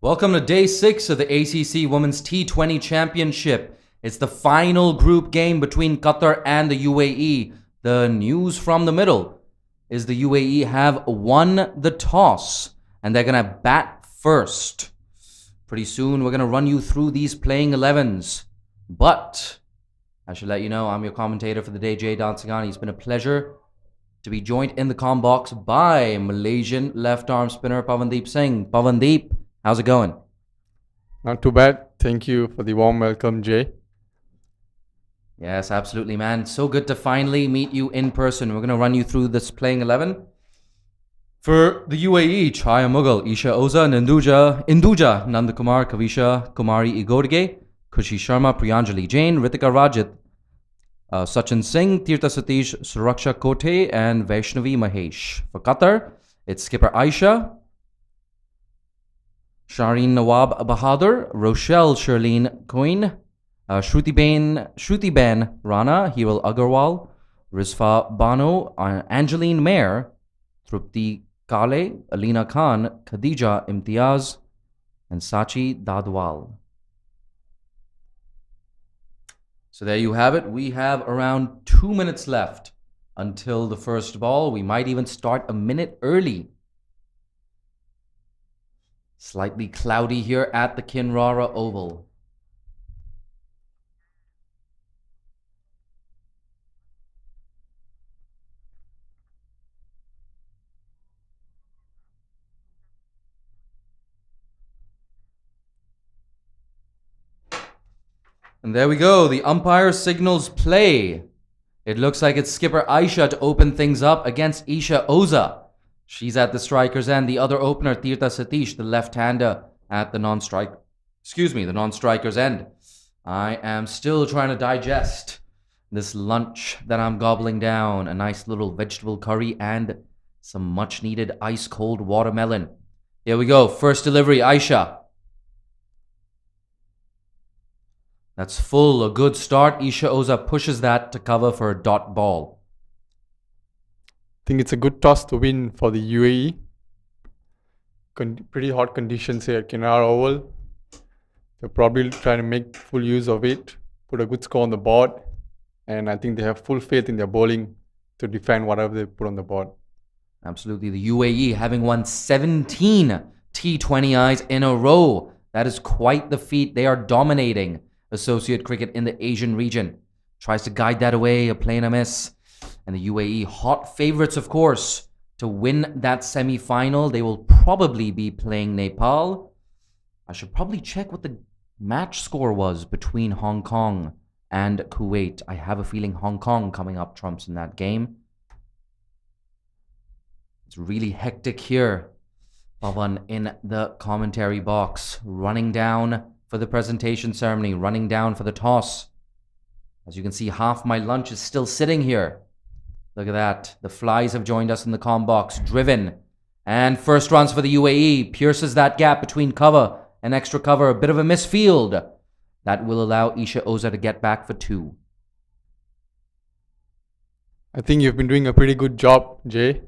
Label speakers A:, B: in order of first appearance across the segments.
A: Welcome to day 6 of the ACC Women's T20 Championship. It's the final group game between Qatar and the UAE. The news from the middle is the UAE have won the toss and they're going to bat first. Pretty soon we're going to run you through these playing 11s. But I should let you know I'm your commentator for the day, Jay Dansagani. It's been a pleasure to be joined in the comm box by Malaysian left arm spinner Pavandeep Singh. Pavandeep, how's it going?
B: Not too bad. Thank you for the warm welcome, Jay.
A: Yes, absolutely, man. So good to finally meet you in person. We're going to run you through this playing 11. For the UAE, Chaya Mughal, Isha Oza, Induja, Nandakumar, Kavisha, Kumari Igorge, Khushi Sharma, Priyanjali Jain, Ritika Rajit, Sachin Singh, Tirtha Satish, Suraksha Kote, and Vaishnavi Mahesh. For Qatar, it's skipper Aisha, Shireen Nawab Bahadur, Rochelle Sherleen Coyne, Shruti Ben Rana, Hiral Agarwal, Rizfa Bano, Angeline Mayer, Trupti Kale, Alina Khan, Khadija Imtiaz, and Sachi Dadwal. So there you have it. We have around 2 minutes left until the first ball. We might even start a minute early. Slightly cloudy here at the Kinrara Oval. And there we go. The umpire signals play. It looks like it's skipper Aisha to open things up against Isha Oza. She's at the striker's end. The other opener, Tirtha Satish, the left-hander at the non-striker's end. I am still trying to digest this lunch that I'm gobbling down. A nice little vegetable curry and some much-needed ice-cold watermelon. Here we go. First delivery, Aisha. That's full. A good start. Isha Oza pushes that to cover for a dot ball.
B: I think it's a good toss to win for the UAE. Pretty hot conditions here at Kinrara Oval. They're probably trying to make full use of it, put a good score on the board, and I think they have full faith in their bowling to defend whatever they put on the board.
A: Absolutely. The UAE having won 17 T20Is in a row. That is quite the feat. They are dominating associate cricket in the Asian region. Tries to guide that away, a play and a miss. And the UAE, hot favourites, of course, to win that semi-final. They will probably be playing Nepal. I should probably check what the match score was between Hong Kong and Kuwait. I have a feeling Hong Kong coming up trumps in that game. It's really hectic here. Pavan in the commentary box, running down for the presentation ceremony, running down for the toss. As you can see, half my lunch is still sitting here. Look at that. The flies have joined us in the comm box. Driven. And first runs for the UAE. Pierces that gap between cover and extra cover. A bit of a misfield. That will allow Isha Oza to get back for 2.
B: I think you've been doing a pretty good job, Jay.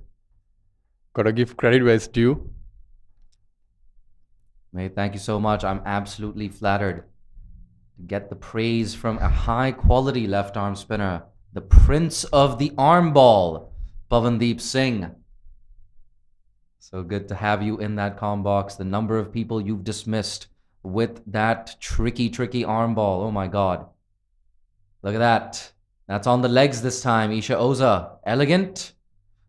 B: Gotta give credit where it's due.
A: Mate, thank you so much. I'm absolutely flattered to get the praise from a high-quality left-arm spinner. The prince of the arm ball, Pavandeep Singh. So good to have you in that comm box. The number of people you've dismissed with that tricky arm ball. Oh my God. Look at that. That's on the legs this time. Isha Oza, elegant.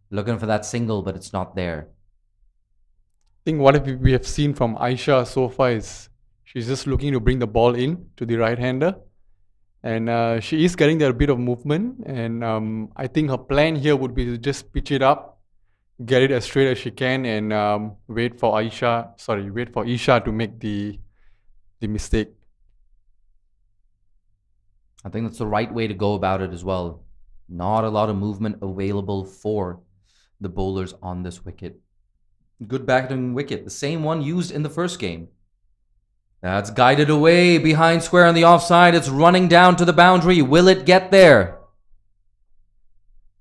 A: Looking for that single, but it's not there.
B: I think what we have seen from Aisha so far is she's just looking to bring the ball in to the right-hander. And she is getting there a bit of movement. And I think her plan here would be to just pitch it up, get it as straight as she can, and wait for Isha to make the mistake.
A: I think that's the right way to go about it as well. Not a lot of movement available for the bowlers on this wicket. Good batting wicket. The same one used in the first game. That's guided away behind square on the offside. It's running down to the boundary. Will it get there?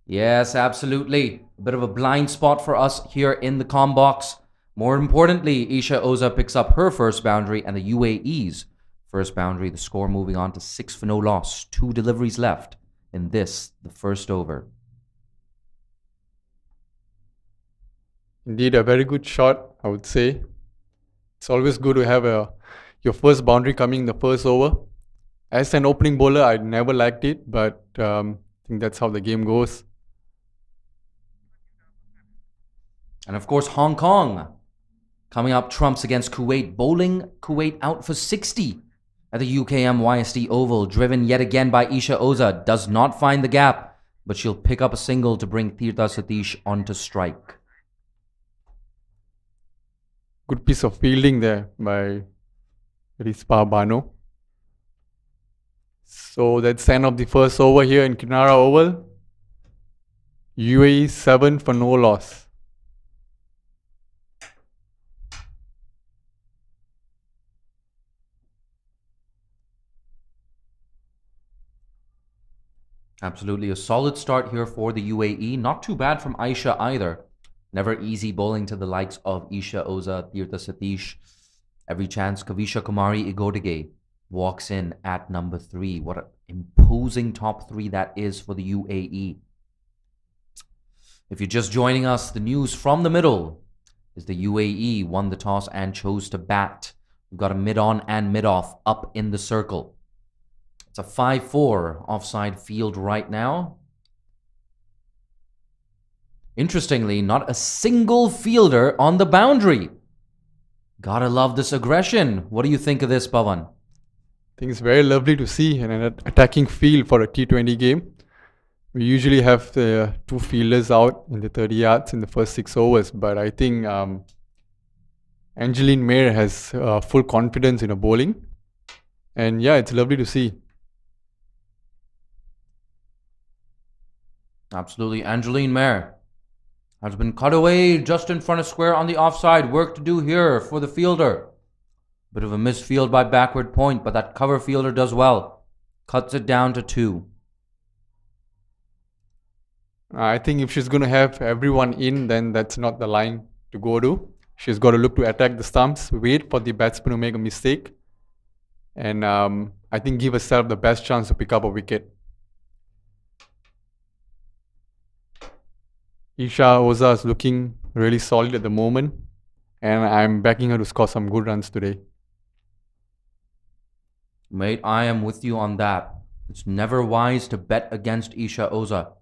A: Yes, absolutely. A bit of a blind spot for us here in the comm box. More importantly, Isha Oza picks up her first boundary and the UAE's first boundary. The score moving on to 6 for no loss. 2 deliveries left in this, the first over.
B: Indeed, a very good shot, I would say. It's always good to have your first boundary coming in the first over. As an opening bowler, I never liked it, but I think that's how the game goes.
A: And of course, Hong Kong coming up trumps against Kuwait, bowling Kuwait out for 60 at the UKM YSD Oval, driven yet again by Isha Oza. Does not find the gap, but she'll pick up a single to bring Tirtha Satish onto strike.
B: Good piece of fielding there by Rispa Bano. So that's the end of the first over here in Kinara Oval. UAE 7 for no loss.
A: Absolutely a solid start here for the UAE. Not too bad from Aisha either. Never easy bowling to the likes of Isha Oza, Tirtha Satish. Every chance Kavisha Kumari Igodige walks in at number 3. What an imposing top 3 that is for the UAE. If you're just joining us, the news from the middle is the UAE won the toss and chose to bat. We've got a mid-on and mid-off up in the circle. It's a 5-4 offside field right now. Interestingly, not a single fielder on the boundary. Gotta love this aggression. What do you think of this, Pavan?
B: I think it's very lovely to see an attacking field for a T20 game. We usually have the 2 fielders out in the 30 yards in the first 6 overs, but I think Angeline Mayer has full confidence in her bowling. And yeah, it's lovely to see.
A: Absolutely. Angeline Mayer has been cut away just in front of square on the offside. Work to do here for the fielder. Bit of a misfield by backward point, but that cover fielder does well. Cuts it down to 2.
B: I think if she's going to have everyone in, then that's not the line to go to. She's got to look to attack the stumps, wait for the batsman to make a mistake, and I think give herself the best chance to pick up a wicket. Isha Oza is looking really solid at the moment, and I'm backing her to score some good runs today.
A: Mate, I am with you on that. It's never wise to bet against Isha Oza.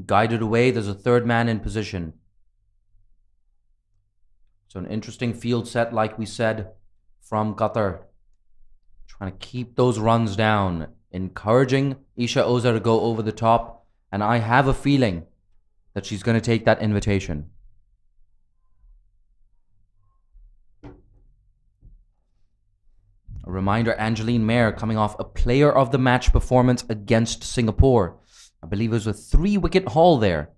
A: Guided away, there's a third man in position. So an interesting field set, like we said, from Qatar. Trying to keep those runs down. Encouraging Isha Oza to go over the top. And I have a feeling that she's going to take that invitation. A reminder, Angeline Mayer coming off a player of the match performance against Singapore. I believe it was a 3-wicket haul there.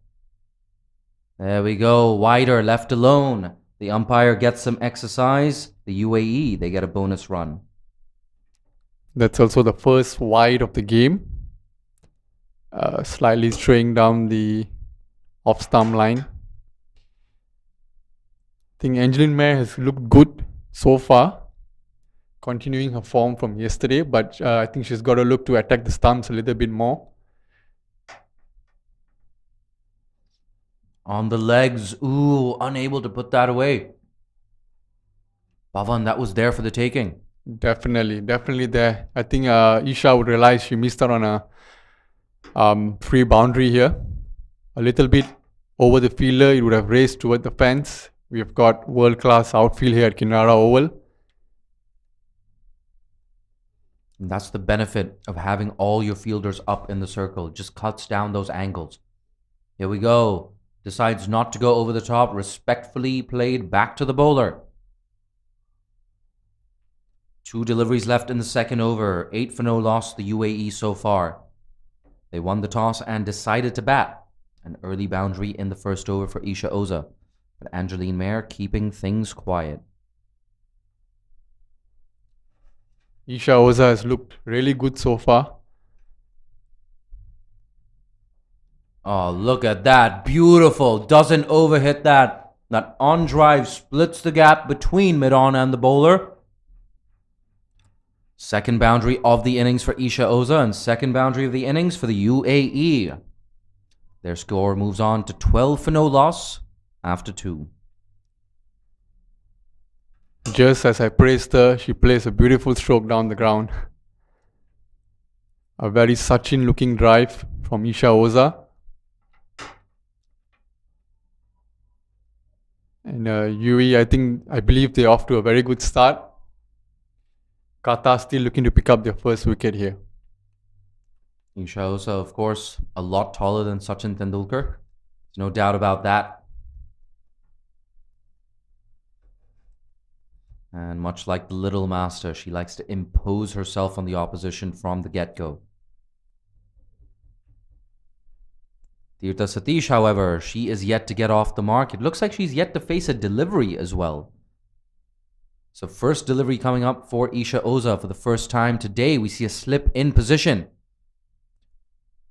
A: There we go. Wider, left alone. The umpire gets some exercise. The UAE, they get a bonus run.
B: That's also the first wide of the game. Slightly straying down the off-stump line. I think Angeline Mayer has looked good so far, continuing her form from yesterday, but I think she's got to look to attack the stumps a little bit more.
A: On the legs, ooh, unable to put that away. Pavan, that was there for the taking.
B: Definitely there. I think Isha would realize she missed out on a free boundary here. A little bit over the fielder, it would have raced toward the fence. We have got world-class outfield here at Kinara Oval.
A: And that's the benefit of having all your fielders up in the circle. It just cuts down those angles. Here we go. Decides not to go over the top. Respectfully played back to the bowler. 2 deliveries left in the second over. 8 for no loss, the UAE so far. They won the toss and decided to bat. An early boundary in the first over for Isha Oza. But Angeline Mayer keeping things quiet.
B: Isha Oza has looked really good so far.
A: Oh, look at that. Beautiful. Doesn't overhit that. That on drive splits the gap between mid-on and the bowler. Second boundary of the innings for Isha Oza and second boundary of the innings for the UAE. Their score moves on to 12 for no loss after 2.
B: Just as I praised her, she plays a beautiful stroke down the ground. A very Sachin looking drive from Isha Oza. And UAE, I believe they're off to a very good start. Qatar still looking to pick up their first wicket here.
A: Isha Oza, of course, a lot taller than Sachin Tendulkar. There's no doubt about that. And much like the little master, she likes to impose herself on the opposition from the get-go. Tirtha Satish, however, she is yet to get off the mark. It looks like she's yet to face a delivery as well. So first delivery coming up for Isha Oza for the first time today. We see a slip in position.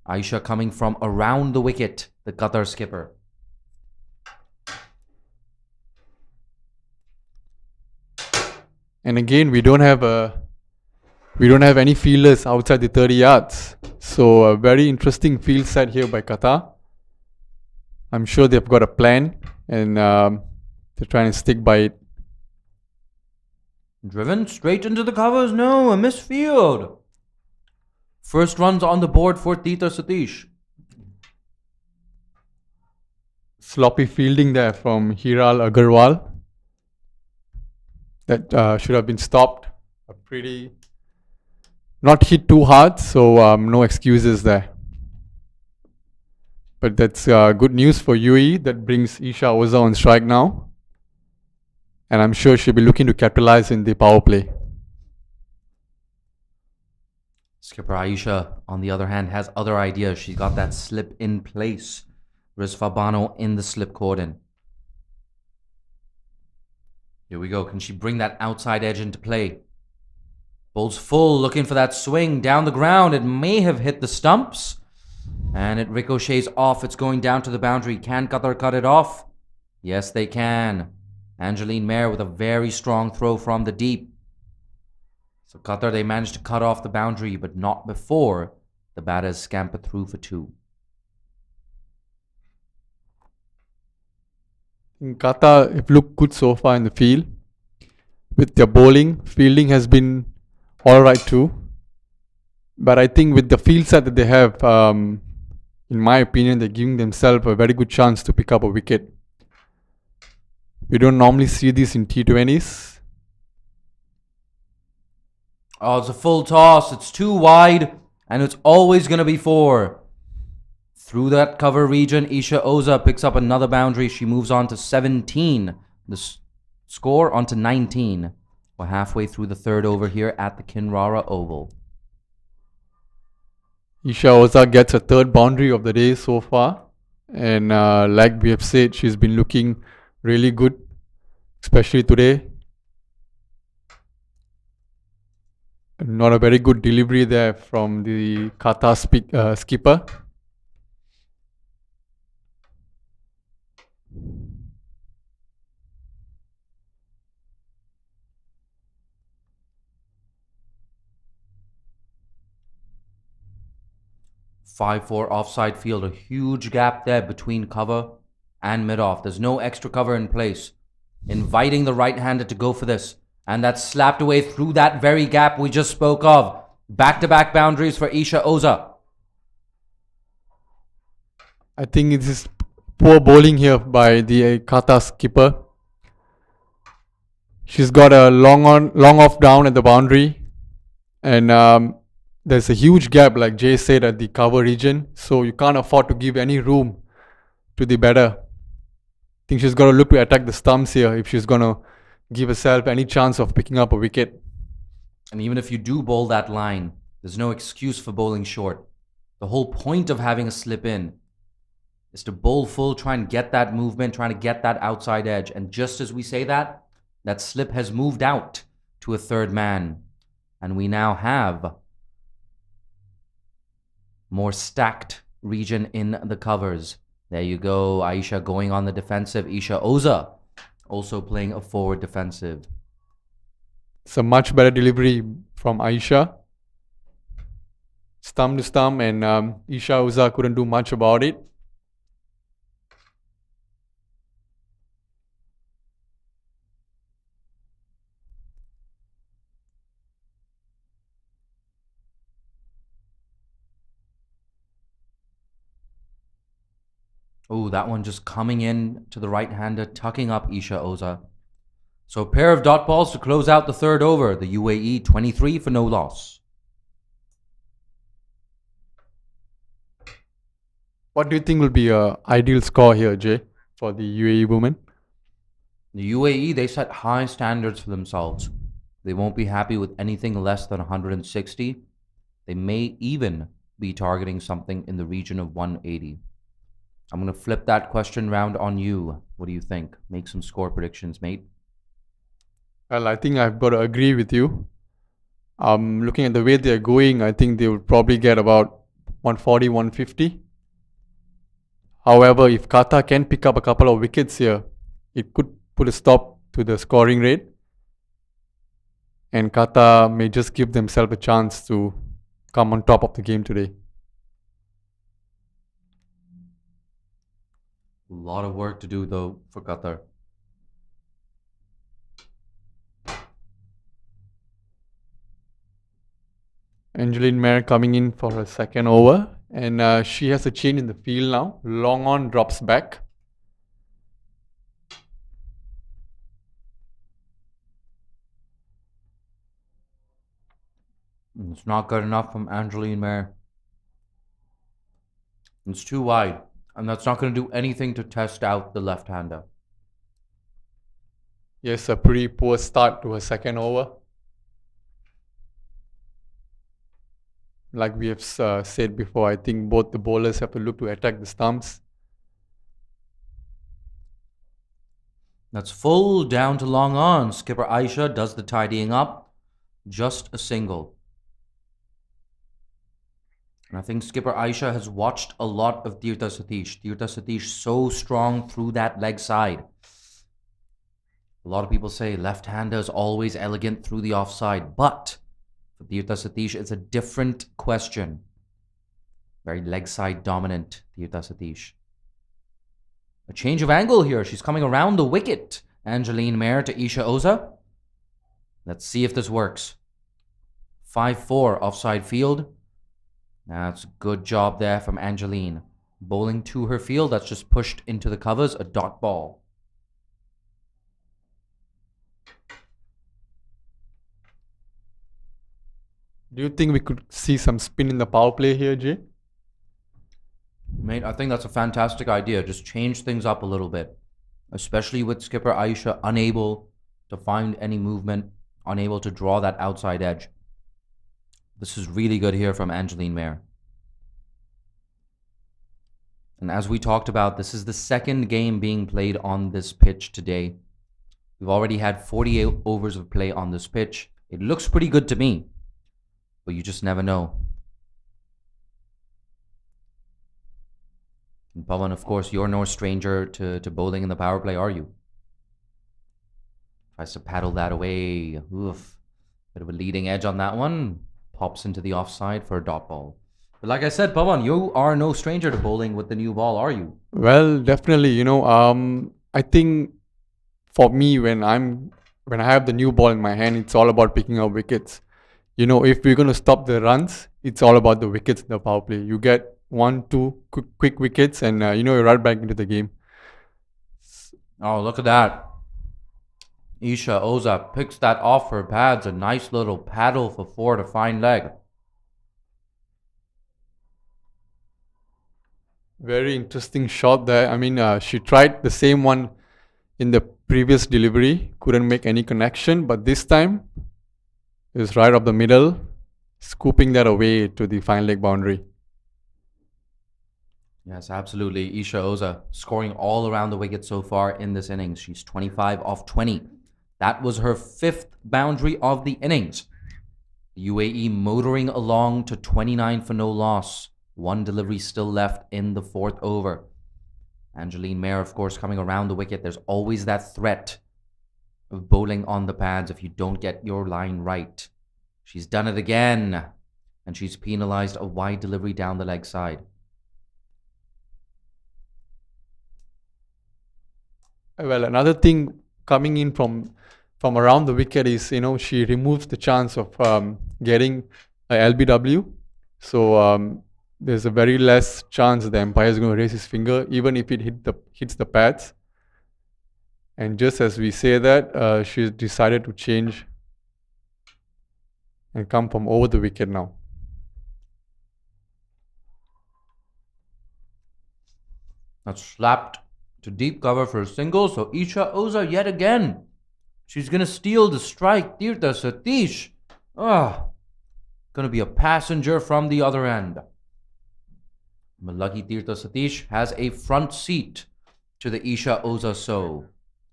A: Aisha coming from around the wicket, the Qatar skipper.
B: And again, we don't have any fielders outside the 30 yards. So a very interesting field set here by Qatar. I'm sure they've got a plan and they're trying to stick by it.
A: Driven straight into the covers. No, a misfield. First runs on the board for Tirtha Satish.
B: Sloppy fielding there from Hiral Agarwal. That should have been stopped. Not hit too hard, so no excuses there. But that's good news for UAE. That brings Isha Oza on strike now. And I'm sure she'll be looking to capitalize in the power play.
A: Skipper Aisha, on the other hand, has other ideas. She's got that slip in place. Rizfa Bano in the slip cordon. Here we go. Can she bring that outside edge into play? Bowls full, looking for that swing down the ground. It may have hit the stumps. And it ricochets off. It's going down to the boundary. Can Qatar cut it off? Yes, they can. Angeline Mayer with a very strong throw from the deep. So Qatar, they managed to cut off the boundary, but not before the batters scamper through for 2.
B: Qatar have looked good so far in the field. With their bowling, fielding has been alright too. But I think with the field set that they have, in my opinion, they're giving themselves a very good chance to pick up a wicket. We don't normally see this in T20s.
A: Oh, it's a full toss. It's too wide, and it's always going to be 4. Through that cover region, Isha Oza picks up another boundary. She moves on to 17. The score on to 19. We're halfway through the third over here at the Kinrara Oval.
B: Isha Oza gets a third boundary of the day so far. And like we have said, she's been looking really good, especially today. Not a very good delivery there from the Qatar skipper.
A: (5-4) offside field. A huge gap there between cover and mid-off. There's no extra cover in place. Inviting the right-hander to go for this. And that's slapped away through that very gap we just spoke of. Back-to-back boundaries for Isha Oza.
B: I think it is poor bowling here by the Qatar skipper. She's got a long off down at the boundary. And there's a huge gap, like Jay said, at the cover region. So you can't afford to give any room to the batter. I think she's got to look to attack the stumps here if she's going to give herself any chance of picking up a wicket.
A: And even if you do bowl that line, there's no excuse for bowling short. The whole point of having a slip in is to bowl full, try and get that movement, trying to get that outside edge. And just as we say that, that slip has moved out to a third man. And we now have more stacked region in the covers. There you go. Aisha going on the defensive. Isha Oza also playing a forward defensive.
B: It's a much better delivery from Aisha. Stump to stump, and Isha Uza couldn't do much about it.
A: Oh, that one just coming in to the right-hander, tucking up Isha Oza. So a pair of dot balls to close out the third over. The UAE 23 for no loss.
B: What do you think will be a ideal score here, Jay, for the UAE women?
A: The UAE, they set high standards for themselves. They won't be happy with anything less than 160. They may even be targeting something in the region of 180. I'm going to flip that question round on you. What do you think? Make some score predictions, mate.
B: Well, I think I've got to agree with you. Looking at the way they're going, I think they would probably get about 140, 150. However, if Qatar can pick up a couple of wickets here, it could put a stop to the scoring rate. And Qatar may just give themselves a chance to come on top of the game today.
A: A lot of work to do, though, for Qatar.
B: Angeline Mayer coming in for her second over. And she has a change in the field now. Long on drops back.
A: It's not good enough from Angeline Mayer. It's too wide. And that's not going to do anything to test out the left-hander.
B: Yes, a pretty poor start to her second over. Like we have said before, I think both the bowlers have to look to attack the stumps.
A: That's full down to long on. Skipper Aisha does the tidying up. Just a single. And I think Skipper Aisha has watched a lot of Tirtha Satish. Tirtha Satish so strong through that leg side. A lot of people say left-hander is always elegant through the offside. But for Tirtha Satish, it's a different question. Very leg side dominant, Tirtha Satish. A change of angle here. She's coming around the wicket. Angeline Mayer to Isha Oza. Let's see if this works. 5-4 offside field. That's a good job there from Angeline. Bowling to her field. That's just pushed into the covers. A dot ball.
B: Do you think we could see some spin in the power play here, Jay?
A: Mate, I think that's a fantastic idea. Just change things up a little bit. Especially with Skipper Aisha unable to find any movement, unable to draw that outside edge. This is really good here from Angeline Mayer. And as we talked about, this is the second game being played on this pitch today. We've already had 48 overs of play on this pitch. It looks pretty good to me. But you just never know. And Pawan, of course, you're no stranger to bowling in the power play, are you? Tries to paddle that away. Oof. Bit of a leading edge on that one. Pops into the offside for a dot ball. But like I said, Pawan, you are no stranger to bowling with the new ball, are you?
B: Well, definitely. I think for me, when I have the new ball in my hand, it's all about picking up wickets. If we're going to stop the runs, it's all about the wickets in the power play. You get 1-2 quick wickets and, you're right back into the game.
A: Oh, look at that. Isha Oza picks that off her pads. A nice little paddle for 4 to fine leg.
B: Very interesting shot there. I mean, she tried the same one in the previous delivery. Couldn't make any connection. But this time, it was right up the middle. Scooping that away to the fine leg boundary.
A: Yes, absolutely. Isha Oza scoring all around the wicket so far in this innings. She's 25 off 20. That was her 5th boundary of the innings. The UAE motoring along to 29 for no loss. One delivery still left in the 4th over. Angeline Mayer, of course, coming around the wicket. There's always that threat of bowling on the pads if you don't get your line right. She's done it again, and she's penalized a wide delivery down the leg side.
B: Well, another thing coming in from around the wicket is, she removes the chance of getting a LBW. So there's a very less chance the umpire is going to raise his finger, even if it hits the pads. And just as we say that, she's decided to change and come from over the wicket now.
A: That's slapped to deep cover for a single. So Isha Oza yet again. She's going to steal the strike. Tirtha Satish. Going to be a passenger from the other end. Lucky Tirtha Satish has a front seat to the Isha Oza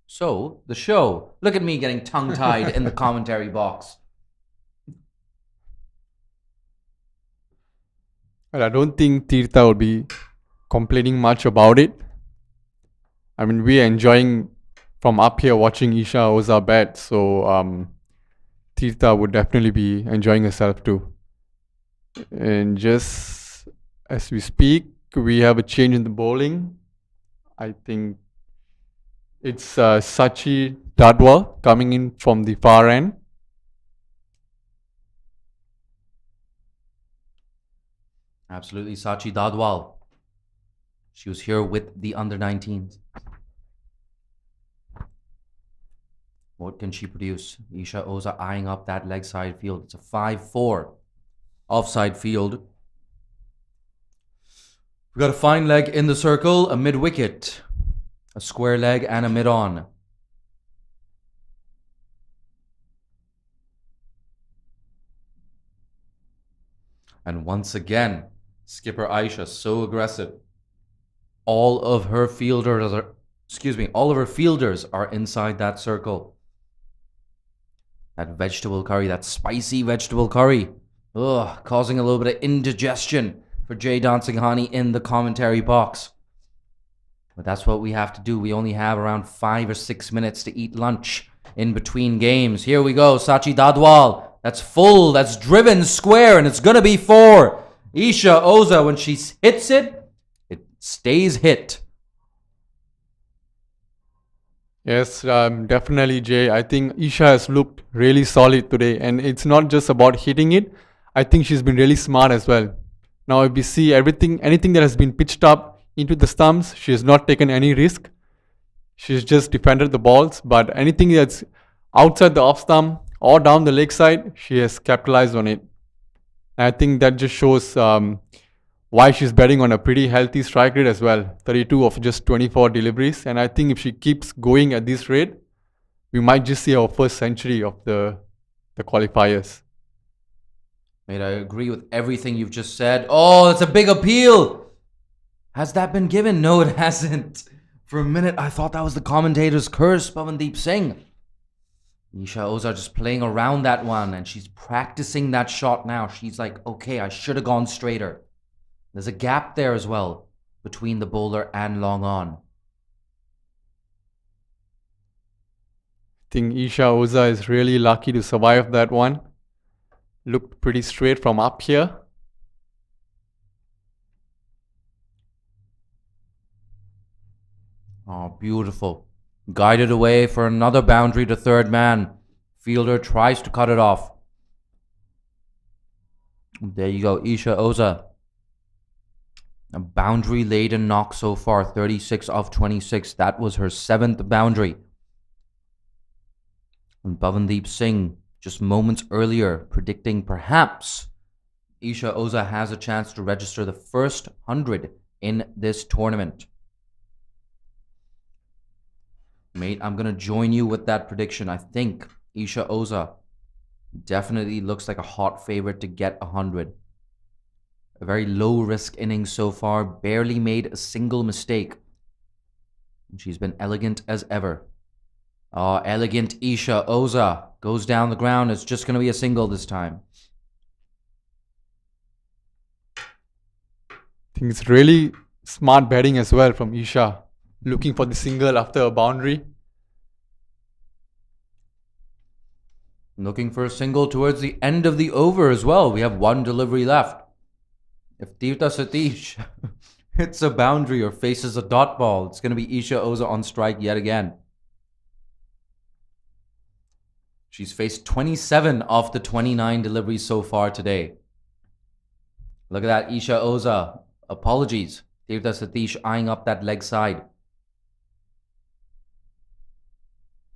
A: So, the show. Look at me getting tongue-tied in the commentary box.
B: Well, I don't think Tirtha will be complaining much about it. I mean, we are enjoying from up here watching Isha Oza bat, so Tirtha would definitely be enjoying herself too. And just as we speak, we have a change in the bowling. I think it's Sachi Dadwal coming in from the far end.
A: Absolutely, Sachi Dadwal. She was here with the under-19s. What can she produce? Isha Oza eyeing up that leg side field. It's a 5-4 offside field. We've got a fine leg in the circle, a mid-wicket, a square leg, and a mid-on. And once again, skipper Aisha so aggressive. All of her fielders are inside that circle. That vegetable curry, that spicy vegetable curry, causing a little bit of indigestion for Jay Dansinghani in the commentary box. But that's what we have to do. We only have around 5 or 6 minutes to eat lunch in between games. Here we go, Sachi Dadwal. That's full, that's driven square, and it's going to be 4. Isha Oza, when she hits it, it stays hit.
B: Yes, definitely, Jay. I think Isha has looked really solid today, and it's not just about hitting it. I think she's been really smart as well. Now, if we see anything that has been pitched up into the stumps, she has not taken any risk. She's just defended the balls, but anything that's outside the off stump or down the leg side, she has capitalized on it. And I think that just shows why she's betting on a pretty healthy strike rate as well. 32 of just 24 deliveries. And I think if she keeps going at this rate, we might just see our first century of the qualifiers.
A: Mate, I agree with everything you've just said. Oh, it's a big appeal. Has that been given? No, it hasn't. For a minute, I thought that was the commentator's curse, Pavandeep Singh. Isha Oza just playing around that one, and she's practicing that shot now. She's like, okay, I should have gone straighter. There's a gap there as well between the bowler and long on.
B: I think Isha Oza is really lucky to survive that one. Looked pretty straight from up here.
A: Oh, beautiful. Guided away for another boundary to third man. Fielder tries to cut it off. There you go, Isha Oza. A boundary-laden knock so far, 36 of 26. That was her 7th boundary. And Pavandeep Singh, just moments earlier, predicting perhaps Isha Oza has a chance to register the first 100 in this tournament. Mate, I'm going to join you with that prediction. I think Isha Oza definitely looks like a hot favorite to get 100. A very low-risk innings so far. Barely made a single mistake. She's been elegant as ever. Oh, elegant Isha Oza goes down the ground. It's just going to be a single this time.
B: I think it's really smart batting as well from Isha. looking for the single after a boundary.
A: Looking for a single towards the end of the over as well. We have one delivery left. If Tirtha Satish hits a boundary or faces a dot ball, it's going to be Isha Oza on strike yet again. She's faced 27 of the 29 deliveries so far today. Look at that, Isha Oza. Apologies. Tirtha Satish eyeing up that leg side.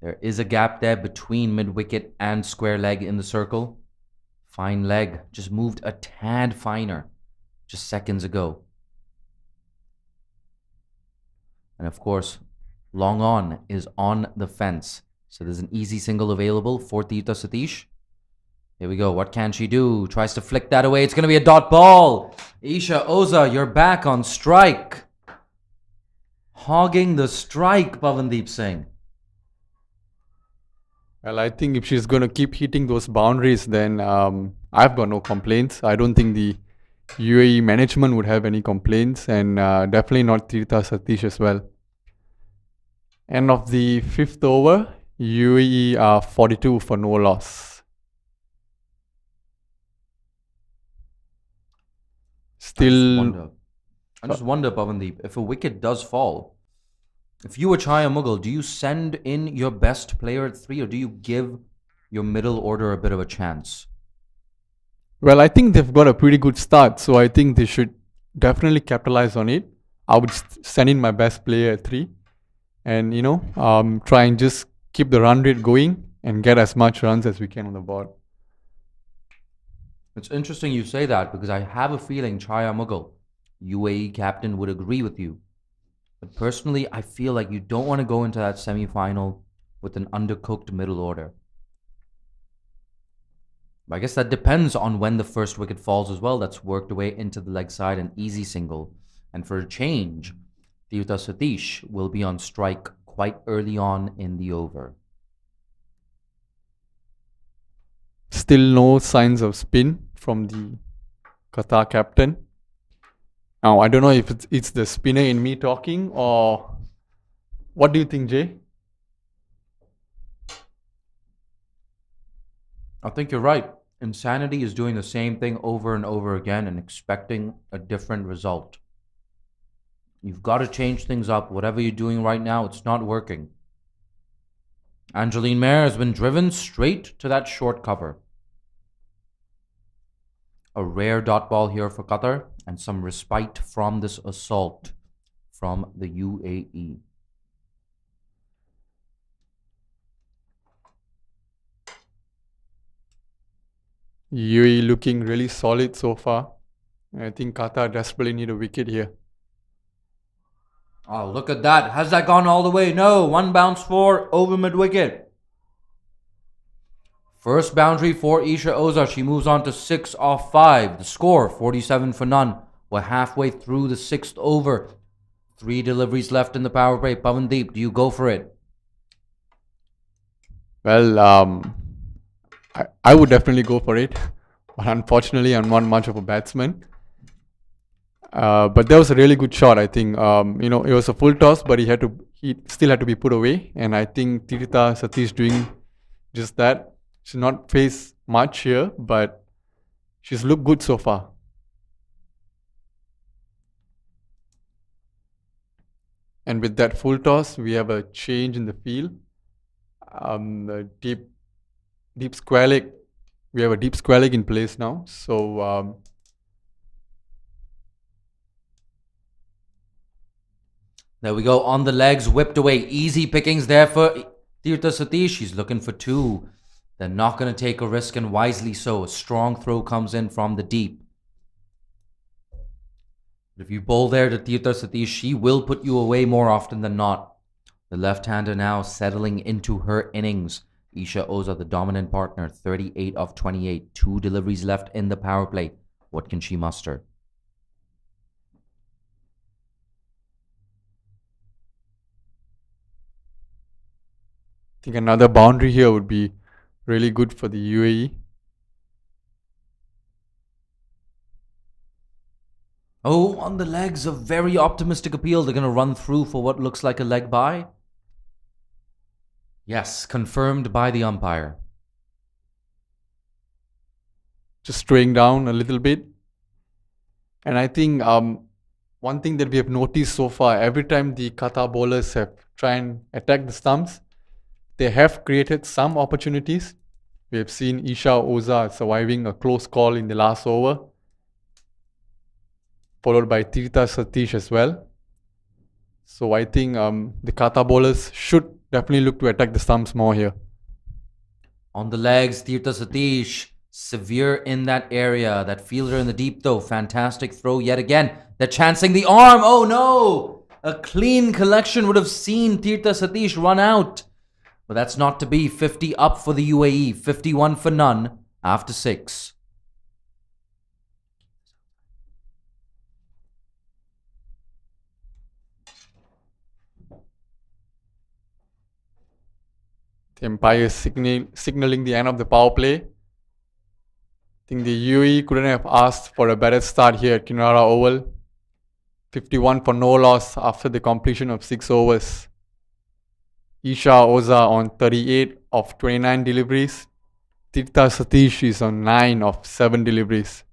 A: There is a gap there between mid-wicket and square leg in the circle. Fine leg, just moved a tad finer just seconds ago. And of course, long on is on the fence. So there's an easy single available for Tirtha Satish. Here we go. What can she do? Tries to flick that away. It's going to be a dot ball. Isha Oza, you're back on strike. Hogging the strike, Pavandeep Singh.
B: Well, I think if she's going to keep hitting those boundaries, then I've got no complaints. I don't think the UAE management would have any complaints, and definitely not Tirtha Satish as well. End of the 5th over, UAE are 42 for no loss. Still,
A: I just wonder, Pavandeep, if a wicket does fall, if you were Chaya Mughal, do you send in your best player at 3 or do you give your middle order a bit of a chance?
B: well, I think they've got a pretty good start, so I think they should definitely capitalize on it. I would send in my best player at 3 and, try and just keep the run rate going and get as much runs as we can on the board.
A: It's interesting you say that because I have a feeling Chaya Mughal, UAE captain, would agree with you. But personally, I feel like you don't want to go into that semi-final with an undercooked middle order. I guess that depends on when the first wicket falls as well. That's worked away into the leg side, an easy single. And for a change, Tirtha Satish will be on strike quite early on in the over.
B: Still no signs of spin from the Qatar captain. Now, I don't know if it's the spinner in me talking or what do you think, Jay?
A: I think you're right. Insanity is doing the same thing over and over again and expecting a different result. You've got to change things up. Whatever you're doing right now, it's not working. Angeline Mayer has been driven straight to that short cover. A rare dot ball here for Qatar and some respite from this assault from the UAE.
B: UAE looking really solid so far. I think Qatar desperately need a wicket here.
A: Oh, look at that. Has that gone all the way? No. One bounce for over mid-wicket. First boundary for Isha Oza. She moves on to 6 off 5. The score, 47 for none. We're halfway through the 6th over. 3 deliveries left in the power play. Pavandeep, do you go for it?
B: Well, I would definitely go for it. But unfortunately, I'm not much of a batsman. But that was a really good shot, I think. It was a full toss, but he still had to be put away. And I think Tirtha Satish doing just that. She's not faced much here, but she's looked good so far. And with that full toss, we have a change in the field. A deep square leg. We have a deep square leg in place now. So
A: there we go. On the legs, whipped away. Easy pickings there for Tirtha Satish. She's looking for 2. They're not going to take a risk, and wisely so. A strong throw comes in from the deep. If you bowl there to Tirtha Satish, she will put you away more often than not. The left-hander now settling into her innings. Isha Oza, the dominant partner, 38 of 28. 2 deliveries left in the power play. What can she muster?
B: I think another boundary here would be really good for the UAE.
A: Oh, on the legs, a very optimistic appeal. They're going to run through for what looks like a leg bye. Yes, confirmed by the umpire.
B: Just straying down a little bit. And I think one thing that we have noticed so far, every time the Qatar bowlers have tried and attack the stumps, they have created some opportunities. We have seen Isha Oza surviving a close call in the last over, followed by Tirtha Satish as well. So I think the Qatar bowlers should definitely look to attack the stumps more here.
A: On the legs, Tirtha Satish, severe in that area. That fielder in the deep though, fantastic throw yet again. They're chancing the arm. Oh no! A clean collection would have seen Tirtha Satish run out. But that's not to be. 50 up for the UAE, 51 for none after 6.
B: The umpire is signaling the end of the power play. I think the UAE couldn't have asked for a better start here at Kinara Oval. 51 for no loss after the completion of 6 overs. Isha Oza on 38 of 29 deliveries. Tirtha Satish is on 9 of 7 deliveries.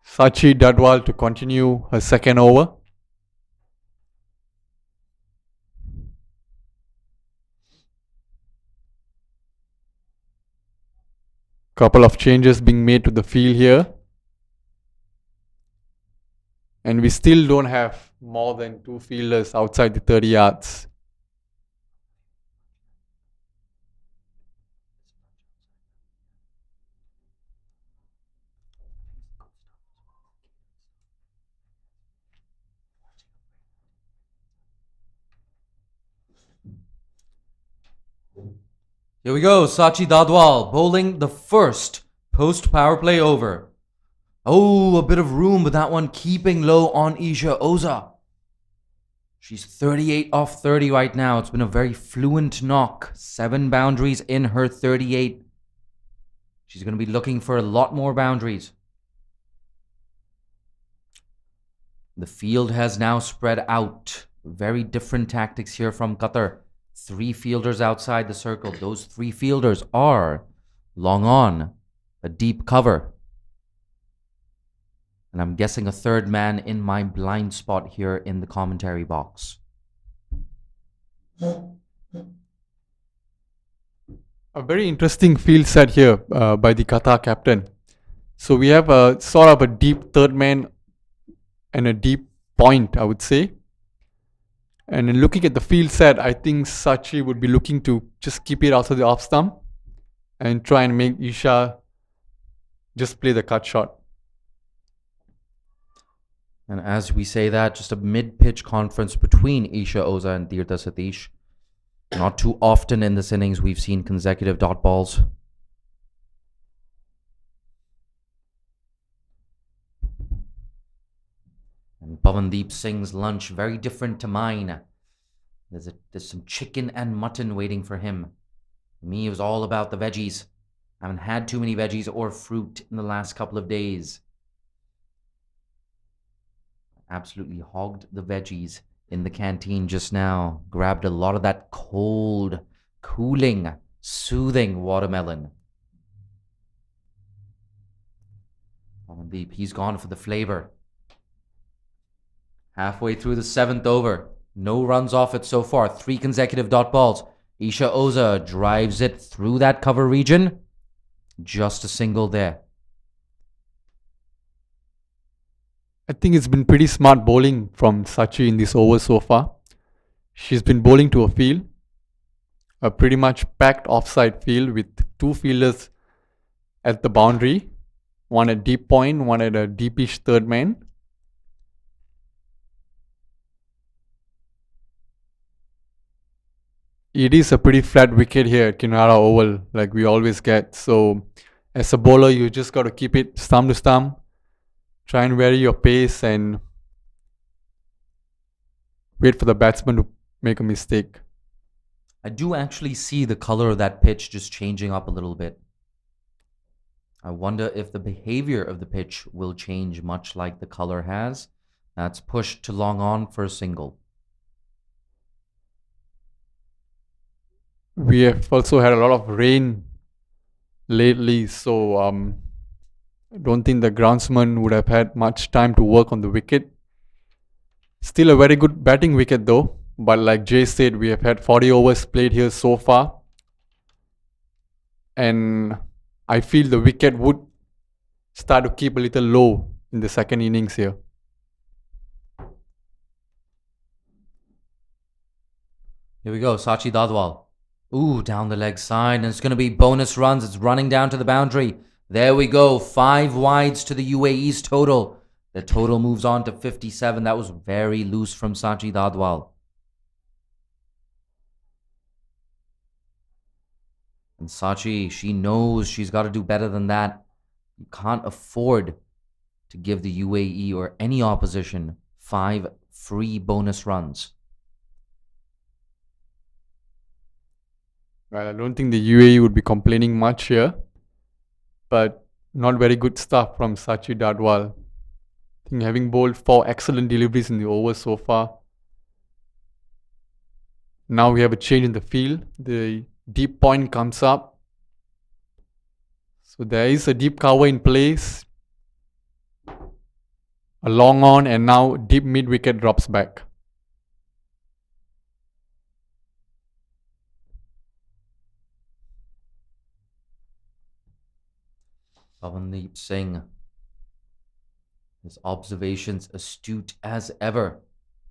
B: Sachi Dadwal to continue her second over. Couple of changes being made to the field here. And we still don't have more than 2 fielders outside the 30 yards.
A: Here we go, Sachi Dadwal bowling the first post-power play over. Oh, a bit of room, but that one keeping low on Isha Oza. She's 38 off 30 right now. It's been a very fluent knock. 7 boundaries in her 38. She's going to be looking for a lot more boundaries. The field has now spread out. Very different tactics here from Qatar. 3 fielders outside the circle. Those 3 fielders are long on, a deep cover. And I'm guessing a third man in my blind spot here in the commentary box.
B: A very interesting field set here by the Qatar captain. So we have a sort of a deep third man and a deep point, I would say. And in looking at the field set, I think Sachi would be looking to just keep it outside the off stump and try and make Isha just play the cut shot.
A: And as we say that, just a mid-pitch conference between Isha Oza and Tirtha Satish. Not too often in this innings we've seen consecutive dot balls. And Pavandeep Singh's lunch, very different to mine. There's some chicken and mutton waiting for him. For me, it was all about the veggies. I haven't had too many veggies or fruit in the last couple of days. Absolutely hogged the veggies in the canteen just now. Grabbed a lot of that cold, cooling, soothing watermelon. Pavandeep, he's gone for the flavor. Halfway through the 7th over. No runs off it so far. 3 consecutive dot balls. Isha Oza drives it through that cover region. Just a single there.
B: I think it's been pretty smart bowling from Sachi in this over so far. She's been bowling to a field, a pretty much packed offside field with 2 fielders at the boundary, one at deep point, one at a deepish third man. It is a pretty flat wicket here at Kinara Oval, like we always get. So as a bowler, you just got to keep it stump to stump. Try and vary your pace and wait for the batsman to make a mistake.
A: I do actually see the color of that pitch just changing up a little bit. I wonder if the behavior of the pitch will change much like the color has. That's pushed to long on for a single.
B: We have also had a lot of rain lately, so I don't think the groundsman would have had much time to work on the wicket. Still a very good batting wicket though, but like Jay said, we have had 40 overs played here so far, and I feel the wicket would start to keep a little low in the second innings here.
A: Here we go, Sachi Dadwal. Ooh, down the leg side, and it's going to be bonus runs. It's running down to the boundary. There we go, 5 wides to the UAE's total. The total moves on to 57. That was very loose from Sachi Dadwal. And Sachi, she knows she's got to do better than that. You can't afford to give the UAE or any opposition 5 free bonus runs.
B: Well, I don't think the UAE would be complaining much here, but not very good stuff from Sachi Dadwal. I think having bowled 4 excellent deliveries in the over so far. Now we have a change in the field. The deep point comes up. So there is a deep cover in place. A long on, and now deep mid wicket drops back.
A: Pavandeep Singh, his observations astute as ever.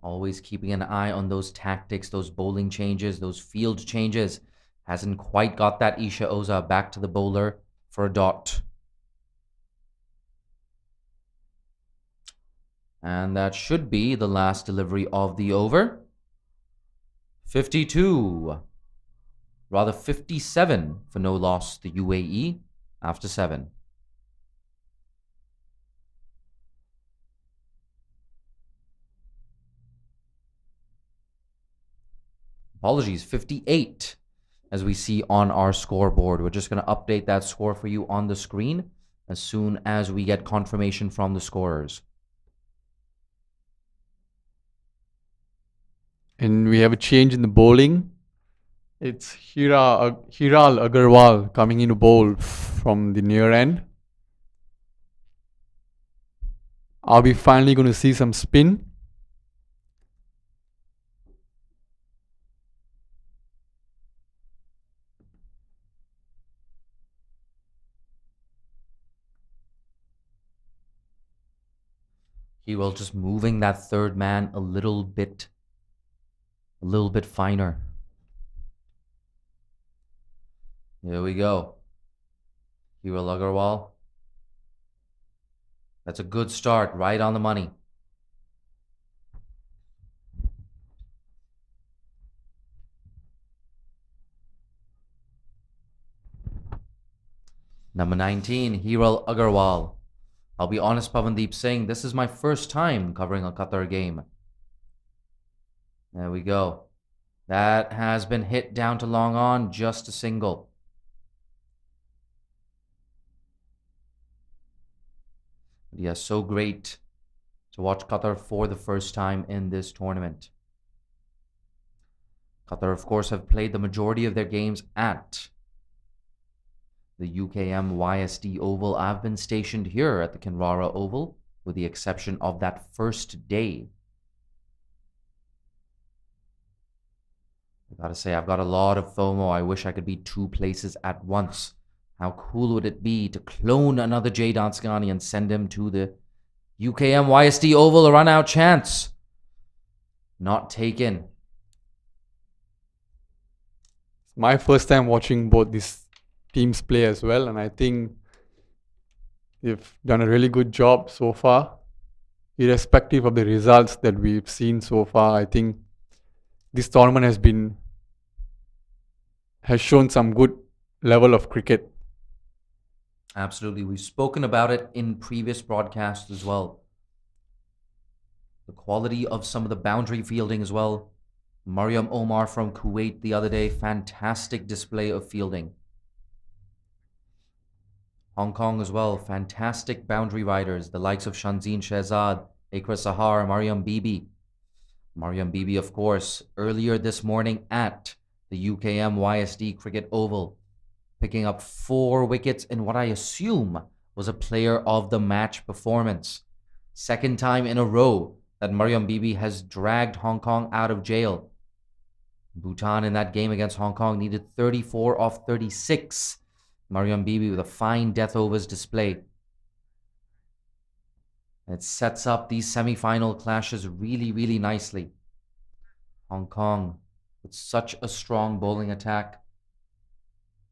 A: Always keeping an eye on those tactics, those bowling changes, those field changes. Hasn't quite got that Isha Oza back to the bowler for a dot. And that should be the last delivery of the over. 52. Rather 57 for no loss, the UAE after 7. Apologies, 58 as we see on our scoreboard. We're just going to update that score for you on the screen as soon as we get confirmation from the scorers.
B: And we have a change in the bowling. It's Hiral Agarwal coming in to bowl from the near end. Are we finally going to see some spin?
A: He will just moving that third man a little bit finer. Here we go. Hiral Agarwal. That's a good start, right on the money. Number 19, Hiral Agarwal. I'll be honest, Pavandeep Singh, this is my first time covering a Qatar game. There we go. That has been hit down to long on, just a single. Yeah, so great to watch Qatar for the first time in this tournament. Qatar, of course, have played the majority of their games at the UKM YSD Oval. I've been stationed here at the Kinrara Oval, with the exception of that first day. I gotta say, I've got a lot of FOMO. I wish I could be 2 places at once. How cool would it be to clone another Jay Dansgani and send him to the UKM YSD Oval, a run-out chance? Not taken.
B: It's my first time watching both these teams play as well, and I think they've done a really good job so far. Irrespective of the results that we've seen so far, I think this tournament has shown some good level of cricket.
A: Absolutely. We've spoken about it in previous broadcasts as well. The quality of some of the boundary fielding as well. Mariam Omar from Kuwait the other day, fantastic display of fielding. Hong Kong as well. Fantastic boundary riders. The likes of Shanzine Shehzad, Ikra Sahar, Mariam Bibi. Mariam Bibi, of course, earlier this morning at the UKM YSD Cricket Oval, picking up 4 wickets in what I assume was a player of the match performance. Second time in a row that Mariam Bibi has dragged Hong Kong out of jail. Bhutan in that game against Hong Kong needed 34 off 36. Mariam Bibi with a fine death overs display. It sets up these semi-final clashes really, really nicely. Hong Kong with such a strong bowling attack.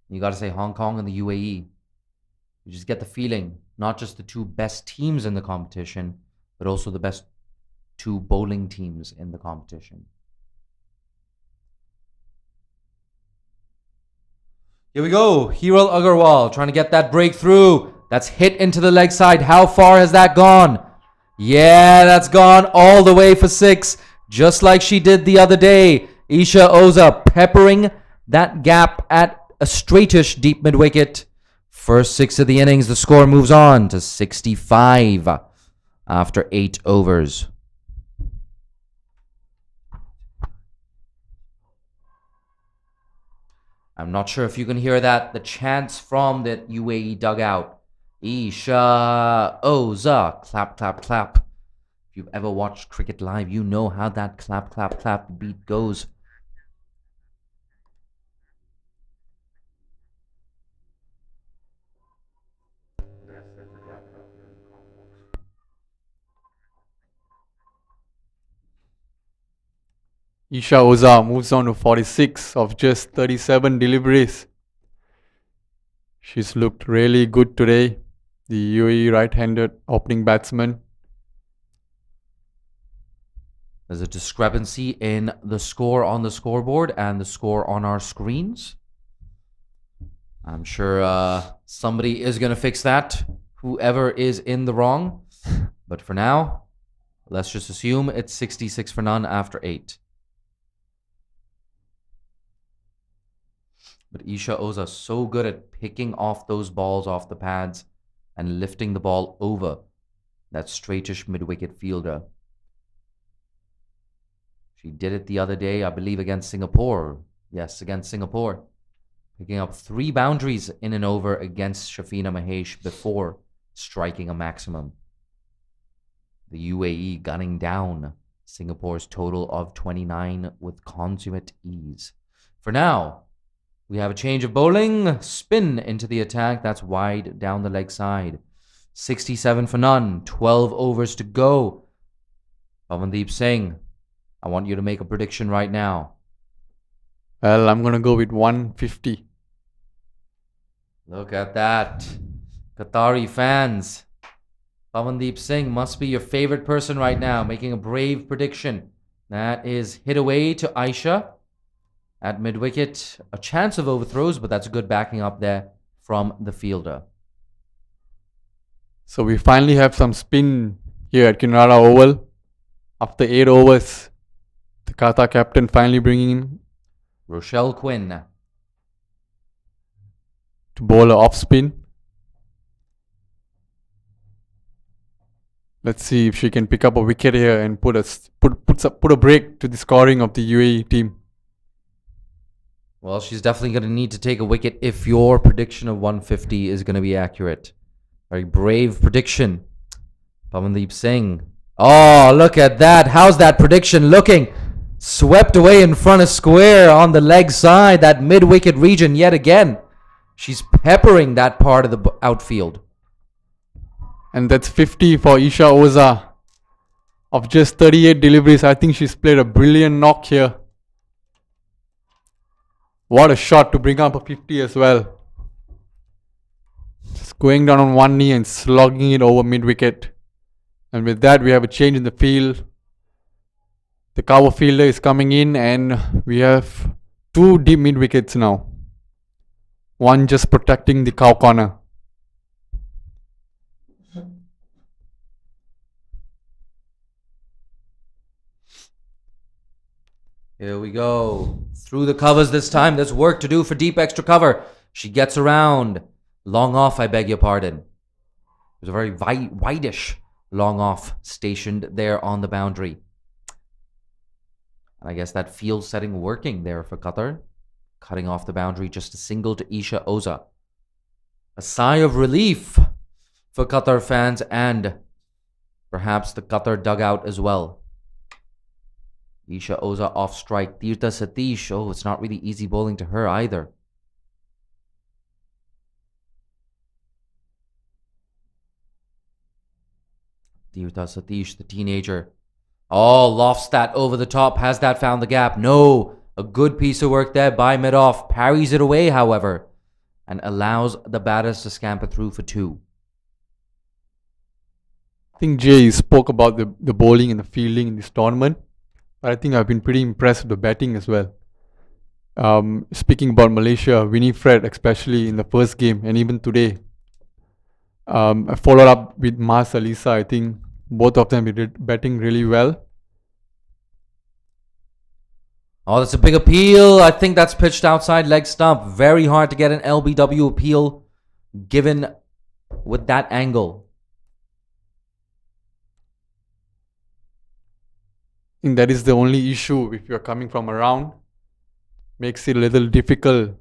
A: You got to say Hong Kong and the UAE. You just get the feeling, not just the 2 best teams in the competition, but also the best 2 bowling teams in the competition. Here we go. Hiral Agarwal trying to get that breakthrough. That's hit into the leg side. How far has that gone? Yeah, that's gone all the way for 6. Just like she did the other day. Isha Oza peppering that gap at a straightish deep mid-wicket. First 6 of the innings. The score moves on to 65 after 8 overs. I'm not sure if you can hear that. The chants from the UAE dugout. Isha Oza. Clap, clap, clap. If you've ever watched cricket live, you know how that clap, clap, clap beat goes.
B: Isha Oza moves on to 46 of just 37 deliveries. She's looked really good today. The UAE right-handed opening batsman.
A: There's a discrepancy in the score on the scoreboard and the score on our screens. I'm sure somebody is going to fix that, whoever is in the wrong. But for now, let's just assume it's 66 for none after 8. But Isha Oza so good at picking off those balls off the pads and lifting the ball over that straightish mid-wicket fielder. She did it the other day, I believe, against Singapore. Yes, against Singapore. Picking up 3 boundaries in an over against Shafina Mahesh before striking a maximum. The UAE gunning down Singapore's total of 29 with consummate ease. For now, we have a change of bowling. Spin into the attack. That's wide down the leg side. 67 for none. 12 overs to go. Pavandeep Singh, I want you to make a prediction right now.
B: Well, I'm going to go with 150.
A: Look at that. Qatari fans. Pavandeep Singh must be your favorite person right now, making a brave prediction. That is hit away to Aisha. At mid-wicket, a chance of overthrows, but that's good backing up there from the fielder.
B: So we finally have some spin here at Kinrara Oval. After 8 overs, the Qatar captain finally bringing in
A: Rochelle Quinn
B: to bowl a off spin. Let's see if she can pick up a wicket here and put a break to the scoring of the UAE team.
A: Well, she's definitely going to need to take a wicket if your prediction of 150 is going to be accurate. Very brave prediction. Pavandeep Singh. Oh, look at that. How's that prediction looking? Swept away in front of square on the leg side, that mid-wicket region yet again. She's peppering that part of the outfield.
B: And that's 50 for Isha Oza. Of just 38 deliveries, I think she's played a brilliant knock here. What a shot to bring up a 50 as well. Just going down on one knee and slogging it over mid-wicket. And with that, we have a change in the field. The cover fielder is coming in and we have 2 deep mid-wickets now. One just protecting the cow corner.
A: Here we go. Through the covers this time. There's work to do for deep extra cover. She gets around. long off, I beg your pardon. It was a very wideish long off stationed there on the boundary. And I guess that field setting working there for Qatar. Cutting off the boundary, just a single to Isha Oza. A sigh of relief for Qatar fans and perhaps the Qatar dugout as well. Isha Oza off strike. Tirtha Satish, oh, it's not really easy bowling to her either. Tirtha Satish, the teenager. Oh, lofts that over the top. Has that found the gap? No. A good piece of work there by mid-off. Parries it away, however, and allows the batters to scamper through for 2.
B: I think Jay spoke about the bowling and the fielding in this tournament, but I think I've been pretty impressed with the batting as well. Speaking about Malaysia, Winifred especially in the first game and even today. I followed up with Mas Alisa. I think both of them did batting really well.
A: Oh, that's a big appeal. I think that's pitched outside leg stump. Very hard to get an LBW appeal given with that angle.
B: I think that is the only issue if you're coming from around. Makes it a little difficult.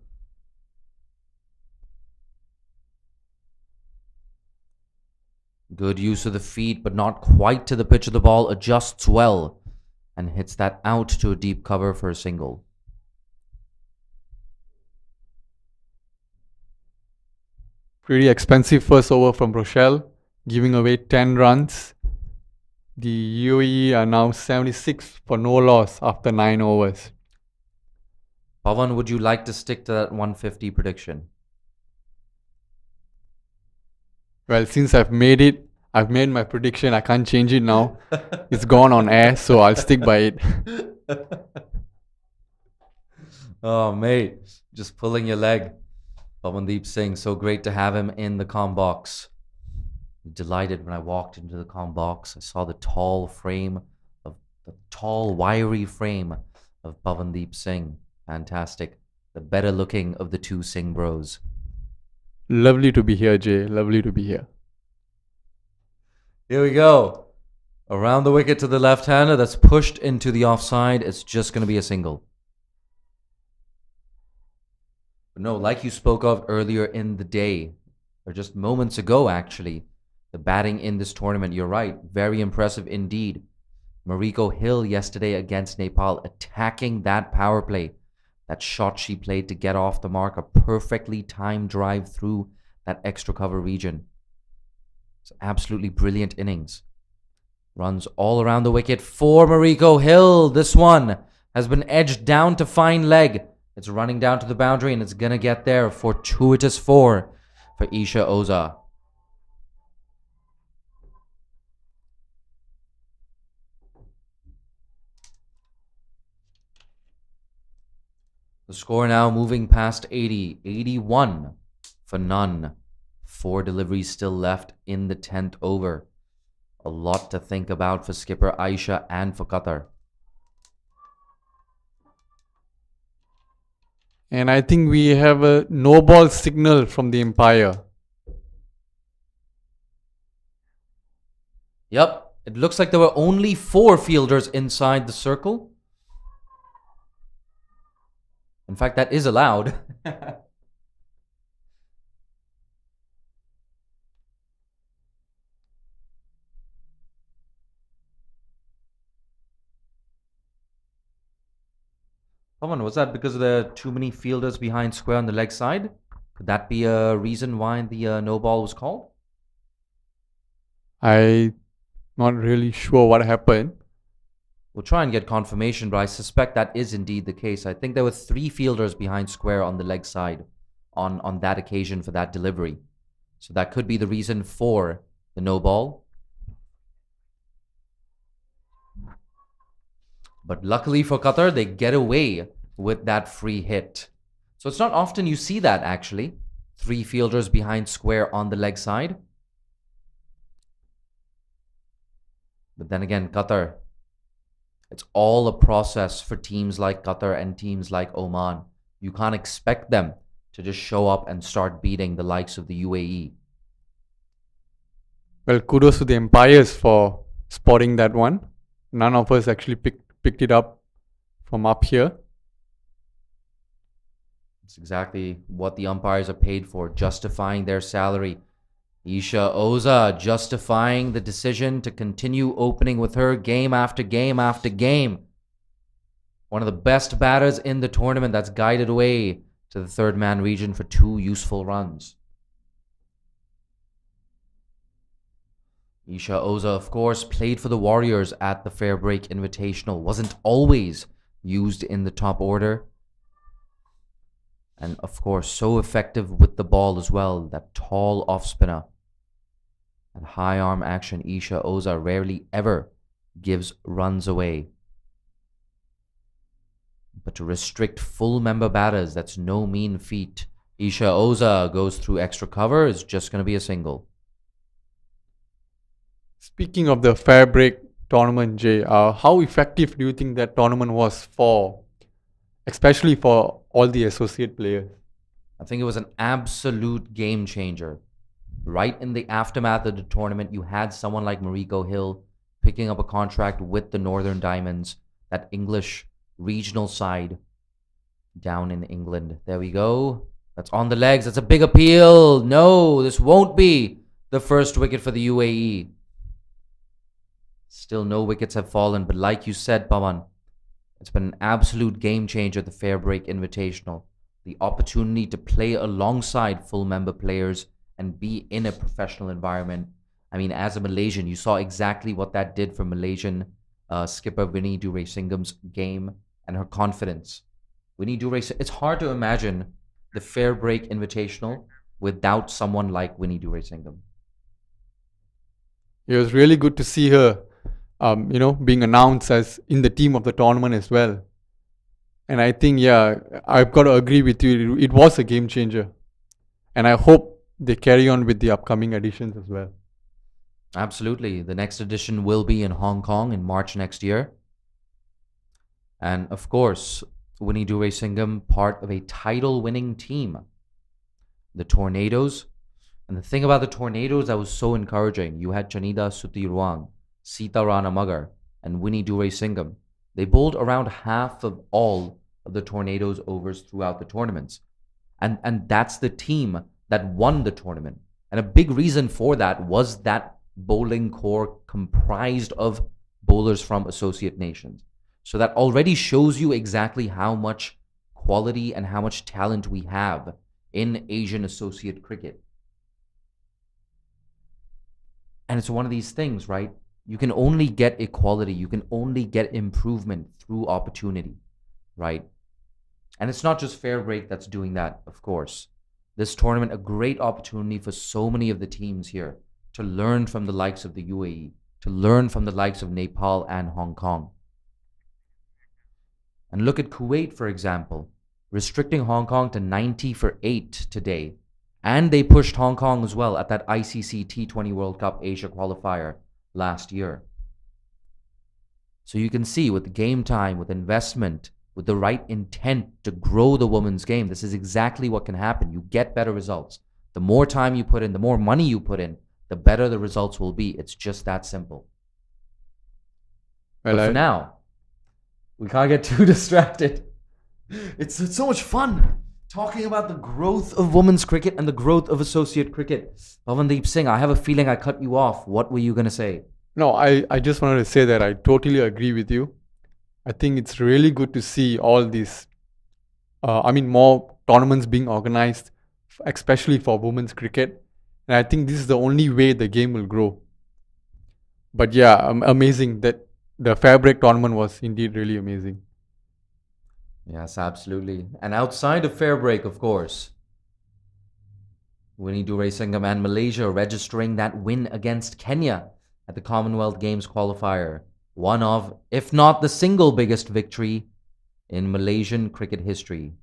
A: Good use of the feet, but not quite to the pitch of the ball. Adjusts well and hits that out to a deep cover for a single.
B: Pretty expensive first over from Rochelle, giving away 10 runs. The UAE are now 76 for no loss after 9 overs.
A: Pawan, would you like to stick to that 150 prediction?
B: Well, since I've made my prediction. I can't change it now. It's gone on air, so I'll stick by it.
A: Oh, mate, just pulling your leg. Pawandeep Singh, so great to have him in the comm box. Delighted when I walked into the comm box. I saw the tall, wiry frame of Pawandeep Singh. Fantastic. The better looking of the two Singh bros.
B: Lovely to be here, Jay. Lovely to be here.
A: Here we go. Around the wicket to the left-hander. That's pushed into the offside. It's just going to be a single. But no, like you spoke of earlier in the day, or just moments ago, actually, the batting in this tournament, you're right, very impressive indeed. Mariko Hill yesterday against Nepal, attacking that power play. That shot she played to get off the mark, a perfectly timed drive through that extra cover region. It's absolutely brilliant innings. Runs all around the wicket for Mariko Hill. This one has been edged down to fine leg. It's running down to the boundary and it's going to get there. Fortuitous 4 for Isha Oza. The score now moving past 80. 81 for none. 4 deliveries still left in the 10th over. A lot to think about for skipper Aisha and for Qatar.
B: And I think we have a no ball signal from the umpire.
A: Yep, it looks like there were only 4 fielders inside the circle. In fact, that is allowed. Come on, was that because of the too many fielders behind square on the leg side? Could that be a reason why the no ball was called?
B: I'm not really sure what happened.
A: We'll try and get confirmation, but I suspect that is indeed the case. I think there were 3 fielders behind square on the leg side on that occasion for that delivery. So that could be the reason for the no ball. But luckily for Qatar, they get away with that free hit. So it's not often you see that, actually. 3 fielders behind square on the leg side. But then again, Qatar, it's all a process for teams like Qatar and teams like Oman. You can't expect them to just show up and start beating the likes of the UAE.
B: Well, kudos to the umpires for spotting that one. None of us actually picked it up from up here.
A: It's exactly what the umpires are paid for, justifying their salary. Isha Oza justifying the decision to continue opening with her game after game after game. One of the best batters in the tournament that's guided away to the third man region for 2 useful runs. Isha Oza, of course, played for the Warriors at the Fair Break Invitational. Wasn't always used in the top order. And of course, so effective with the ball as well. That tall off spinner. And high arm action, Isha Oza rarely ever gives runs away. But to restrict full member batters, that's no mean feat. Isha Oza goes through extra cover, it's just going to be a single.
B: Speaking of the Fair Break tournament, Jay, how effective do you think that tournament was for, especially for all the associate players?
A: I think it was an absolute game changer. Right in the aftermath of the tournament, you had someone like Mariko Hill picking up a contract with the Northern Diamonds, that English regional side down in England. There we go. That's on the legs. That's a big appeal. No, this won't be the first wicket for the UAE. Still no wickets have fallen, but like you said, Pawan, it's been an absolute game changer at the Fair Break Invitational. The opportunity to play alongside full member players and be in a professional environment. I mean, as a Malaysian, you saw exactly what that did for Malaysian skipper Winnie Duraisingham's game and her confidence. Winnie Duraisingam, it's hard to imagine the Fair Break Invitational without someone like Winnie Duraisingam.
B: It was really good to see her, being announced as in the team of the tournament as well. And I think, I've got to agree with you. It was a game changer. And I hope they carry on with the upcoming editions as well.
A: Absolutely. The next edition will be in Hong Kong in March next year. And of course, Winnie Duraisingam, part of a title-winning team, the Tornadoes. And the thing about the Tornadoes that was so encouraging, you had Chanida Sutirwang, Sita Rana Magar, and Winnie Duraisingam. They bowled around half of all of the Tornadoes' overs throughout the tournaments. And that's the team that won the tournament. And a big reason for that was that bowling core comprised of bowlers from associate nations. So that already shows you exactly how much quality and how much talent we have in Asian associate cricket. And it's one of these things, right? You can only get equality, you can only get improvement through opportunity, right? And it's not just Fair Break that's doing that, of course. This tournament, a great opportunity for so many of the teams here to learn from the likes of the UAE, to learn from the likes of Nepal and Hong Kong. And look at Kuwait, for example, restricting Hong Kong to 90 for 8 today. And they pushed Hong Kong as well at that ICC T20 World Cup Asia qualifier last year. So you can see with game time, with investment, with the right intent to grow the women's game, this is exactly what can happen. You get better results. The more time you put in, the more money you put in, the better the results will be. It's just that simple. But for now, we can't get too distracted. It's so much fun talking about the growth of women's cricket and the growth of associate cricket. Pavandeep Singh, I have a feeling I cut you off. What were you going to say?
B: No, I just wanted to say that I totally agree with you. I think it's really good to see all these, more tournaments being organized, especially for women's cricket. And I think this is the only way the game will grow. But amazing that the Fair Break tournament was indeed really amazing.
A: Yes, absolutely. And outside of Fair Break, of course, Winnie Duraisingam and Malaysia registering that win against Kenya at the Commonwealth Games qualifier. One of, if not the single biggest victory in Malaysian cricket history.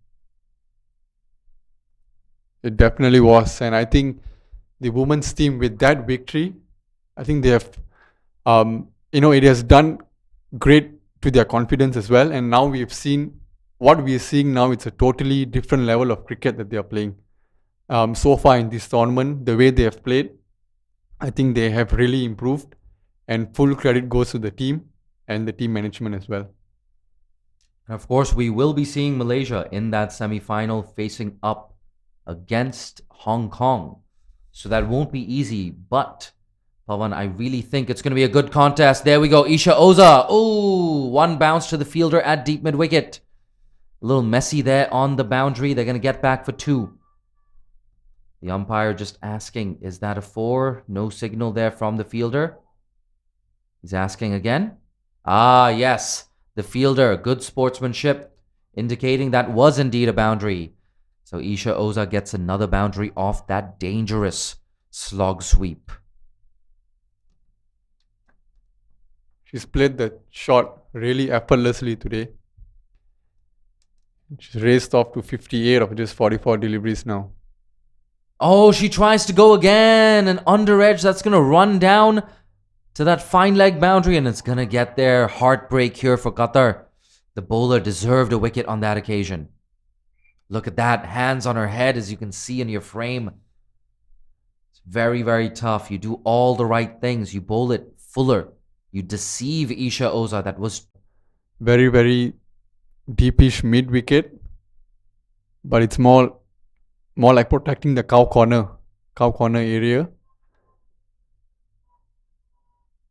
B: It definitely was. And I think the women's team with that victory, I think they have, it has done great to their confidence as well. And now we've seen what we are seeing now, it's a totally different level of cricket that they are playing. So far in this tournament, the way they have played, I think they have really improved, and full credit goes to the team and the team management as well.
A: And of course, we will be seeing Malaysia in that semi-final facing up against Hong Kong. So that won't be easy, but Pawan, I really think it's going to be a good contest. There we go. Isha Oza. Oh, one bounce to the fielder at deep mid-wicket. A little messy there on the boundary. They're going to get back for 2. The umpire just asking, is that a 4? No signal there from the fielder. He's asking again. Ah, yes. The fielder, good sportsmanship, indicating that was indeed a boundary. So Isha Oza gets another boundary off that dangerous slog sweep.
B: She's played the shot really effortlessly today. She's raced off to 58 of just 44 deliveries now.
A: Oh, she tries to go again. An under edge that's going to run down to that fine leg boundary, and it's going to get there. Heartbreak here for Qatar. The bowler deserved a wicket on that occasion. Look at that. Hands on her head, as you can see in your frame. It's very, very tough. You do all the right things. You bowl it fuller. You deceive Isha Oza. That was
B: very, very deepish mid-wicket. But it's more like protecting the cow corner area.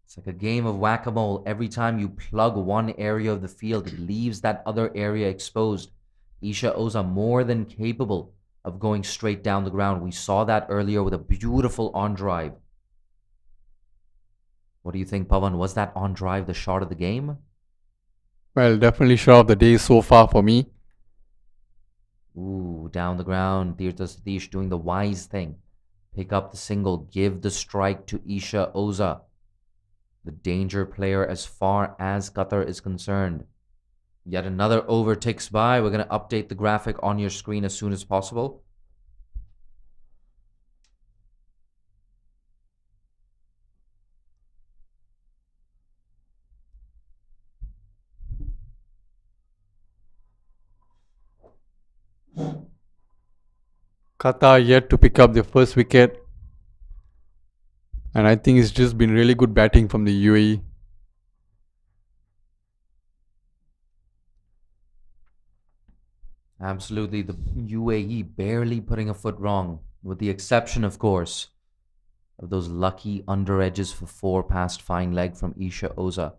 A: It's like a game of whack-a-mole. Every time you plug one area of the field, it leaves that other area exposed. Isha Oza more than capable of going straight down the ground. We saw that earlier with a beautiful on-drive. What do you think, Pawan? Was that on-drive the shot of the game?
B: Well, definitely shot of the day so far for me.
A: Ooh, down the ground. Tirtha Satish doing the wise thing. Pick up the single. Give the strike to Isha Oza. The danger player as far as Qatar is concerned. Yet another over ticks by. We're going to update the graphic on your screen as soon as possible.
B: Qatar yet to pick up their first wicket. And I think it's just been really good batting from the UAE.
A: Absolutely. The UAE barely putting a foot wrong, with the exception, of course, of those lucky under edges for 4 past fine leg from Isha Oza.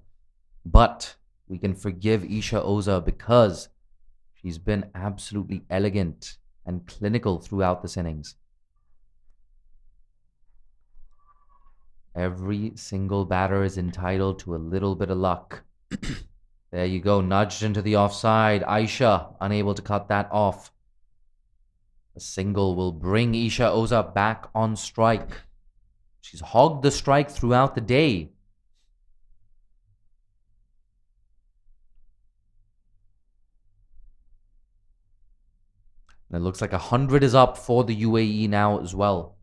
A: But we can forgive Isha Oza because she's been absolutely elegant and clinical throughout this innings. Every single batter is entitled to a little bit of luck. There you go, nudged into the offside. Aisha unable to cut that off. A single will bring Isha Oza back on strike. She's hogged the strike throughout the day. And it looks like 100 is up for the UAE now as well.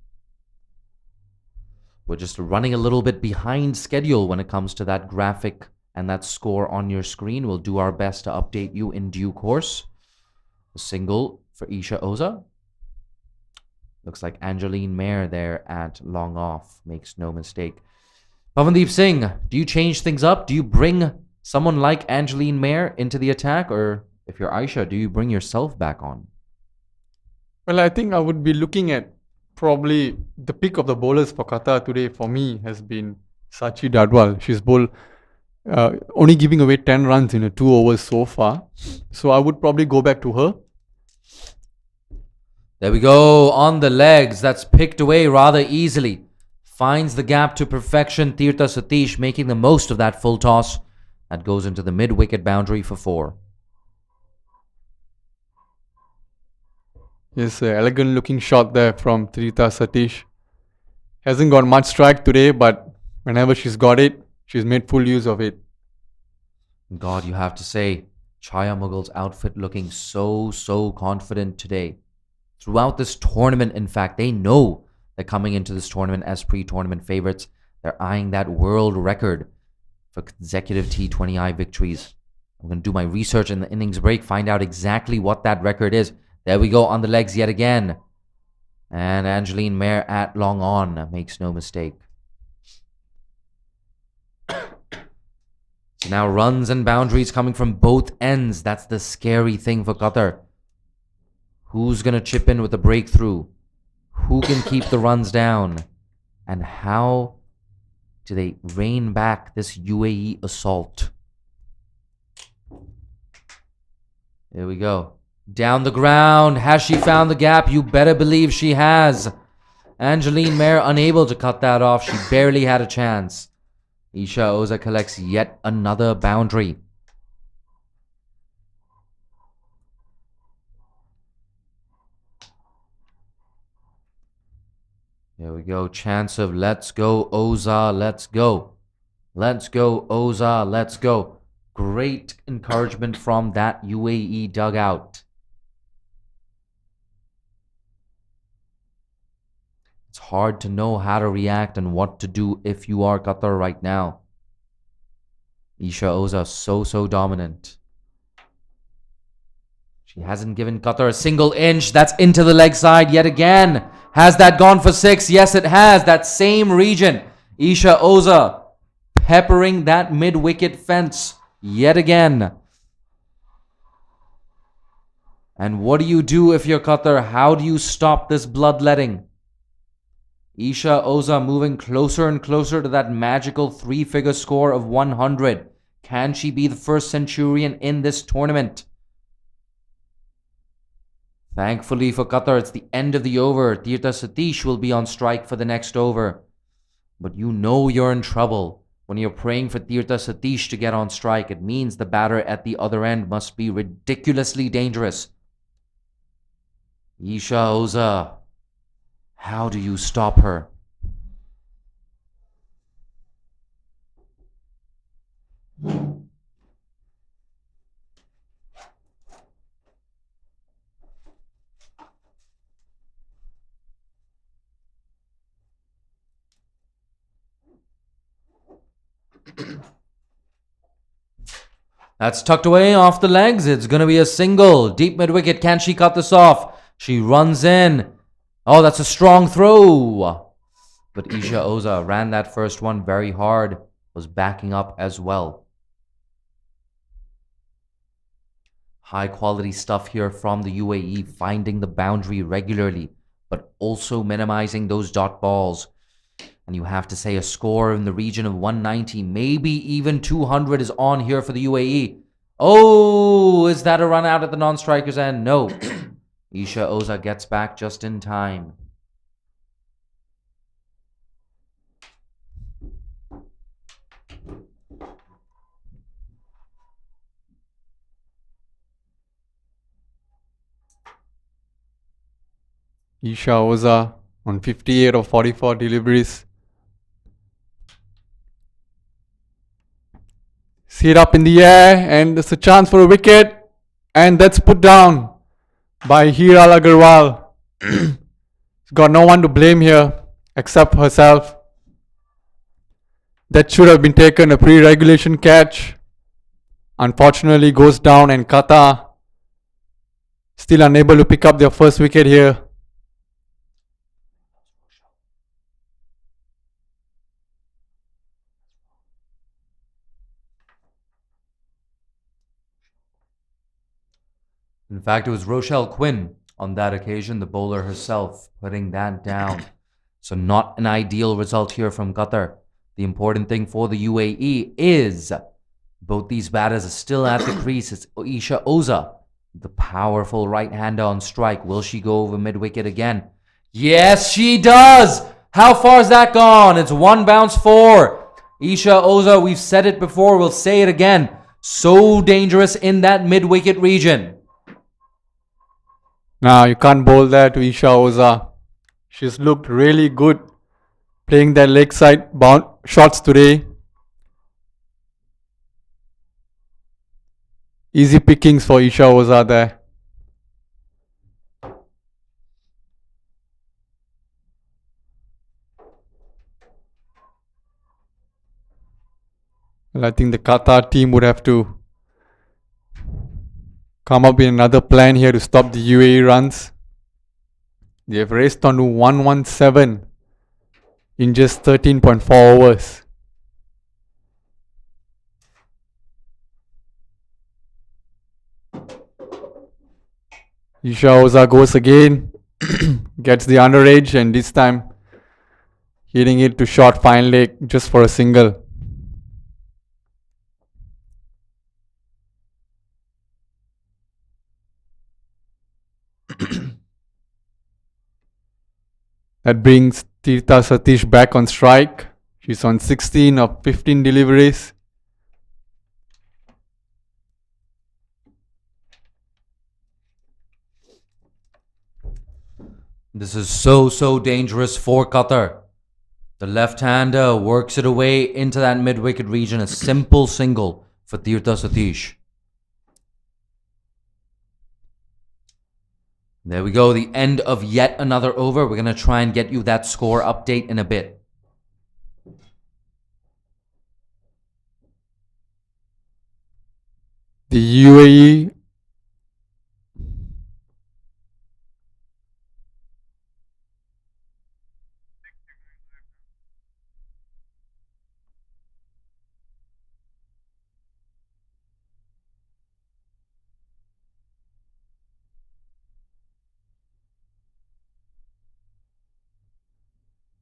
A: We're just running a little bit behind schedule when it comes to that graphic and that score on your screen. We'll do our best to update you in due course. A single for Isha Oza. Looks like Angeline Mayer there at long off. Makes no mistake. Pavandeep Singh, do you change things up? Do you bring someone like Angeline Mayer into the attack? Or if you're Aisha, do you bring yourself back on?
B: Well, I think I would be looking at probably the pick of the bowlers for Qatar today for me has been Sachi Dadwal. She's bowled only giving away 10 runs in 2 overs so far. So I would probably go back to her.
A: There we go, on the legs. That's picked away rather easily. Finds the gap to perfection. Tirtha Satish making the most of that full toss. That goes into the mid-wicket boundary for 4.
B: Yes, an elegant looking shot there from Tirtha Satish. Hasn't got much strike today, but whenever she's got it, she's made full use of it.
A: God, you have to say, Chaya Mughal's outfit looking so confident today. Throughout this tournament, in fact, they know they're coming into this tournament as pre-tournament favorites. They're eyeing that world record for consecutive T20I victories I'm going to do my research in the innings break, find out exactly what that record is. There we go, on the legs yet again. And Angeline Mayer at long on, makes no mistake. So now runs and boundaries coming from both ends. That's the scary thing for Qatar. Who's going to chip in with a breakthrough? Who can keep the runs down? And how do they rein back this UAE assault? There we go. Down the ground. Has she found the gap? You better believe she has. Angeline Mayer unable to cut that off. She barely had a chance. Isha Oza collects yet another boundary. There we go. Chance of let's go, Oza, let's go. Let's go, Oza, let's go. Great encouragement from that UAE dugout. It's hard to know how to react and what to do if you are Qatar right now. Isha Oza so dominant. She hasn't given Qatar a single inch. That's into the leg side yet again. Has that gone for 6? Yes, it has. That same region. Isha Oza peppering that mid-wicket fence yet again. And what do you do if you're Qatar? How do you stop this bloodletting? Isha Oza moving closer and closer to that magical 3-figure score of 100. Can she be the first centurion in this tournament? Thankfully for Qatar, it's the end of the over. Tirtha Satish will be on strike for the next over. But you know you're in trouble when you're praying for Tirtha Satish to get on strike. It means the batter at the other end must be ridiculously dangerous. Isha Oza, how do you stop her? That's tucked away off the legs. It's going to be a single. Deep mid-wicket. Can she cut this off? She runs in. Oh, that's a strong throw. But Isha Oza ran that first one very hard. Was backing up as well. High quality stuff here from the UAE. Finding the boundary regularly. But also minimizing those dot balls. And you have to say a score in the region of 190, maybe even 200 is on here for the UAE. Oh, is that a run out at the non-strikers end? No. Isha Oza gets back just in time.
B: Isha Oza on 58 of 44 deliveries. See it up in the air, and there's a chance for a wicket, and that's put down by Hiral Agarwal. She's got no one to blame here except herself. That should have been taken a pre-regulation catch. Unfortunately goes down, and Qatar still unable to pick up their first wicket here.
A: In fact, it was Rochelle Quinn on that occasion, the bowler herself, putting that down. So not an ideal result here from Qatar. The important thing for the UAE is both these batters are still at the crease. It's Isha Oza, the powerful right-hander on strike. Will she go over mid-wicket again? Yes, she does! How far has that gone? It's 1 bounce 4. Isha Oza, we've said it before, we'll say it again. So dangerous in that mid-wicket region.
B: Now, you can't bowl there to Isha Oza. She's looked really good playing that leg side bound shots today. Easy pickings for Isha Oza there. Well, I think the Qatar team would have to come up with another plan here to stop the UAE runs. They have raced on to 117 in just 13.4 overs. Isha Oza goes again, gets the underage, and this time hitting it to short fine leg just for a single. That brings Tirtha Satish back on strike. She's on 16 of 15 deliveries.
A: This is so dangerous for Qatar. The left-hander works it away into that mid-wicket region. A simple single for Tirtha Satish. There we go, the end of yet another over. We're going to try and get you that score update in a bit.
B: The UAE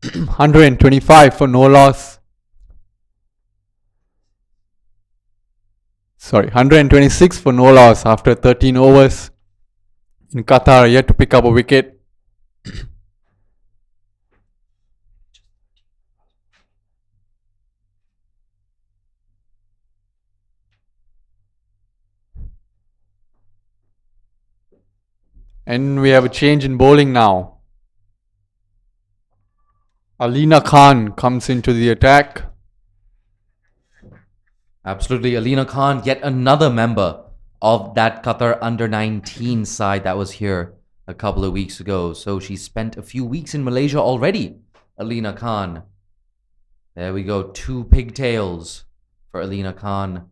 B: $125 for no loss. Sorry, 126 for no loss after 13 overs. In Qatar, yet to pick up a wicket. And we have a change in bowling now. Alina Khan comes into the attack.
A: Absolutely, Alina Khan, yet another member of that Qatar under-19 side that was here a couple of weeks ago. So she spent a few weeks in Malaysia already, Alina Khan. There we go, 2 pigtails for Alina Khan.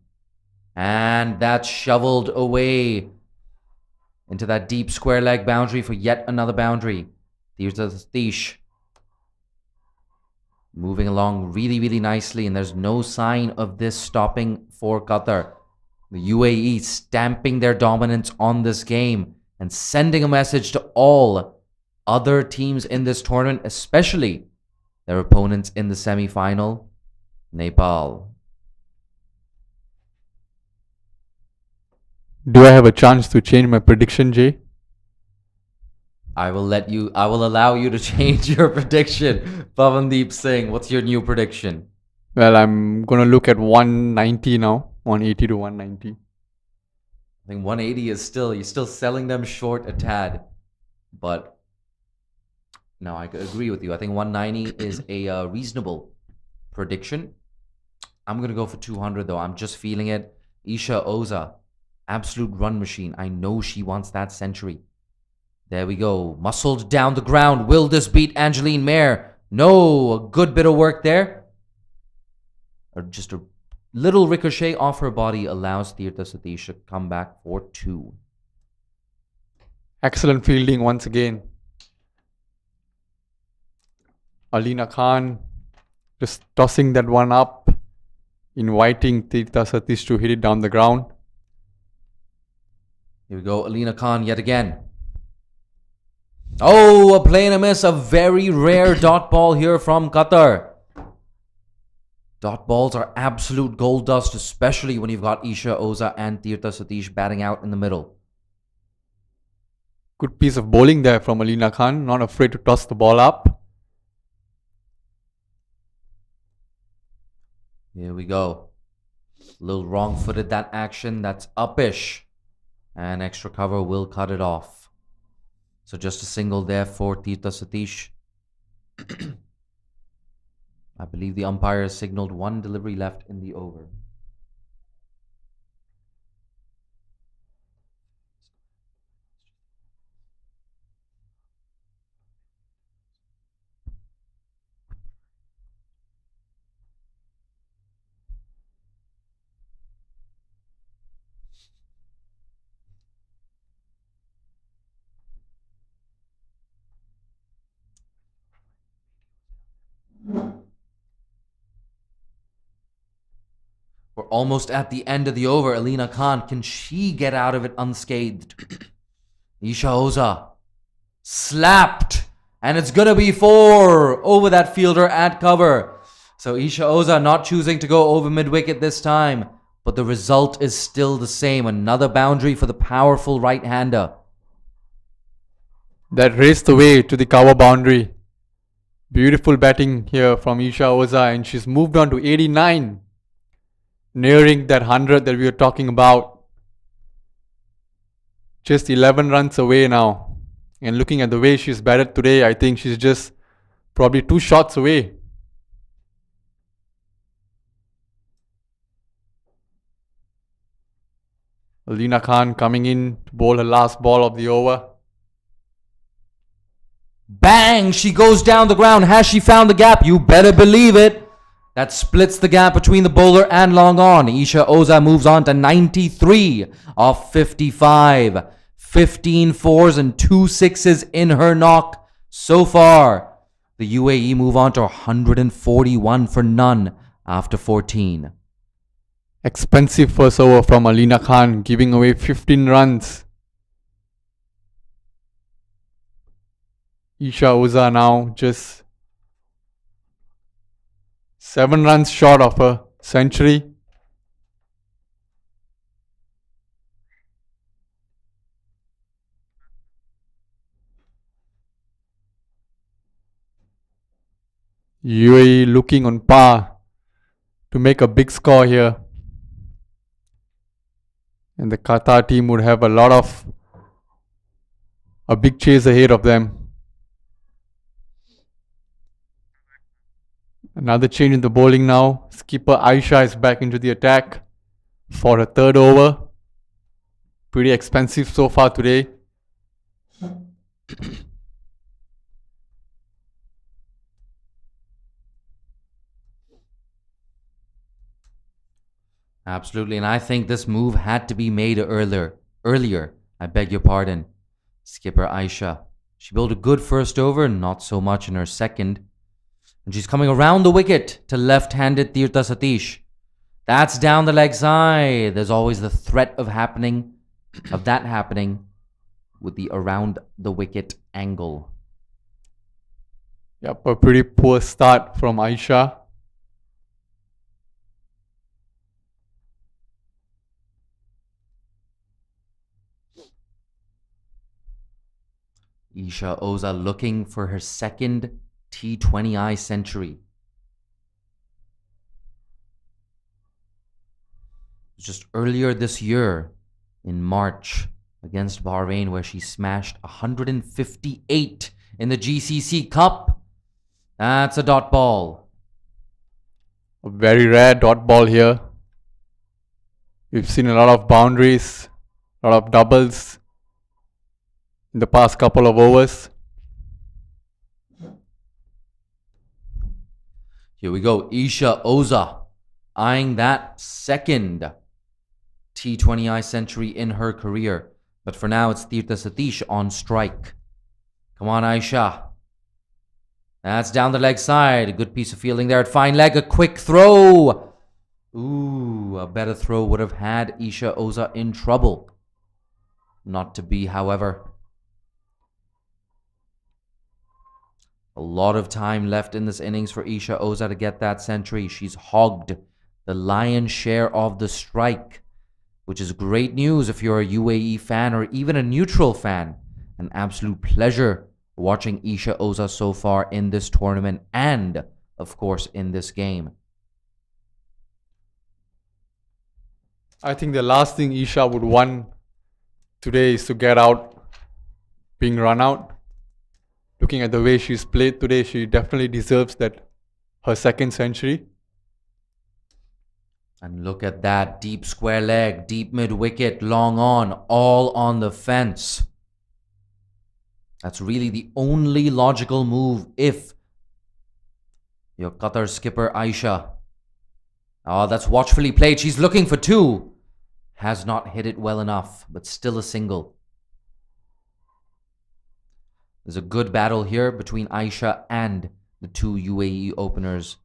A: And that's shoveled away into that deep square leg boundary for yet another boundary. Tirtha Satish moving along really nicely, and there's no sign of this stopping for Qatar. The UAE stamping their dominance on this game and sending a message to all other teams in this tournament, especially their opponents in the semi-final, Nepal.
B: Do I have a chance to change my prediction, Jay?
A: I will allow you to change your prediction. Pavandeep Singh, what's your new prediction?
B: Well, I'm going to look at 190 now. 180 to 190.
A: I think 180 is you're still selling them short a tad. But no, I agree with you. I think 190 is a reasonable prediction. I'm going to go for 200 though. I'm just feeling it. Isha Oza, absolute run machine. I know she wants that century. There we go. Muscled down the ground. Will this beat Angeline Mayer? No, a good bit of work there. Or just a little ricochet off her body allows Tirtha Satish to come back for 2.
B: Excellent fielding once again. Alina Khan just tossing that one up, inviting Tirtha Satish to hit it down the ground.
A: Here we go. Alina Khan yet again. Oh, a play and a miss. A very rare dot ball here from Qatar. Dot balls are absolute gold dust, especially when you've got Isha Oza and Tirtha Satish batting out in the middle.
B: Good piece of bowling there from Alina Khan. Not afraid to toss the ball up.
A: Here we go. A little wrong-footed that action. That's uppish. And extra cover will cut it off. So just a single there for Tirtha Satish. I believe the umpire has signaled 1 delivery left in the over. almost at the end of the over. Alina Khan, can she get out of it unscathed? Isha Oza slapped, and it's gonna be 4 over that fielder at cover. So Isha Oza not choosing to go over mid-wicket this time, but the result is still the same. Another boundary for the powerful right-hander.
B: That raced away to the cover boundary. Beautiful batting here from Isha Oza, and she's moved on to 89. Nearing that 100 that we were talking about. Just 11 runs away now. And looking at the way she's batted today, I think she's just probably 2 shots away. Alina Khan coming in to bowl her last ball of the over.
A: Bang! She goes down the ground. Has she found the gap? You better believe it. That splits the gap between the bowler and long on. Isha Oza moves on to 93 off 55. 15 fours and 2 sixes in her knock so far. The UAE move on to 141 for none after 14.
B: Expensive first over from Alina Khan, giving away 15 runs. Isha Oza now just 7 runs short of a century. UAE looking on par to make a big score here. And the Qatar team would have a big chase ahead of them. Another change in the bowling now. Skipper Aisha is back into the attack for her 3rd over. Pretty expensive so far today.
A: Absolutely, and I think this move had to be made earlier. I beg your pardon. Skipper Aisha. She bowled a good first over, not so much in her second. And she's coming around the wicket to left-handed Tirtha Satish. That's down the leg side. There's always the threat of that happening with the around the wicket angle.
B: Yep, a pretty poor start from Aisha.
A: Isha Oza looking for her second T20I century. Just earlier this year, in March, against Bahrain, where she smashed 158 in the GCC Cup. That's a dot ball.
B: A very rare dot ball here. We've seen a lot of boundaries, a lot of doubles in the past couple of overs.
A: Here we go. Isha Oza eyeing that second T20I century in her career. But for now, it's Tirtha Satish on strike. Come on, Aisha. That's down the leg side. A good piece of fielding there at fine leg. A quick throw. Ooh, a better throw would have had Isha Oza in trouble. Not to be, however. A lot of time left in this innings for Isha Oza to get that century. She's hogged the lion's share of the strike, which is great news if you're a UAE fan or even a neutral fan. An absolute pleasure watching Isha Oza so far in this tournament and, of course, in this game.
B: I think the last thing Isha would want today is to get out, being run out. Looking at the way she's played today, she definitely deserves her second century.
A: And look at that, deep square leg, deep mid-wicket, long on, all on the fence. That's really the only logical move if you're Qatar skipper Aisha. Oh, that's watchfully played. She's looking for 2. Has not hit it well enough, but still a single. There's a good battle here between Aisha and the 2 UAE openers.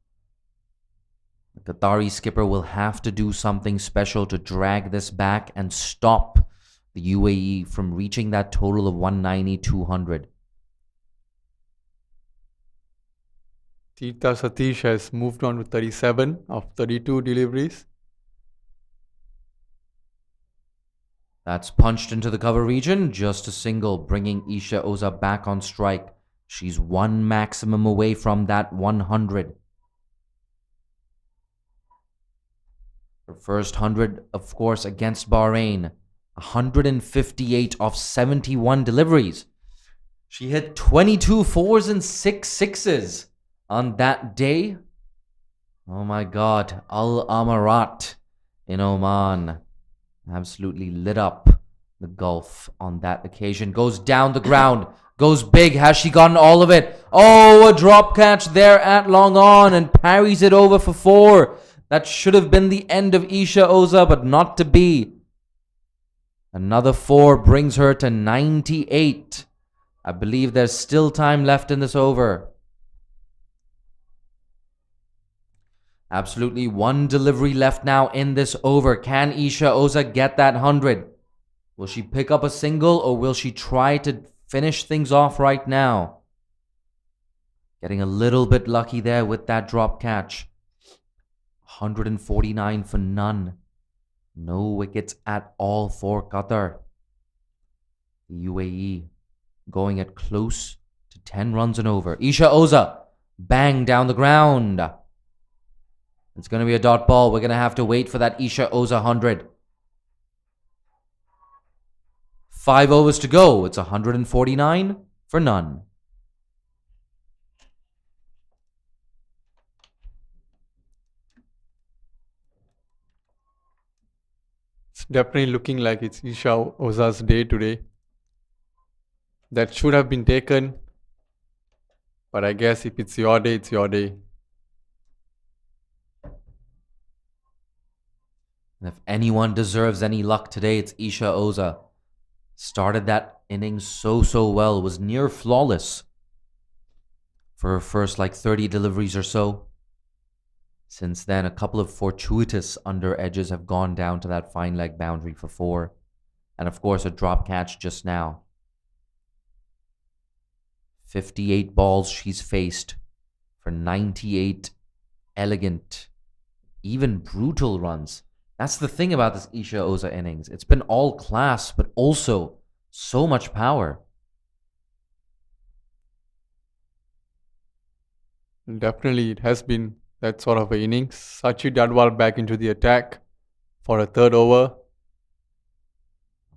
A: Qatari skipper will have to do something special to drag this back and stop the UAE from reaching that total of 190-200.
B: Tirtha Satish has moved on to 37 of 32 deliveries.
A: That's punched into the cover region. Just a single, bringing Isha Oza back on strike. She's one maximum away from that 100. Her first 100, of course, against Bahrain. 158 of 71 deliveries. She hit 22 fours and 6 sixes on that day. Oh my God. Al Amarat in Oman absolutely lit up the Gulf on that occasion. Goes down the ground. Goes big. Has she gotten all of it? Oh, a drop catch there at long on and parries it over for 4. That should have been the end of Isha Oza, but not to be. Another 4 brings her to 98. I believe there's still time left in this over. Absolutely one delivery left now in this over. Can Isha Oza get that 100? Will she pick up a single or will she try to finish things off right now? Getting a little bit lucky there with that drop catch. 149 for none. No wickets at all for Qatar. The UAE going at close to 10 runs and over. Isha Oza, bang down the ground. It's going to be a dot ball. We're going to have to wait for that Isha Oza 100. 5 overs to go. It's 149 for none.
B: It's definitely looking like it's Isha Oza's day today. That should have been taken. But I guess if it's your day, it's your day.
A: And if anyone deserves any luck today, it's Isha Oza. Started that innings so well. Was near flawless for her first 30 deliveries or so. Since then, a couple of fortuitous under edges have gone down to that fine leg boundary for 4. And of course, a drop catch just now. 58 balls she's faced for 98 elegant, even brutal runs. That's the thing about this Isha Oza innings. It's been all class, but also so much power.
B: Definitely, it has been that sort of an innings. Sachi Dadwal back into the attack for a third over.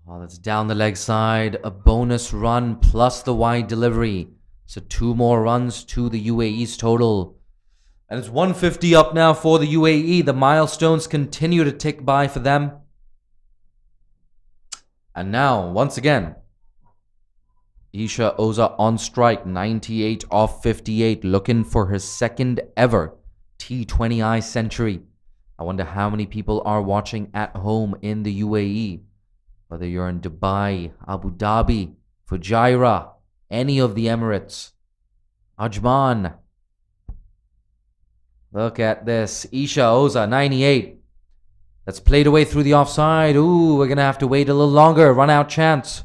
A: Oh, that's down the leg side. A bonus run plus the wide delivery. So 2 more runs to the UAE's total. And it's 150 up now for the UAE. The milestones continue to tick by for them. And now, once again, Isha Oza on strike. 98 off 58. Looking for her second ever T20I century. I wonder how many people are watching at home in the UAE. Whether you're in Dubai, Abu Dhabi, Fujairah, any of the Emirates. Ajman. Look at this. Isha Oza, 98. That's played away through the offside. Ooh, we're going to have to wait a little longer. Run out chance.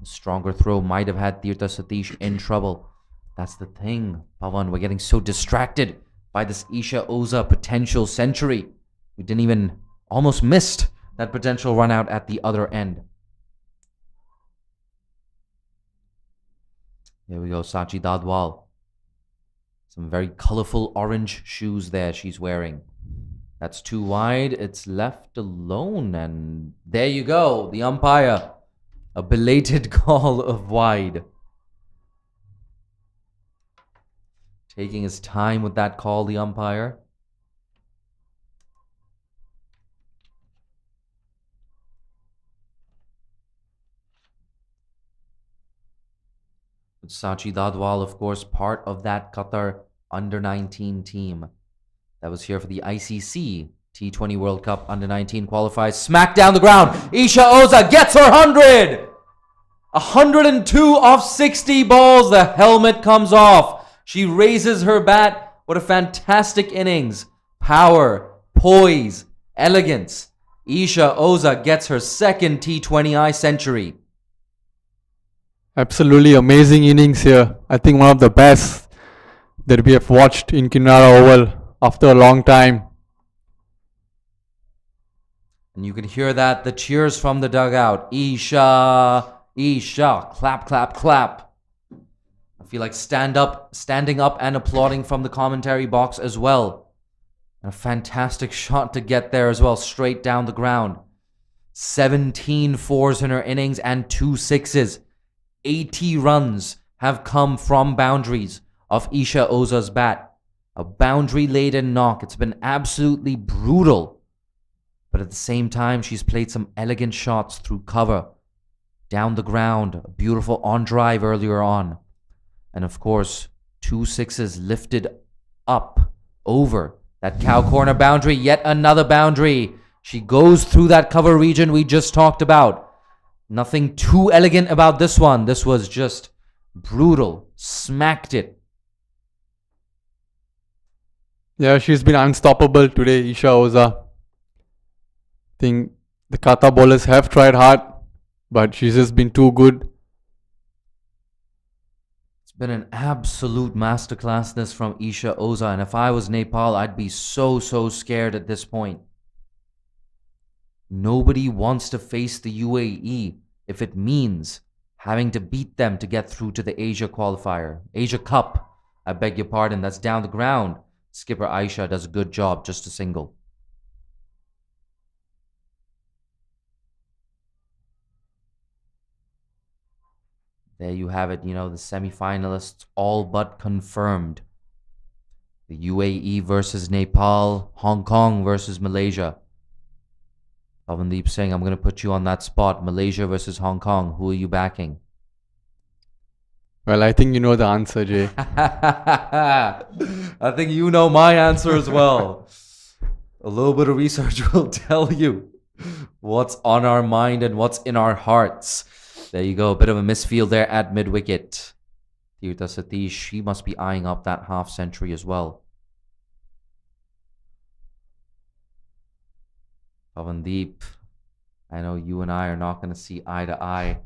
A: Stronger throw might have had Tirtha Satish in trouble. That's the thing, Pawan. We're getting so distracted by this Isha Oza potential century. We didn't even, almost missed that potential run out at the other end. Here we go, Sachi Dadwal. Some very colorful orange shoes there she's wearing. That's too wide. It's left alone. And there you go. The umpire. A belated call of wide. Taking his time with that call, the umpire. Sachi Dadwal, of course, part of that Qatar under-19 team that was here for the ICC T20 World Cup under-19 qualifiers. Smack down the ground. Isha Oza gets her 100. 102 off 60 balls. The helmet comes off. She raises her bat. What a fantastic innings. power, poise, elegance. Isha Oza gets her second T20I century.
B: Absolutely amazing innings here. I think one of the best that we have watched in Kinara Oval after a long time.
A: And you can hear that, the cheers from the dugout. Isha, Isha, clap, clap, clap. I feel like standing up and applauding from the commentary box as well. And a fantastic shot to get there as well, straight down the ground. 17 fours in her innings and 2 sixes. 80 runs have come from boundaries of Isha Oza's bat. A boundary-laden knock. It's been absolutely brutal. But at the same time, she's played some elegant shots through cover. Down the ground. A beautiful on-drive earlier on. And of course, 2 sixes lifted up over that cow corner boundary. Yet another boundary. She goes through that cover region we just talked about. Nothing too elegant about this one. This was just brutal. Smacked it.
B: Yeah, she's been unstoppable today, Isha Oza. I think the Qatar bowlers have tried hard, but she's just been too good.
A: It's been an absolute masterclass this from Isha Oza. And if I was Nepal, I'd be so scared at this point. Nobody wants to face the UAE if it means having to beat them to get through to the Asia qualifier. Asia Cup, I beg your pardon, that's down the ground. Skipper Aisha does a good job, just a single. There you have it, you know, the semi-finalists all but confirmed. The UAE versus Nepal, Hong Kong versus Malaysia. Pavandeep saying, I'm going to put you on that spot. Malaysia versus Hong Kong. Who are you backing?
B: Well, I think you know the answer, Jay.
A: I think you know my answer as well. A little bit of research will tell you what's on our mind and what's in our hearts. There you go. A bit of a misfield there at mid-wicket. Tirtha Satish, she must be eyeing up that half century as well. Pavandeep, I know you and I are not going to see eye to eye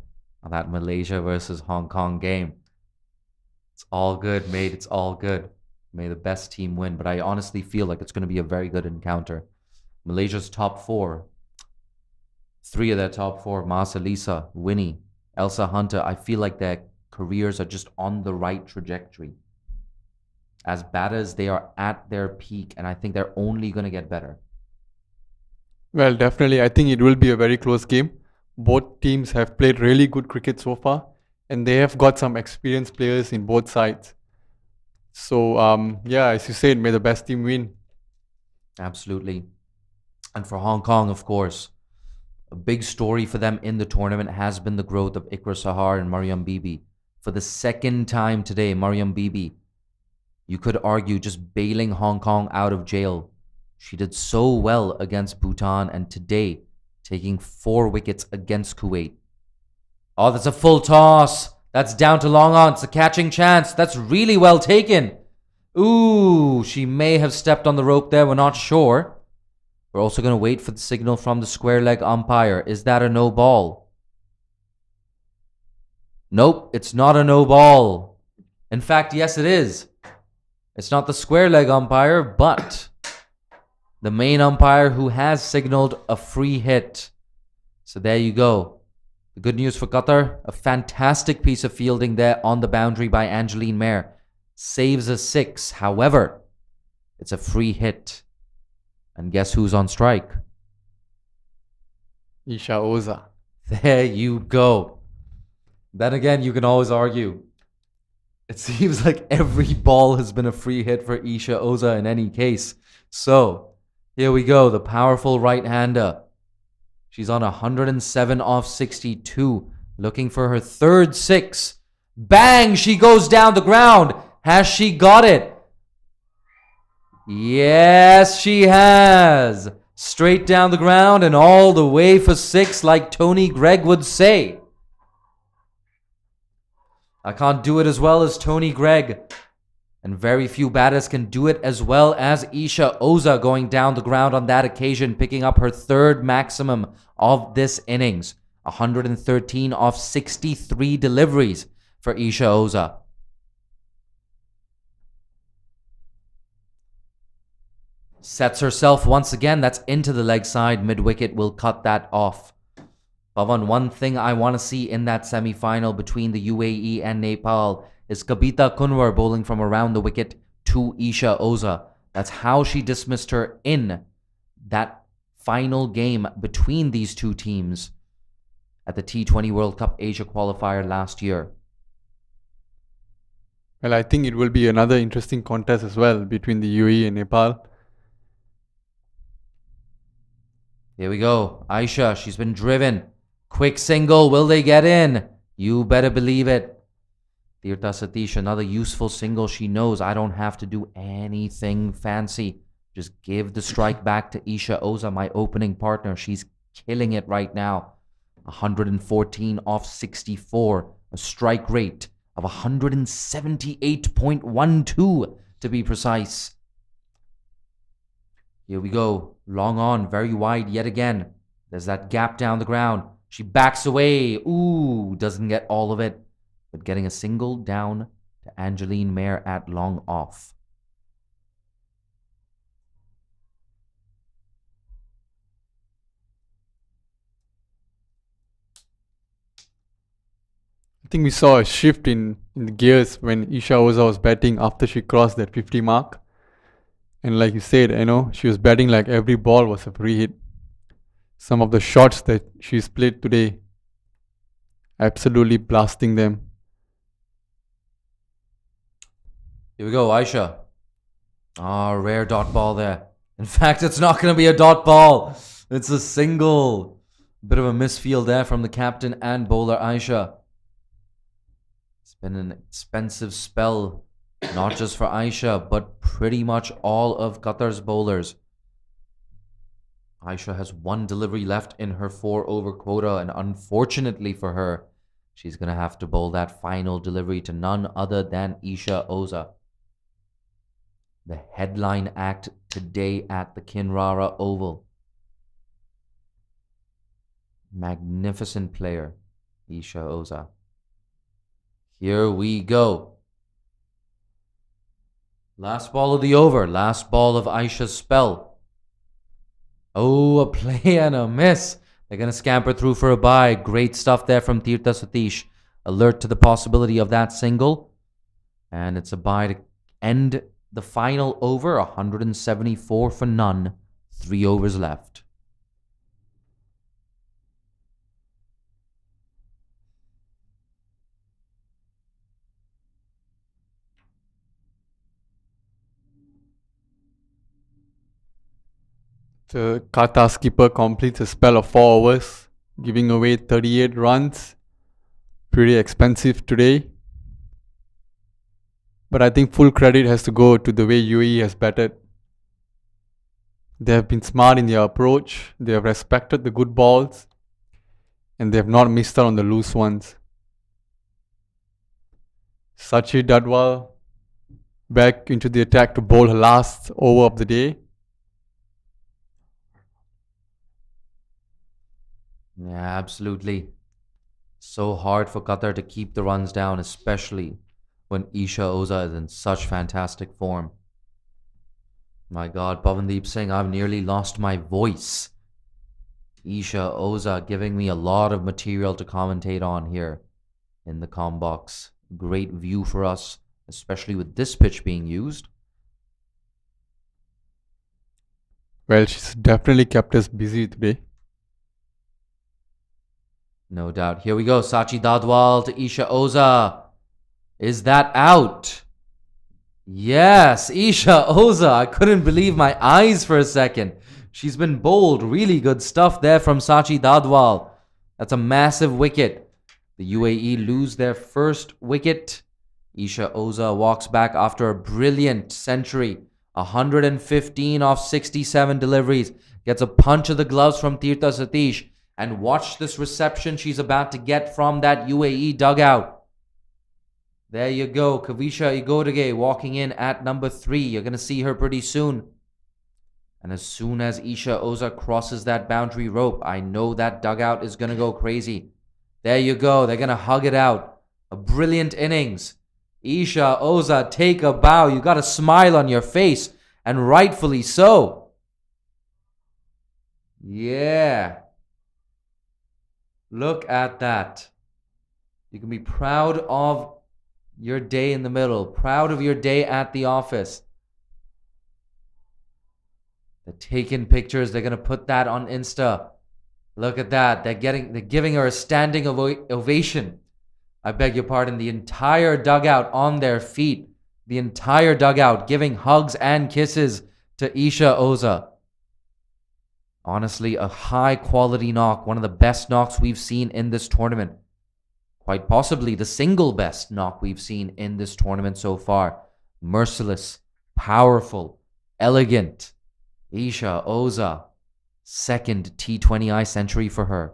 A: on that Malaysia versus Hong Kong game. It's all good, mate. It's all good. May the best team win. But I honestly feel like it's going to be a very good encounter. Malaysia's top 4. 3 of their top 4, Masa Lisa, Winnie, Elsa Hunter, I feel like their careers are just on the right trajectory. As batters, they are at their peak, and I think they're only going to get better.
B: Well, definitely. I think it will be a very close game. Both teams have played really good cricket so far, and they have got some experienced players in both sides. So, yeah, as you said, may the best team win.
A: Absolutely. And for Hong Kong, of course, a big story for them in the tournament has been the growth of Iqra Sahar and Mariam Bibi. For the second time today, Mariam Bibi, you could argue, just bailing Hong Kong out of jail. She did so well against Bhutan, and today taking 4 wickets against Kuwait. Oh, that's a full toss. That's down to long on. It's a catching chance. That's really well taken. Ooh, she may have stepped on the rope there. We're not sure. We're also going to wait for the signal from the square leg umpire. Is that a no ball? Nope, it's not a no ball. In fact, yes, it is. It's not the square leg umpire, but the main umpire who has signaled a free hit. So there you go. The good news for Qatar, a fantastic piece of fielding there on the boundary by Angeline Mayer. Saves a 6. However, it's a free hit. And guess who's on strike?
B: Isha Oza.
A: There you go. Then again, you can always argue. It seems like every ball has been a free hit for Isha Oza in any case. So, here we go. The powerful right-hander. She's on 107 off 62. Looking for her third 6. Bang! She goes down the ground. Has she got it? Yes, she has. Straight down the ground and all the way for 6, like Tony Gregg would say. I can't do it as well as Tony Gregg, And very few batters can do it as well as Isha Oza going down the ground on that occasion, picking up her third maximum of this innings. 113 off 63 deliveries for Isha Oza. Sets herself once again. That's into the leg side. Mid-wicket will cut that off. Pavan, one thing I want to see in that semi-final between the UAE and Nepal is Kabita Kunwar bowling from around the wicket to Isha Oza. That's how she dismissed her in that final game between these two teams at the T20 World Cup Asia qualifier last year.
B: Well, I think it will be another interesting contest as well between the UAE and Nepal.
A: Here we go. Aisha, she's been driven. Quick single. Will they get in? You better believe it. Tirtha Satish, another useful single. She knows I don't have to do anything fancy. Just give the strike back to Isha Oza, my opening partner. She's killing it right now. 114 off 64. A strike rate of 178.12 to be precise. Here we go. Long on, very wide yet again. There's that gap down the ground. She backs away. Ooh, doesn't get all of it. But getting a single down to Angeline Mayer at long off.
B: I think we saw a shift in the gears when Isha Oza was batting after she crossed that 50 mark. And like you said, she was batting like every ball was a free hit. Some of the shots that she's played today, absolutely blasting them.
A: Here we go, Aisha. Rare dot ball there. In fact, it's not going to be a dot ball. It's a single. Bit of a misfield there from the captain and bowler, Aisha. It's been an expensive spell, not just for Aisha, but pretty much all of Qatar's bowlers. Aisha has one delivery left in her 4-over quota, and unfortunately for her, she's going to have to bowl that final delivery to none other than Isha Oza. The headline act today at the Kinrara Oval. Magnificent player, Isha Oza. Here we go. Last ball of the over. Last ball of Aisha's spell. Oh, a play and a miss. They're going to scamper through for a bye. Great stuff there from Tirtha Satish. Alert to the possibility of that single. And it's a bye to end the final over. 174 for none. 3 overs left.
B: The Qatar skipper completes a spell of 4 overs, giving away 38 runs. Pretty expensive today. But I think full credit has to go to the way UAE has batted. They have been smart in their approach. They have respected the good balls. And they have not missed out on the loose ones. Sachi Dadwal back into the attack to bowl her last over of the day.
A: Yeah, absolutely. So hard for Qatar to keep the runs down, especially when Isha Oza is in such fantastic form. My God, Pavandeep Singh, I've nearly lost my voice. Isha Oza giving me a lot of material to commentate on here in the comm box. Great view for us, especially with this pitch being used.
B: Well, she's definitely kept us busy today.
A: No doubt. Here we go. Sachi Dadwal to Isha Oza. Is that out? Yes, Isha Oza. I couldn't believe my eyes for a second. She's been bowled. Really good stuff there from Sachi Dadwal. That's a massive wicket. The UAE lose their first wicket. Isha Oza walks back after a brilliant century. 115 off 67 deliveries. Gets a punch of the gloves from Tirtha Satish. And watch this reception she's about to get from that UAE dugout. There you go. Kavisha Igodege walking in at number 3. You're going to see her pretty soon. And as soon as Isha Oza crosses that boundary rope, I know that dugout is going to go crazy. There you go. They're going to hug it out. A brilliant innings. Isha Oza, take a bow. You got a smile on your face, and rightfully so. Yeah. Look at that. You can be proud of your day in the middle, proud of your day at the office. They're taking pictures. They're going to put that on Insta. Look at that. They're giving her a standing ovation. I beg your pardon. The entire dugout on their feet. The entire dugout giving hugs and kisses to Isha Oza. Honestly, a high quality knock. One of the best knocks we've seen in this tournament. Quite possibly the single best knock we've seen in this tournament so far. Merciless, powerful, elegant. Isha Oza, second T20I century for her.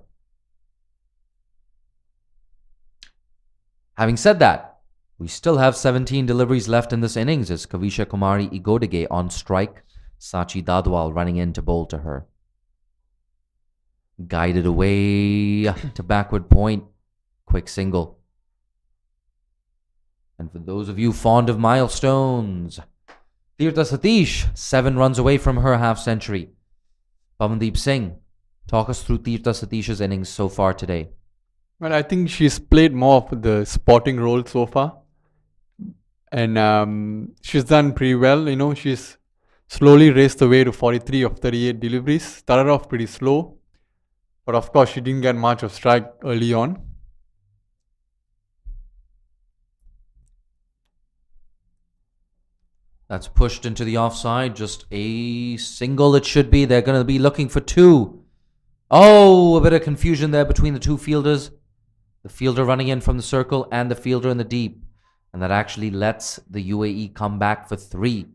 A: Having said that, we still have 17 deliveries left in this innings as Kavisha Kumari Igodege on strike. Sachi Dadwal running in to bowl to her. Guided away to backward point. Quick single. And for those of you fond of milestones, Tirtha Satish, 7 runs away from her half-century. Pavandeep Singh, talk us through Tirtha Satish's innings so far today.
B: Well, I think she's played more of the spotting role so far. And she's done pretty well. You know, she's slowly raced the way to 43 of 38 deliveries. Started off pretty slow. But of course, she didn't get much of strike early on.
A: That's pushed into the offside. Just a single it should be. They're going to be looking for 2. Oh, a bit of confusion there between the 2 fielders. The fielder running in from the circle and the fielder in the deep. And that actually lets the UAE come back for 3.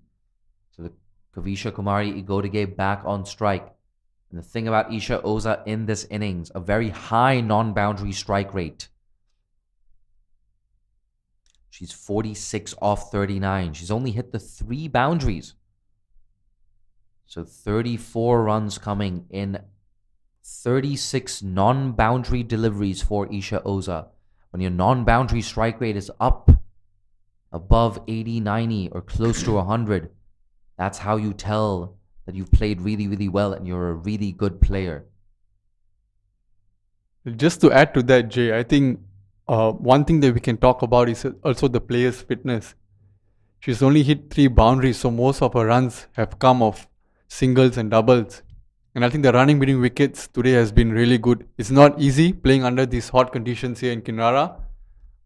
A: So the Kavisha Kumari Igodege back on strike. And the thing about Isha Oza in this innings, a very high non-boundary strike rate. She's 46 off 39. She's only hit the 3 boundaries. So 34 runs coming in 36 non-boundary deliveries for Isha Oza. When your non-boundary strike rate is up above 80, 90 or close to 100, that's how you tell that you've played really, really well and you're a really good player.
B: Just to add to that, Jay, I think one thing that we can talk about is also the player's fitness. She's only hit 3 boundaries, so most of her runs have come off singles and doubles. And I think the running between wickets today has been really good. It's not easy playing under these hot conditions here in Kinrara,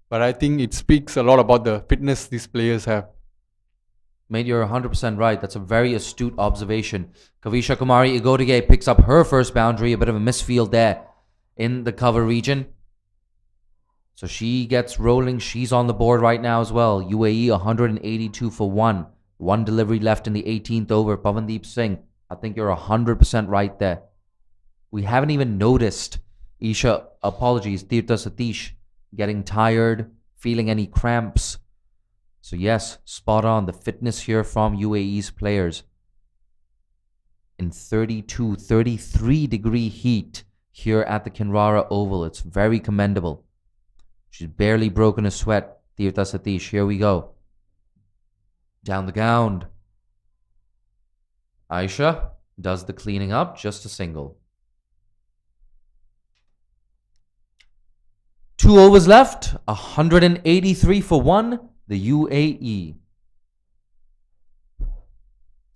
B: but I think it speaks a lot about the fitness these players have.
A: Mate, you're 100% right. That's a very astute observation. Kavisha Kumari Igodege picks up her first boundary, a bit of a misfield there in the cover region. So she gets rolling. She's on the board right now as well. UAE 182 for 1. 1 delivery left in the 18th over. Pavandeep Singh, I think you're 100% right there. We haven't even noticed Tirtha Satish getting tired, feeling any cramps. So yes, spot on. The fitness here from UAE's players. In 32, 33 degree heat here at the Kinrara Oval. It's very commendable. She's barely broken a sweat. Tirtha Satish, here we go. Down the ground. Aisha does the cleaning up, just a single. 2 overs left, 183 for 1, the UAE.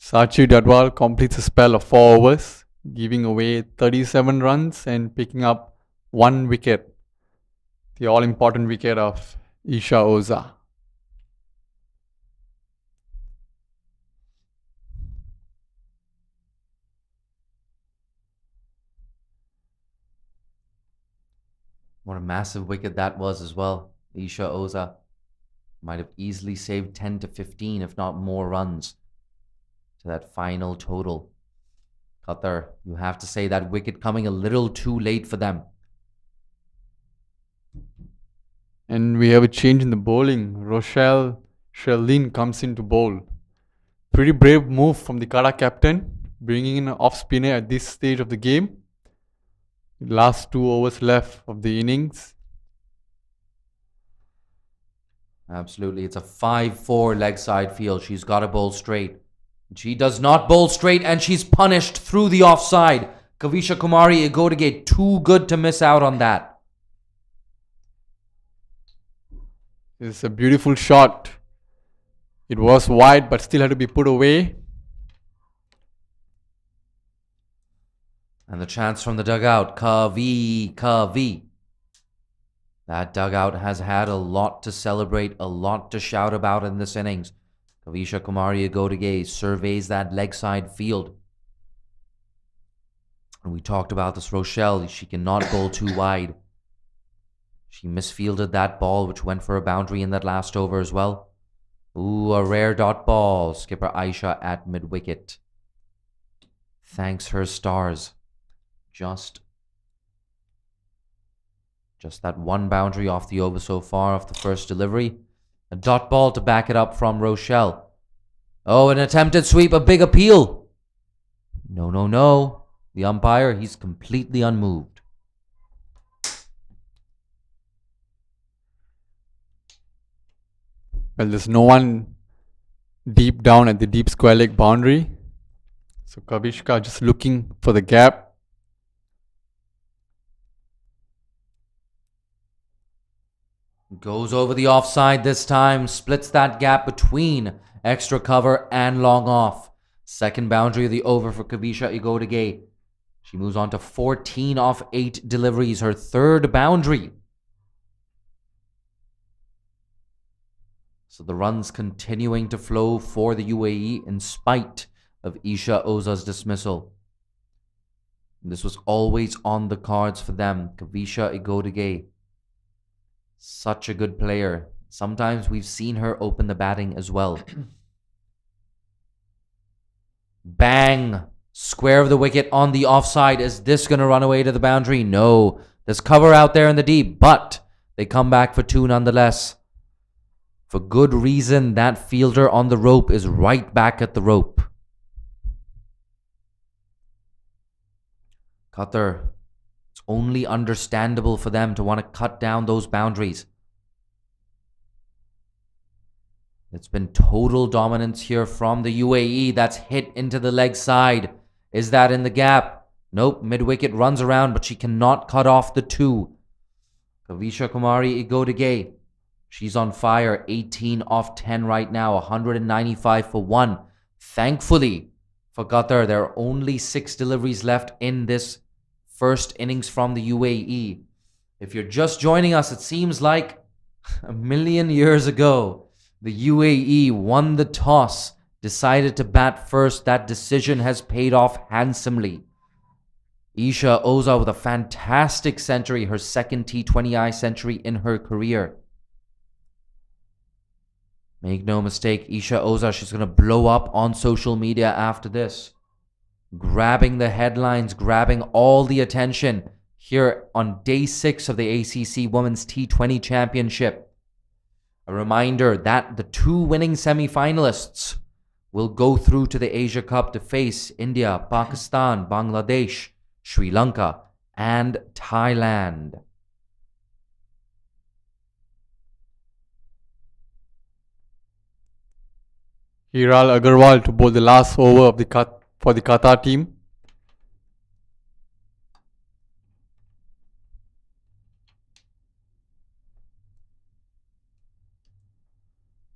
B: Sachi Dadwal completes a spell of 4 overs, giving away 37 runs and picking up 1 wicket. The all-important wicket of Isha Oza.
A: What a massive wicket that was as well. Isha Oza might have easily saved 10 to 15, if not more runs to that final total. Qatar, you have to say that wicket coming a little too late for them.
B: And we have a change in the bowling. Rochelle Sherlin comes in to bowl. Pretty brave move from the Qatar captain, bringing in an off spinner at this stage of the game. Last 2 overs left of the innings.
A: Absolutely. It's a 5-4 leg side field. She's got to bowl straight. She does not bowl straight and she's punished through the offside. Kavisha Kumari Igodige too good to miss out on that.
B: It's a beautiful shot. It was wide but still had to be put away.
A: And the chants from the dugout. Kavi. That dugout has had a lot to celebrate, a lot to shout about in this innings. Kavisha Kumari Igodige surveys that leg side field. And we talked about this Rochelle. She cannot bowl too wide. She misfielded that ball, which went for a boundary in that last over as well. Ooh, a rare dot ball. Skipper Aisha at mid-wicket. Thanks her stars. Just that one boundary off the over so far, off the first delivery. A dot ball to back it up from Rochelle. Oh, an attempted sweep, a big appeal. No. The umpire, he's completely unmoved.
B: Well, there's no one deep down at the deep square leg boundary. So Kavishka just looking for the gap.
A: Goes over the offside this time, splits that gap between extra cover and long off. Second boundary of the over for Kavisha Igodige. She moves on to 14 off 8 deliveries, her third boundary. So the runs continuing to flow for the UAE in spite of Isha Oza's dismissal. This was always on the cards for them. Kavisha Igodige. Such a good player. Sometimes we've seen her open the batting as well. Bang! Square of the wicket on the offside. Is this going to run away to the boundary? No. There's cover out there in the deep, but they come back for 2 nonetheless. For good reason, that fielder on the rope is right back at the rope. Qatar. It's only understandable for them to want to cut down those boundaries. It's been total dominance here from the UAE. That's hit into the leg side. Is that in the gap? Nope. Mid-wicket runs around, but she cannot cut off the 2. Kavisha Kumari Igodige. She's on fire. 18 off 10 right now. 195 for 1. Thankfully for Qatar, there are only 6 deliveries left in this first innings from the UAE. If you're just joining us, it seems like a million years ago, the UAE won the toss, decided to bat first. That decision has paid off handsomely. Isha Oza with a fantastic century, her second T20I century in her career. Make no mistake, Isha Oza, she's going to blow up on social media after this. Grabbing the headlines, grabbing all the attention here on day 6 of the ACC Women's T20 Championship. A reminder that the 2 winning semi-finalists will go through to the Asia Cup to face India, Pakistan, Bangladesh, Sri Lanka, and Thailand.
B: Hiral Agarwal to bowl the last over of for the Qatar team.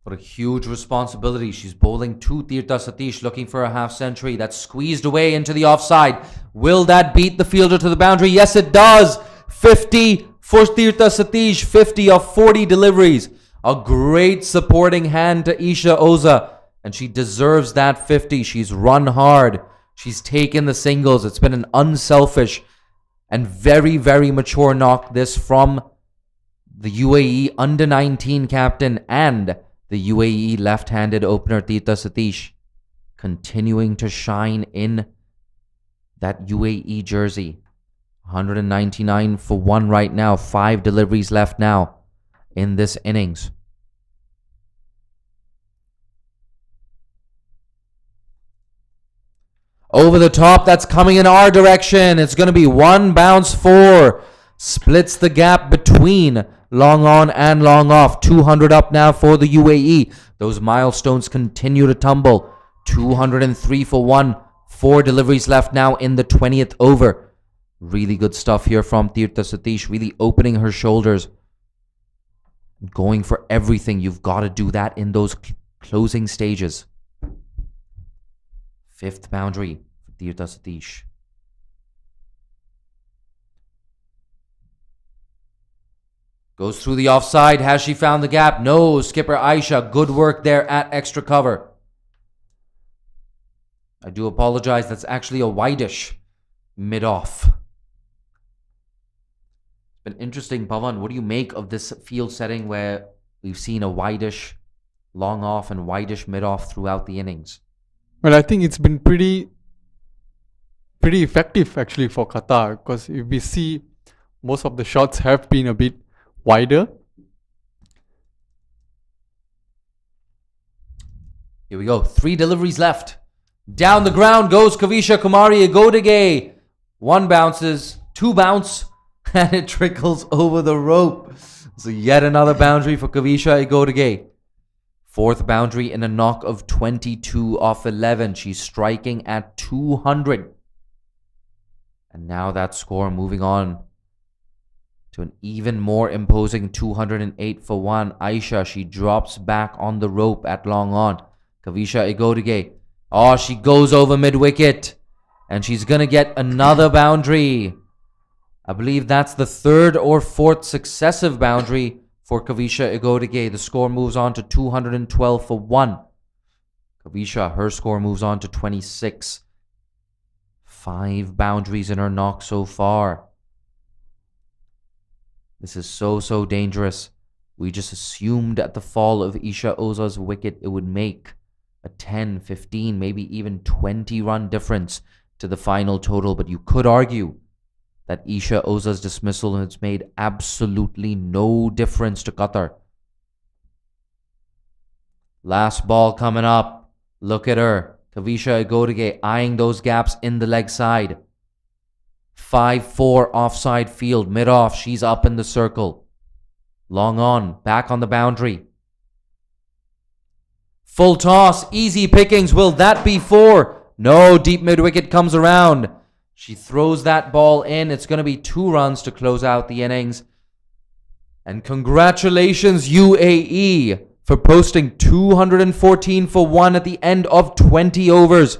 A: What a huge responsibility. She's bowling to Tirtha Satish, looking for a half century. That's squeezed away into the offside. Will that beat the fielder to the boundary? Yes, it does. 50 for Tirtha Satish. 50 of 40 deliveries. A great supporting hand to Isha Oza. And she deserves that 50. She's run hard. She's taken the singles. It's been an unselfish and very, very mature knock, this from the UAE under-19 captain and the UAE left-handed opener Tirtha Satish, continuing to shine in that UAE jersey. 199 for 1 right now. 5 deliveries left now. in this innings. Over the top, that's coming in our direction. It's going to be 1 bounce 4. Splits the gap between long on and long off. 200 up now for the UAE. Those milestones continue to tumble. 203 for 1. 4 deliveries left now in the 20th over. Really good stuff here from Tirtha Satish. Really opening her shoulders. Going for everything. You've got to do that in those closing stages. 5th boundary for Tirtha Satish. Goes through the offside. Has she found the gap? No. Skipper Aisha, good work there at extra cover. I do apologize. That's actually a wideish mid-off. It's been interesting, Pavan. What do you make of this field setting where we've seen a wideish long off and wideish mid-off throughout the innings?
B: Well, I think it's been pretty effective actually for Qatar, because if we see, most of the shots have been a bit wider.
A: Here we go. 3 deliveries left. Down the ground goes Kavisha Kumari Agodige. 1 bounces, 2 bounce, and it trickles over the rope. So yet another boundary for Kavisha Agodige. 4th boundary in a knock of 22 off 11. She's striking at 200. And now that score moving on to an even more imposing 208 for 1. Aisha, she drops back on the rope at long on. Kavisha Agodige. Oh, she goes over mid-wicket. And she's going to get another boundary. I believe that's the 3rd or 4th successive boundary for Kavisha Agodige. The score moves on to 212 for 1. Kavisha, her score moves on to 26. 5 boundaries in her knock so far. This is so dangerous. We just assumed at the fall of Isha Oza's wicket it would make a 10, 15, maybe even 20 run difference to the final total. But you could argue that Isha Oza's dismissal has made absolutely no difference to Qatar. Last ball coming up. Look at her. Kavisha Agodige eyeing those gaps in the leg side. 5-4 offside field. Mid-off. She's up in the circle. Long on. Back on the boundary. Full toss. Easy pickings. Will that be 4? No. Deep mid-wicket comes around. She throws that ball in. It's going to be 2 runs to close out the innings. And congratulations, UAE, for posting 214 for 1 at the end of 20 overs.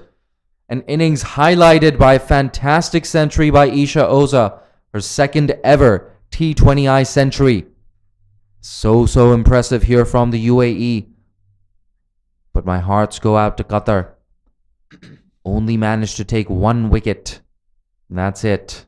A: An innings highlighted by a fantastic century by Isha Oza, her 2nd ever T20I century. So impressive here from the UAE. But my hearts go out to Qatar. Only managed to take 1 wicket. That's it.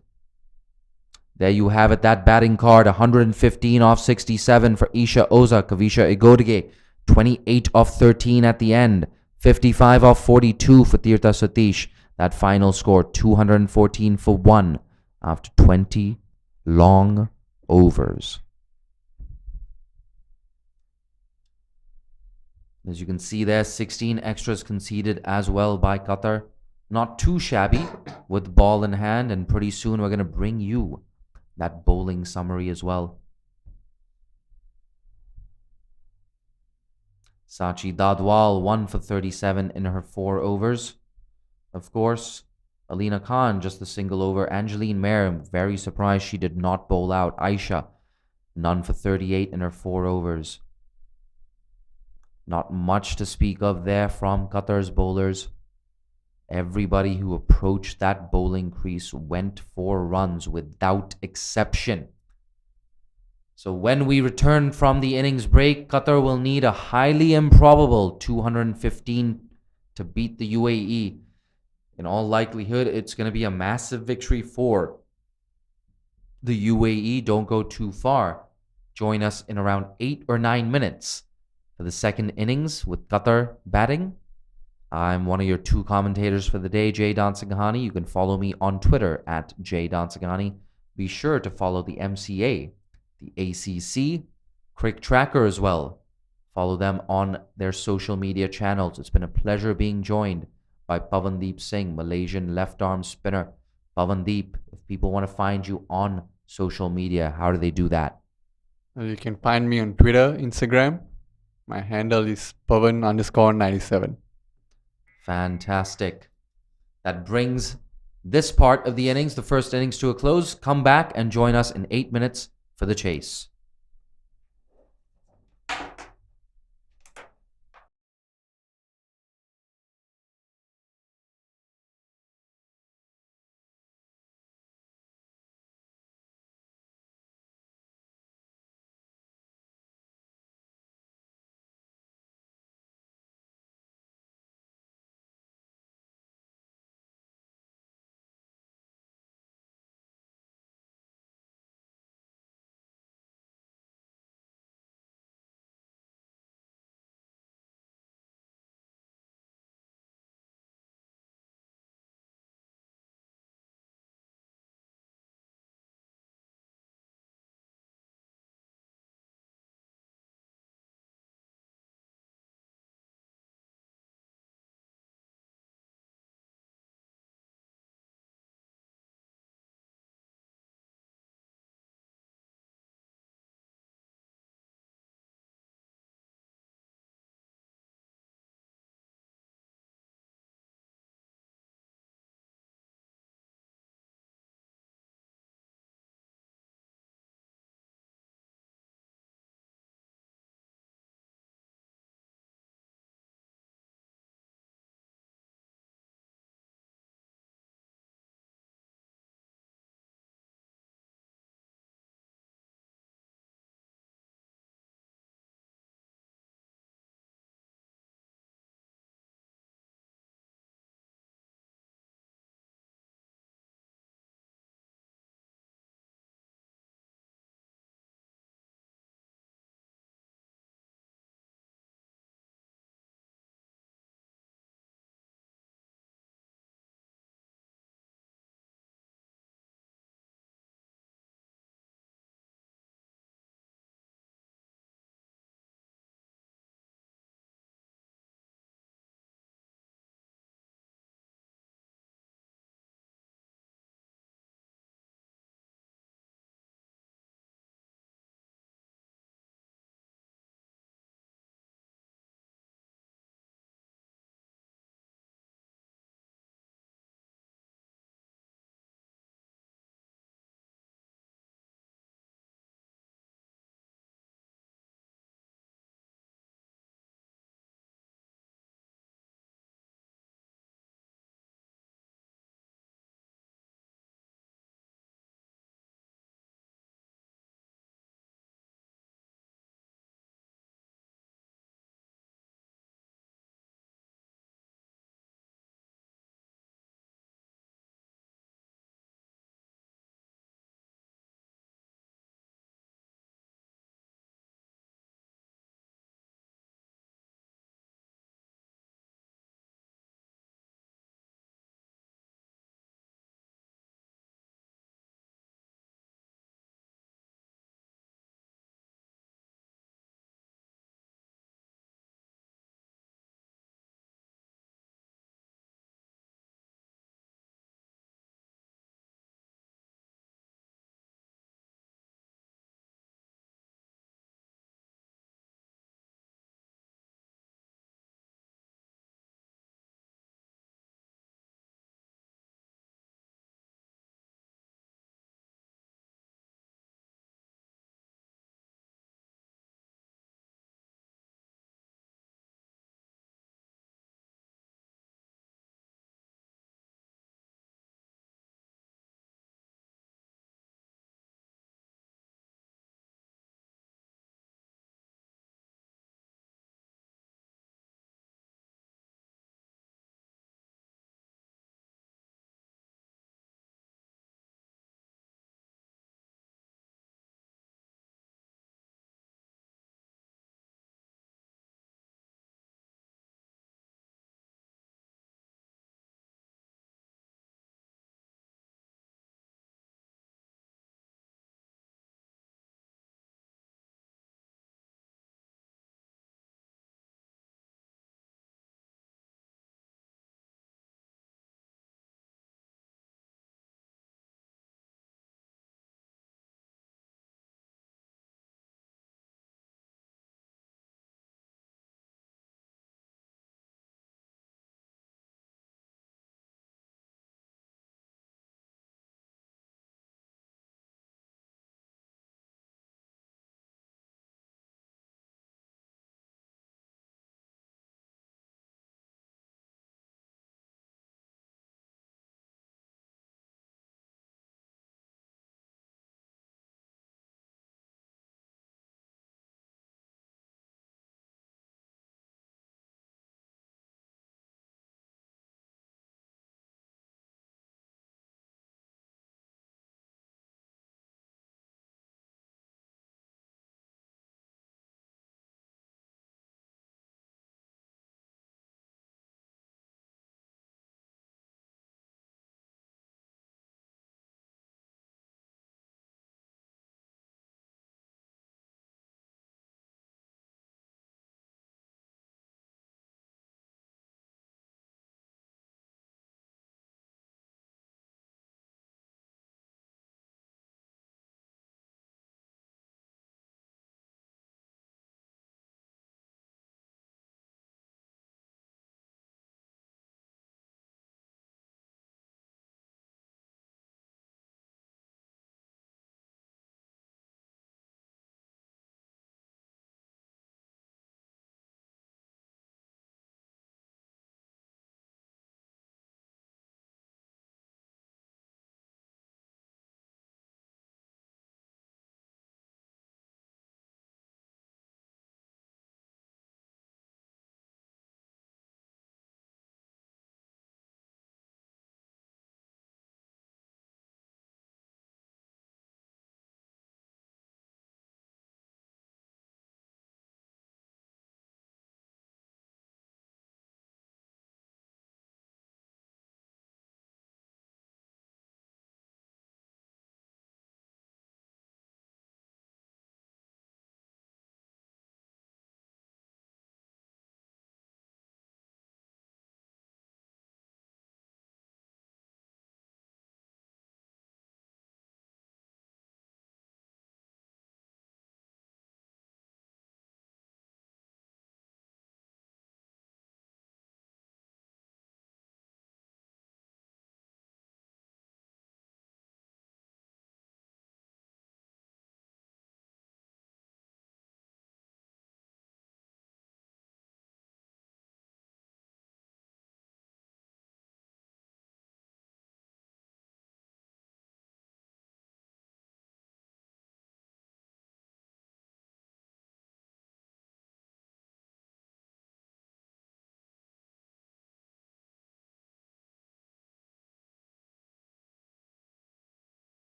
A: There you have it, that batting card. 115 off 67 for Isha Oza. Kavisha Agodige, 28 off 13 at the end. 55 off 42 for Tirtha Satish. That final score, 214 for 1 after 20 long overs. As you can see there, 16 extras conceded as well by Qatar. Not too shabby with ball in hand, and pretty soon we're going to bring you that bowling summary as well. Sachi Dadwal 1 for 37 in her 4 overs. Of course, Alina Khan just a single over. Angeline Mayer, very surprised she did not bowl out. Aisha, none for 38 in her 4 overs. Not much to speak of there from Qatar's bowlers. Everybody who approached that bowling crease went for runs without exception. So when we return from the innings break, Qatar will need a highly improbable 215 to beat the UAE. In all likelihood, it's going to be a massive victory for the UAE. Don't go too far. Join us in around 8 or 9 minutes for the 2nd innings with Qatar batting. I'm one of your 2 commentators for the day, Jay Dansinghani. You can follow me on Twitter at Jay Dansinghani. Be sure to follow the MCA, the ACC, Crick Tracker as well. Follow them on their social media channels. It's been a pleasure being joined by Pavandeep Singh, Malaysian left arm spinner. Pavandeep, if people want to find you on social media, how do they do that?
B: You can find me on Twitter, Instagram. My handle is Pavan_97.
A: Fantastic. That brings this part of the innings, the first innings, to a close. Come back and join us in 8 minutes for the chase.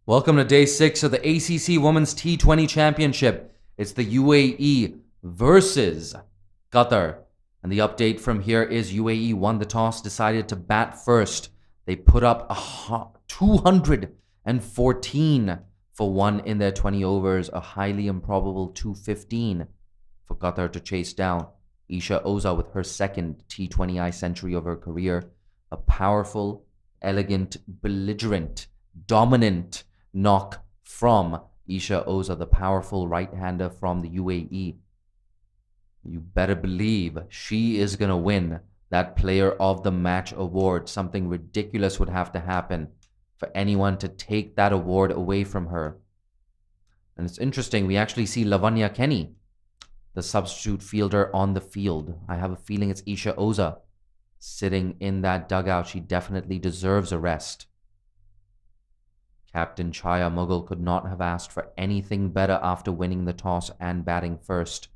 A: Welcome to day 6 of the ACC Women's T20 Championship. It's the UAE versus Qatar. And the update from here is UAE won the toss, decided to bat first. They put up 214 for 1 in their 20 overs, a highly improbable 215 for Qatar to chase down. Isha Oza with her second T20I century of her career. A powerful, elegant, belligerent, dominant knock from Isha Oza, the powerful right-hander from the UAE. You better believe she is going to win that Player of the Match award. Something ridiculous would have to happen for anyone to take that award away from her. And it's interesting, we actually see Lavanya Kenny, the substitute fielder, on the field. I have a feeling it's Isha Oza sitting in that dugout. She definitely deserves a rest. Captain Chaya Mughal could not have asked for anything better after winning the toss and batting first.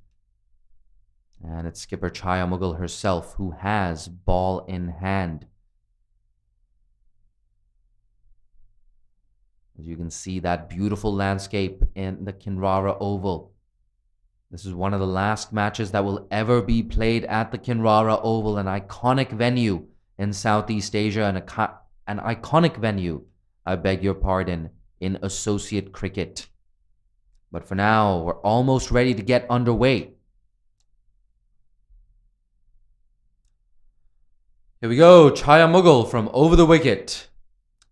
A: And it's skipper Chaya Mughal herself who has ball in hand. As you can see, that beautiful landscape in the Kinrara Oval. This is one of the last matches that will ever be played at the Kinrara Oval, an iconic venue in Southeast Asia, an iconic venue, I beg your pardon, in associate cricket. But for now, we're almost ready to get underway. Here we go, Chaya Mughal from over the wicket.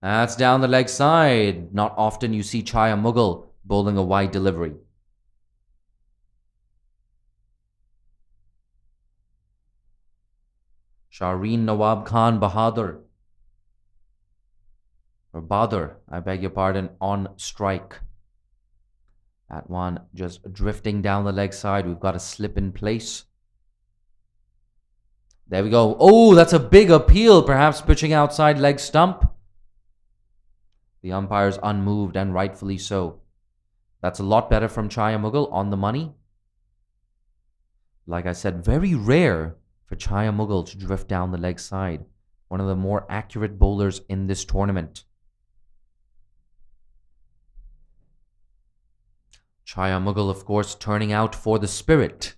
A: That's down the leg side. Not often you see Chaya Mughal bowling a wide delivery. Shaheen Nawab Khan Bahadur, or Bahadur, I beg your pardon, on strike. That one just drifting down the leg side. We've got a slip in place. There we go. Oh, that's a big appeal, perhaps pitching outside leg stump. The umpire's unmoved, and rightfully so. That's a lot better from Chaya Mughal, on the money. Like I said, very rare for Chaya Mughal to drift down the leg side. One of the more accurate bowlers in this tournament. Chaya Mughal, of course, turning out for the Spirit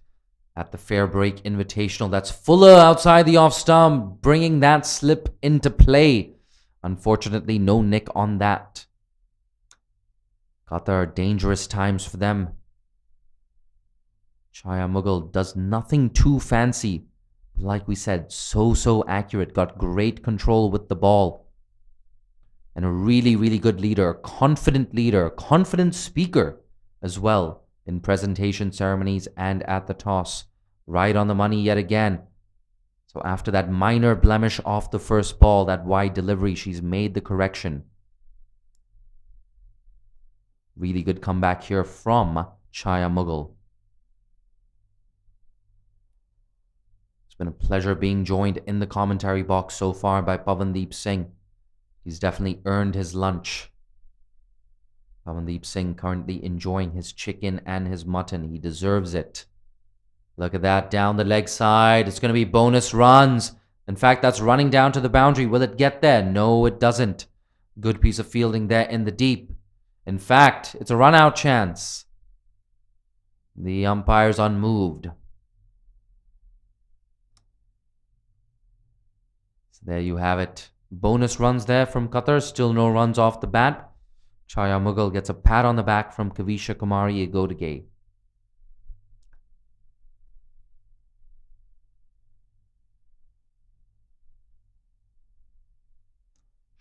A: at the Fair Break Invitational. That's Fuller outside the off stump, bringing that slip into play. Unfortunately, no nick on that. Qatar, dangerous times for them. Chaya Mughal does nothing too fancy. Like we said, so accurate. Got great control with the ball. And a really good leader, confident speaker as well in presentation ceremonies and at the toss. Right on the money yet again. So after that minor blemish off the first ball, that wide delivery, she's made the correction. Really good comeback here from Chaya Mughal. It's been a pleasure being joined in the commentary box so far by Pavandeep Singh. He's definitely earned his lunch. Pavandeep Singh currently enjoying his chicken and his mutton. He deserves it. Look at that, down the leg side. It's going to be bonus runs. In fact, that's running down to the boundary. Will it get there? No, it doesn't. Good piece of fielding there in the deep. In fact, it's a run-out chance. The umpire's unmoved. So there you have it. Bonus runs there from Qatar. Still no runs off the bat. Chaya Mughal gets a pat on the back from Kavisha Kumari Agodage.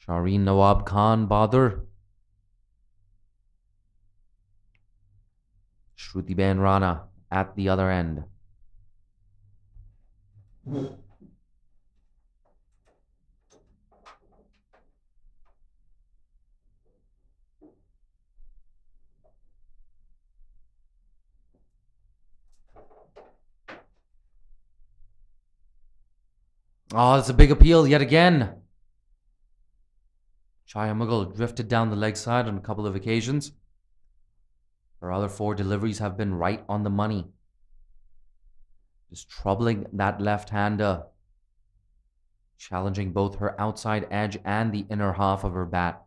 A: Shaheen Nawab Khan Bahadur. Shrutiben Rana at the other end. Oh, it's a big appeal yet again. Chaya Mughal drifted down the leg side on a couple of occasions. Her other 4 deliveries have been right on the money. Just troubling that left-hander. Challenging both her outside edge and the inner half of her bat.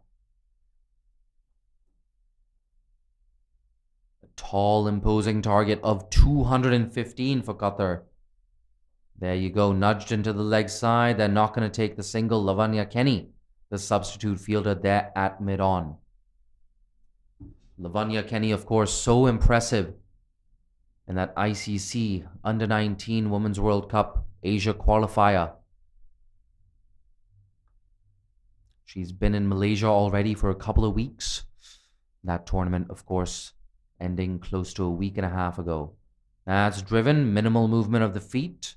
A: tall, imposing target of 215 for Qatar. There you go, nudged into the leg side. They're not going to take the single. Lavanya Kenny, the substitute fielder there at mid-on. Lavanya Kenny, of course, so impressive in that ICC Under-19 Women's World Cup Asia qualifier. She's been in Malaysia already for a couple of weeks. That tournament, of course, ending close to a week and a half ago. That's driven, minimal movement of the feet.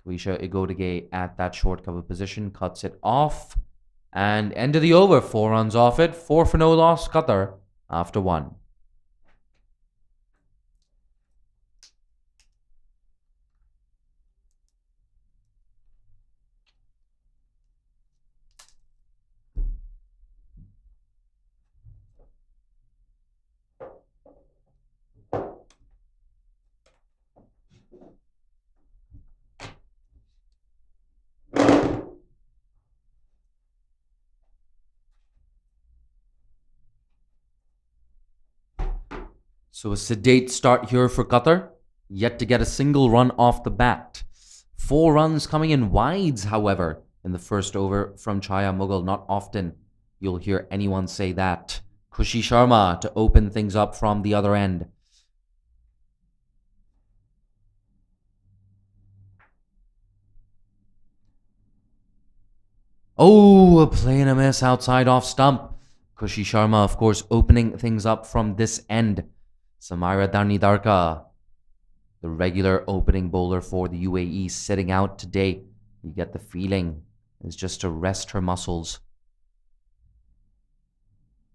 A: Kawisha Igodige at that short cover position, cuts it off. And end of the over, 4 runs off it. 4 for no loss, Qatar after 1. So a sedate start here for Qatar, yet to get a single run off the bat. 4 runs coming in wides, however, in the first over from Chaya Mughal. Not often you'll hear anyone say that. Khushi Sharma to open things up from the other end. Oh, a play and a miss outside off stump. Khushi Sharma, of course, opening things up from this end. Samaira Darnidarka, the regular opening bowler for the UAE, sitting out today. You get the feeling is just to rest her muscles.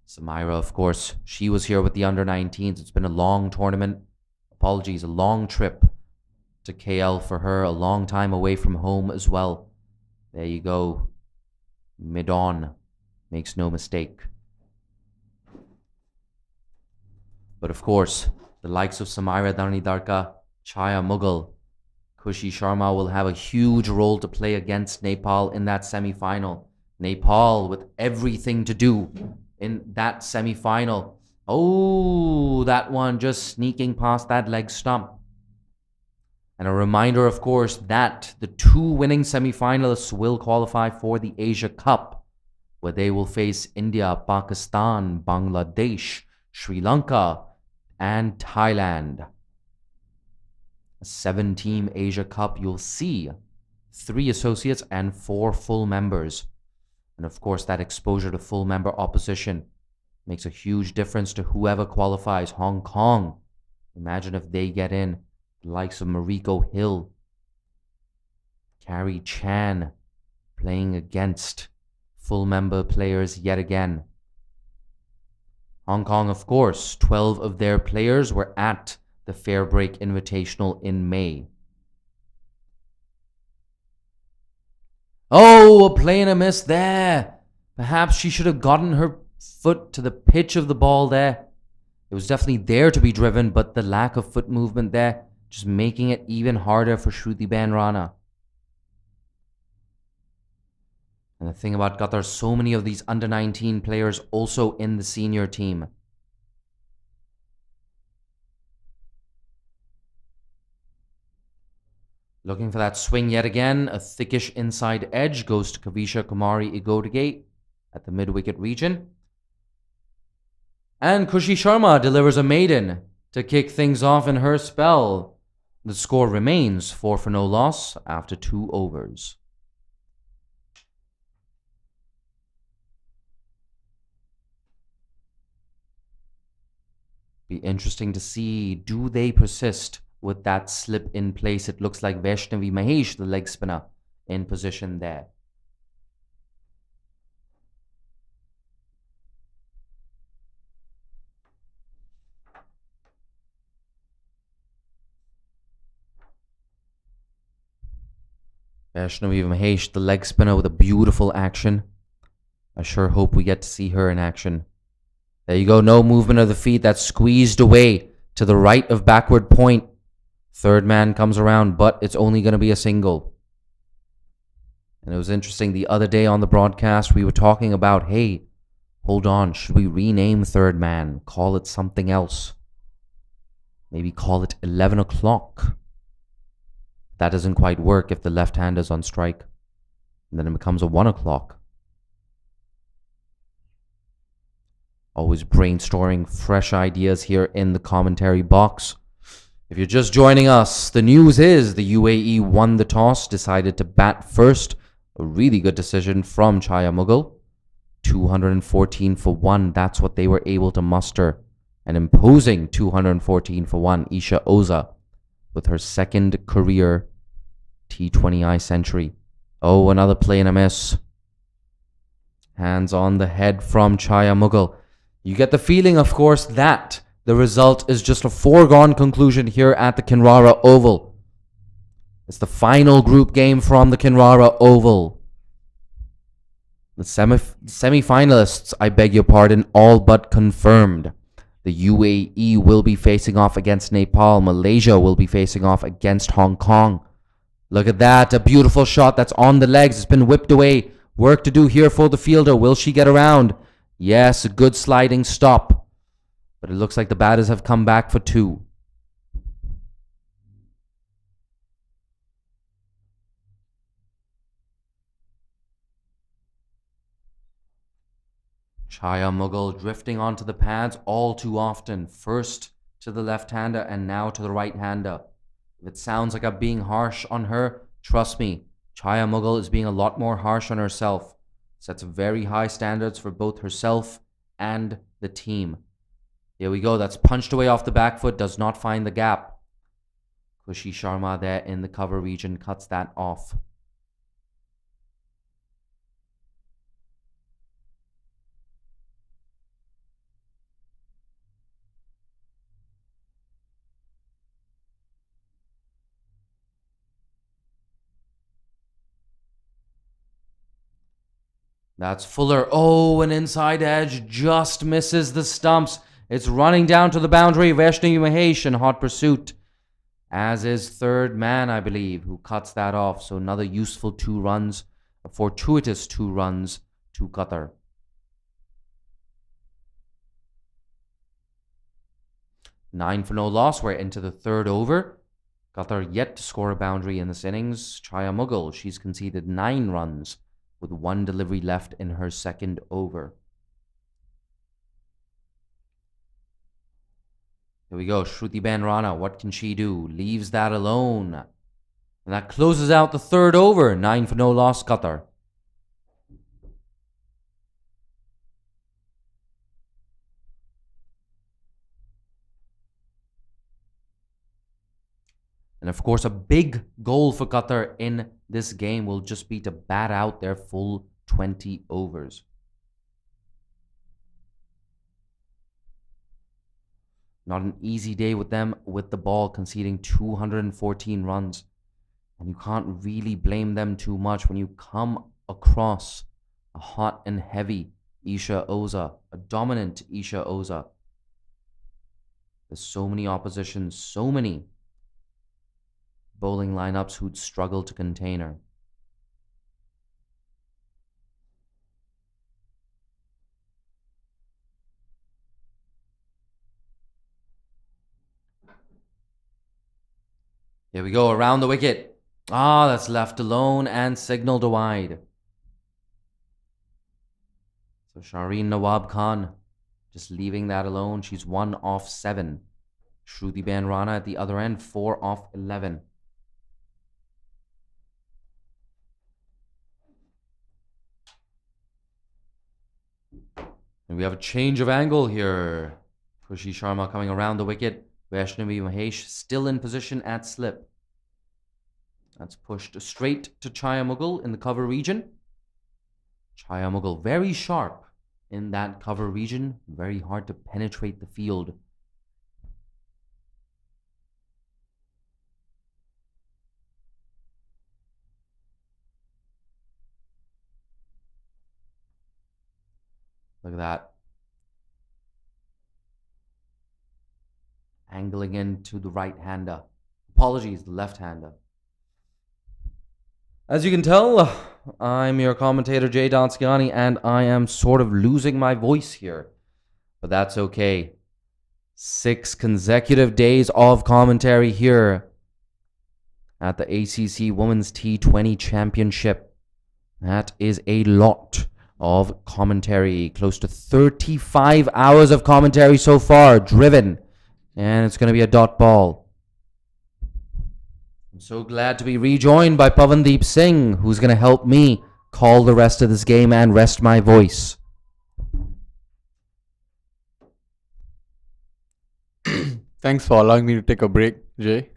A: Samaira, of course, she was here with the under-19s. It's been a long tournament. Apologies, a long trip to KL for her. A long time away from home as well. There you go. Mid-on. Makes no mistake. But of course, the likes of Samaira Darnidarka, Chaya Mughal, Khushi Sharma will have a huge role to play against Nepal in that semi-final. Nepal with everything to do in that semi-final. Oh, that one just sneaking past that leg stump. And a reminder, of course, that the 2 winning semi-finalists will qualify for the Asia Cup, where they will face India, Pakistan, Bangladesh, Sri Lanka, and Thailand. A 7-team Asia Cup, you'll see 3 associates and 4 full members. And of course, that exposure to full member opposition makes a huge difference to whoever qualifies. Hong Kong, imagine if they get in. The likes of Mariko Hill, Carrie Chan playing against full member players yet again. Hong Kong, of course, 12 of their players were at the Fairbreak Invitational in May. Oh, a play and a miss there. Perhaps she should have gotten her foot to the pitch of the ball there. It was definitely there to be driven, but the lack of foot movement there just making it even harder for Shruti-Ben Rana. And the thing about Qatar, so many of these under-19 players also in the senior team. Looking for that swing yet again. A thickish inside edge goes to Kavisha Kumari Igodige at the mid-wicket region. And Khushi Sharma delivers a maiden to kick things off in her spell. The score remains 4 for no loss after 2 overs. Be interesting to see, do they persist with that slip in place? It looks like Vaishnavi Mahesh, the leg spinner, in position there. Vaishnavi Mahesh, the leg spinner, with a beautiful action. I sure hope we get to see her in action. There you go, no movement of the feet. That's squeezed away to the right of backward point. Third man comes around, but it's only going to be a single. And it was interesting, the other day on the broadcast, we were talking about, hey, Hold on, should we rename third man? Call it something else? Maybe call it 11 o'clock. That doesn't quite work if the left hand is on strike. And then it becomes a 1 o'clock. Always brainstorming fresh ideas here in the commentary box. If you're just joining us, the news is the UAE won the toss, decided to bat first. A really good decision from Chaya Mughal. 214 for 1, that's what they were able to muster. An imposing 214 for 1. Isha Oza with her second career T20I century. Oh, another play and a miss. Hands on the head from Chaya Mughal. You get the feeling, of course, that the result is just a foregone conclusion here at the Kinrara Oval. It's the final group game from the Kinrara Oval. The semi-finalists, I beg your pardon, all but confirmed. The UAE will be facing off against Nepal. Malaysia will be facing off against Hong Kong. Look at that, a beautiful shot that's on the legs. It's been whipped away. Work to do here for the fielder. Will she get around? Yes, a good sliding stop. But it looks like the batters have come back for 2. Chaya Mughal drifting onto the pads all too often. First to the left-hander and now to the right-hander. If it sounds like I'm being harsh on her, trust me, Chaya Mughal is being a lot more harsh on herself. Sets very high standards for both herself and the team. Here we go. That's punched away off the back foot. Does not find the gap. Khushi Sharma there in the cover region cuts that off. That's Fuller. Oh, an inside edge just misses the stumps. It's running down to the boundary. Vaishnavi Mahesh in hot pursuit. As is third man, I believe, who cuts that off. So another useful 2 runs, a fortuitous 2 runs to Qatar. Nine for no loss. We're into the third over. Qatar yet to score a boundary in this innings. Chaya Mughal, she's conceded 9 runs with 1 delivery left in her second over. Here we go. Shruti Ben Rana, what can she do? Leaves that alone. And that closes out the third over. 9 for no loss, Qatar. And of course, a big goal for Qatar in this game will just be to bat out their full 20 overs. Not an easy day with them with the ball, conceding 214 runs. And you can't really blame them too much when you come across a hot and heavy Isha Oza, a dominant Isha Oza. There's so many oppositions, so many bowling lineups who'd struggle to contain her. Here we go, around the wicket. That's left alone and signaled wide. So Shireen Nawab Khan just leaving that alone. She's 1 off 7. Shruti Ben Rana at the other end, 4 off 11. And we have a change of angle here. Khushi Sharma coming around the wicket. Vaishnavi Mahesh still in position at slip. That's pushed straight to Chaya Mughal in the cover region. Chaya Mughal very sharp in that cover region. Very hard to penetrate the field. Look at that. Angling into the right-hander. Apologies, the left-hander. As you can tell, I'm your commentator Jay Danskiani, and I am sort of losing my voice here. But that's okay. 6 consecutive days of commentary here at the ACC Women's T20 Championship. That is a lot of commentary. Close to 35 hours of commentary so far, driven. And it's going to be a dot ball. I'm so glad to be rejoined by Pavandeep Singh, who's going to help me call the rest of this game and rest my voice.
B: Thanks for allowing me to take a break, Jay.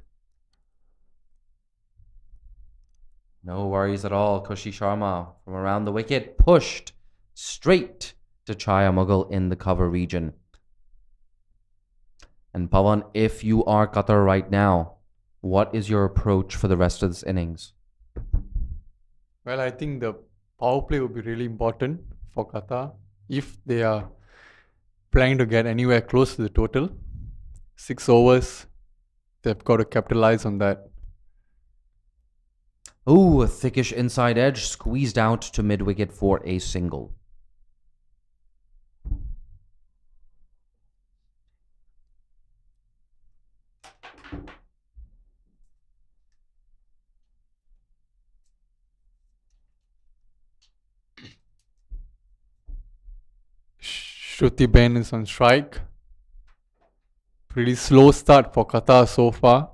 A: No worries at all. Kushi Sharma from around the wicket pushed straight to Chaya Mughal in the cover region. And Pavan, if you are Qatar right now, what is your approach for the rest of this innings?
B: Well, I think the power play will be really important for Qatar if they are planning to get anywhere close to the total. 6 overs, they've got to capitalize on that.
A: Ooh, a thickish inside edge squeezed out to mid-wicket for a single.
B: Shruti Ben is on strike. Pretty slow start for Qatar so far.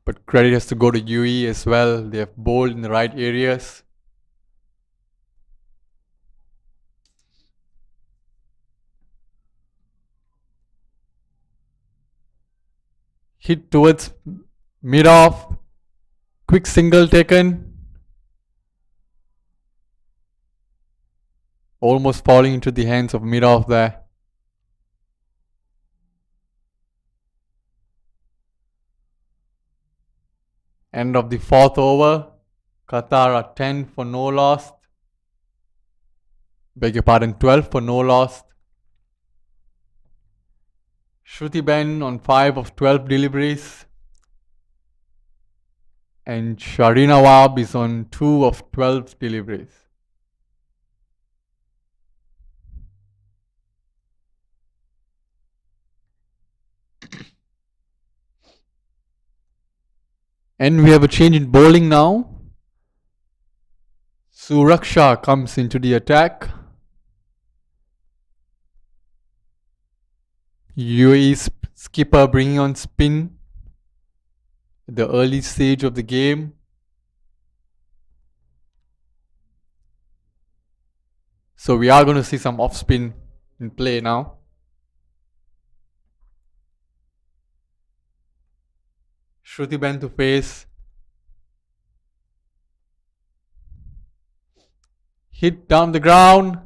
B: But credit has to go to UAE as well. They have bowled in the right areas. Hit towards mid-off. Quick single taken. Almost falling into the hands of mid-off there. End of the 4th over. Qatar are 10 for no loss. Beg your pardon, 12 for no loss. Shruti Ben on 5 of 12 deliveries. And Shari Nawab is on 2 of 12 deliveries. And we have a change in bowling now. Suraksha comes into the attack. UAE skipper bringing on spin at the early stage of the game. So we are going to see some off spin in play now. Shruti Ben to face. Hit down the ground.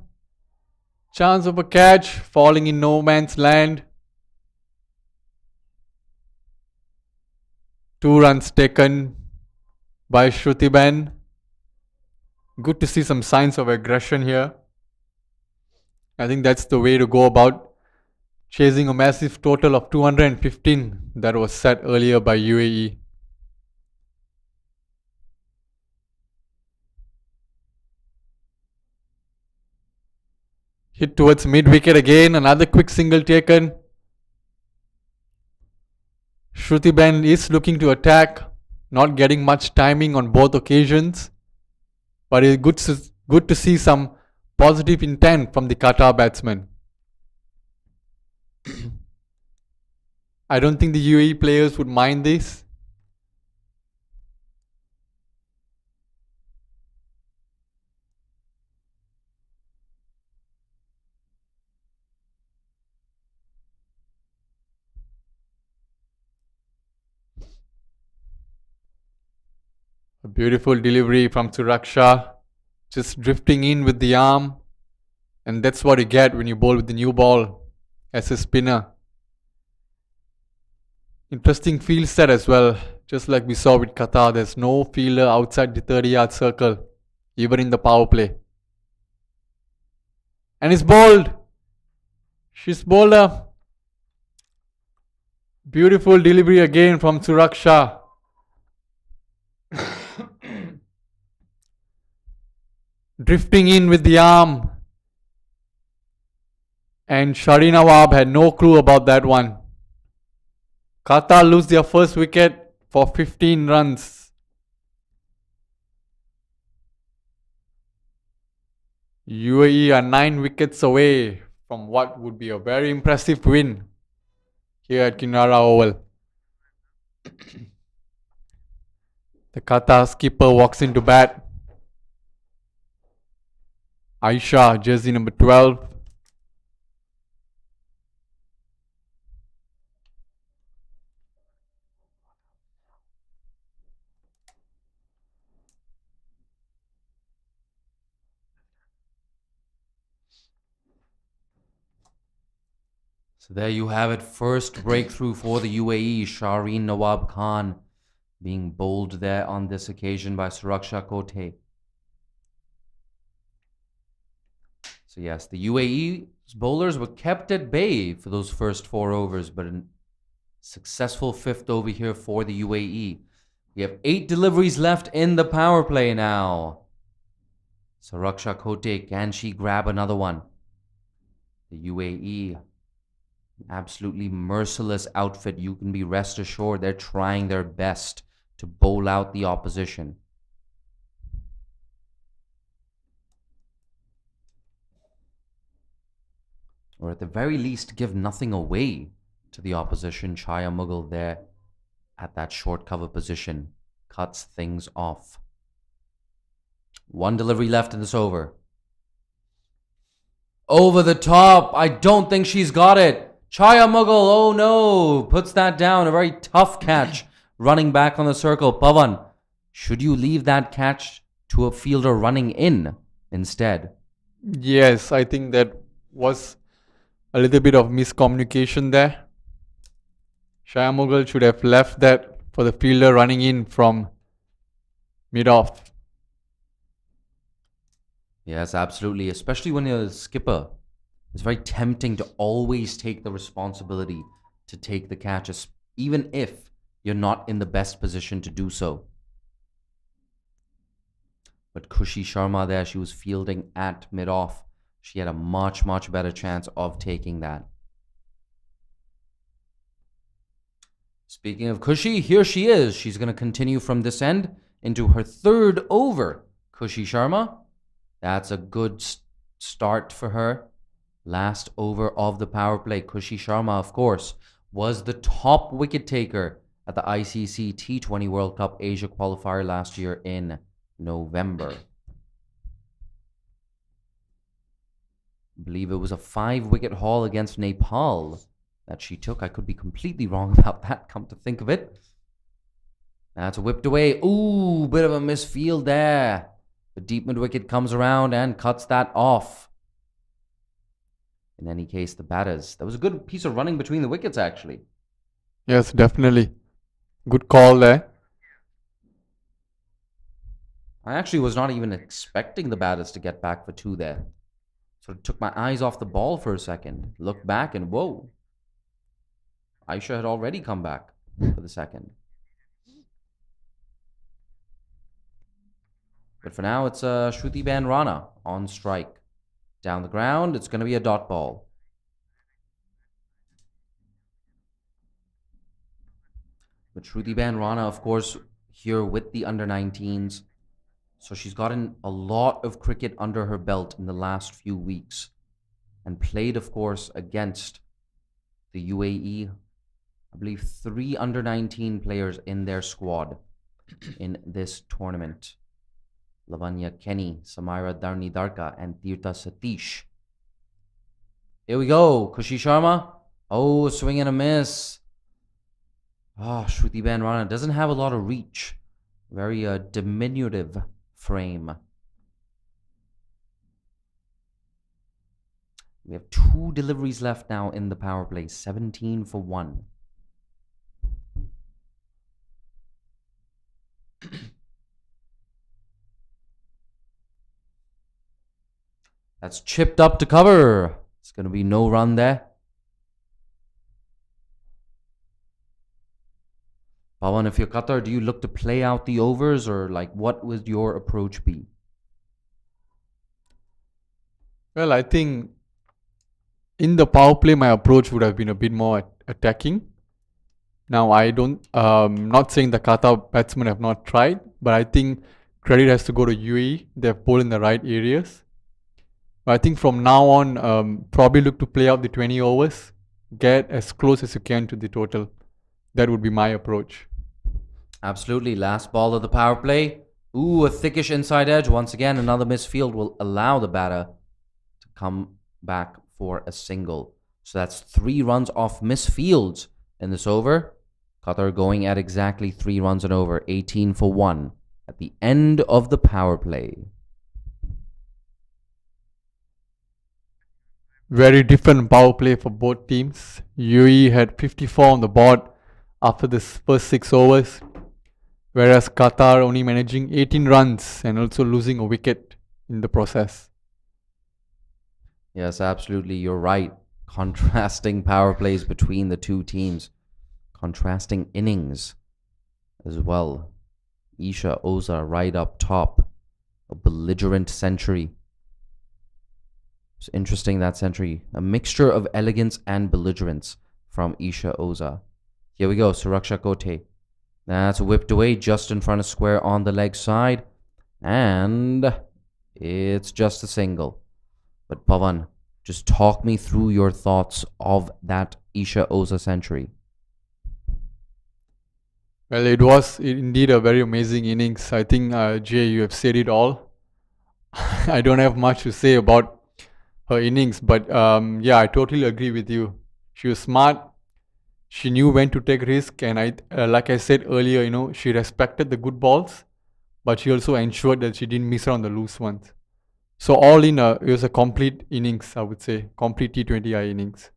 B: Chance of a catch. Falling in no man's land. 2 runs taken by Shruti Ben. Good to see some signs of aggression here. I think that's the way to go about chasing a massive total of 215 that was set earlier by UAE. Hit towards mid-wicket again, another quick single taken. Shruti Ben is looking to attack, not getting much timing on both occasions. But it's good to see some positive intent from the Qatar batsman. I don't think the UAE players would mind this. A beautiful delivery from Suraksha, just drifting in with the arm. And that's what you get when you bowl with the new ball as a spinner. Interesting field set as well. Just like we saw with Qatar, there's no fielder outside the 30-yard circle, even in the power play. And it's bowled. She's bowled a beautiful delivery again from Suraksha. Drifting in with the arm. And Shari Nawab had no clue about that one. Qatar lose their first wicket for 15 runs. UAE are 9 wickets away from what would be a very impressive win here at Kinara Oval. The Qatar skipper walks into bat. Aisha, jersey number 12.
A: So there you have it. First breakthrough for the UAE. Shaheen Nawab Khan being bowled there on this occasion by Suraksha Kote. So yes, the UAE's bowlers were kept at bay for those first 4 overs, but a successful 5th over here for the UAE. We have 8 deliveries left in the power play now. Suraksha Kote, can she grab another one? The UAE, absolutely merciless outfit. You can be rest assured they're trying their best to bowl out the opposition. Or at the very least, give nothing away to the opposition. Chaya Mughal there at that short cover position cuts things off. 1 delivery left in this over. Over the top. I don't think she's got it. Chaya Mughal, oh no, puts that down. A very tough catch. Running back on the circle. Pavan, should you leave that catch to a fielder running in instead?
B: Yes, I think that was a little bit of miscommunication there. Shaya Mughal should have left that for the fielder running in from mid-off.
A: Yes, absolutely. Especially when you're a skipper. It's very tempting to always take the responsibility to take the catches, even if you're not in the best position to do so. But Khushi Sharma there, she was fielding at mid-off. She had a much, much better chance of taking that. Speaking of Khushi, here she is. She's going to continue from this end into her 3rd over. Khushi Sharma, that's a good start for her. Last over of the power play. Khushi Sharma, of course, was the top wicket taker at the ICC T20 World Cup Asia qualifier last year in November. I believe it was a 5-wicket haul against Nepal that she took. I could be completely wrong about that, come to think of it. That's whipped away. Ooh, bit of a misfield there. The deep mid-wicket comes around and cuts that off. In any case, the batters. That was a good piece of running between the wickets, actually.
B: Yes, definitely. Good call there.
A: I actually was not even expecting the batters to get back for 2 there. Sort of took my eyes off the ball for a second. Looked back and whoa. Aisha had already come back for the 2nd. But for now, it's Shruti Ben Rana on strike. Down the ground, it's going to be a dot ball. But Shruti Ben Rana, of course, here with the under-19s. So she's gotten a lot of cricket under her belt in the last few weeks. And played, of course, against the UAE. I believe 3 under-19 players in their squad in this tournament. Lavanya Kenny, Samira Dharni Darka, and Tirtha Satish. Here we go. Khushi Sharma. Oh, swing and a miss. Shruti Ben Rana doesn't have a lot of reach. Very diminutive frame. We have 2 deliveries left now in the power play. 17 for 1. That's chipped up to cover. It's going to be no run there. Pawan, if you're Qatar, do you look to play out the overs, or like what would your approach be?
B: Well, I think in the power play, my approach would have been a bit more attacking. Now, I don't, not saying the Qatar batsmen have not tried, but I think credit has to go to UAE. They've bowled in the right areas. But I think from now on, probably look to play out the 20 overs, get as close as you can to the total. That would be my approach.
A: Absolutely. Last ball of the power play. Ooh, a thickish inside edge. Once again, another misfield will allow the batter to come back for a single. So that's 3 runs off misfields in this over. Qatar going at exactly 3 runs and over, 18 for 1 at the end of the power play.
B: Very different power play for both teams. UAE had 54 on the board after the first 6 overs, whereas Qatar only managing 18 runs and also losing a wicket in the process.
A: Yes, absolutely. You're right. Contrasting power plays between the two teams. Contrasting innings as well. Isha Oza right up top. A belligerent century. It's interesting, that century. A mixture of elegance and belligerence from Isha Oza. Here we go. Suraksha Kote. That's whipped away just in front of square on the leg side. And it's just a single. But Pawan, just talk me through your thoughts of that Isha Oza century.
B: Well, it was indeed a very amazing innings. I think, Jay, you have said it all. I don't have much to say about her innings, but yeah, I totally agree with you. She was smart. She knew when to take risk, and like I said earlier, she respected the good balls, but she also ensured that she didn't miss out on the loose ones. So all in, it was a complete innings, I would say, complete T20I innings.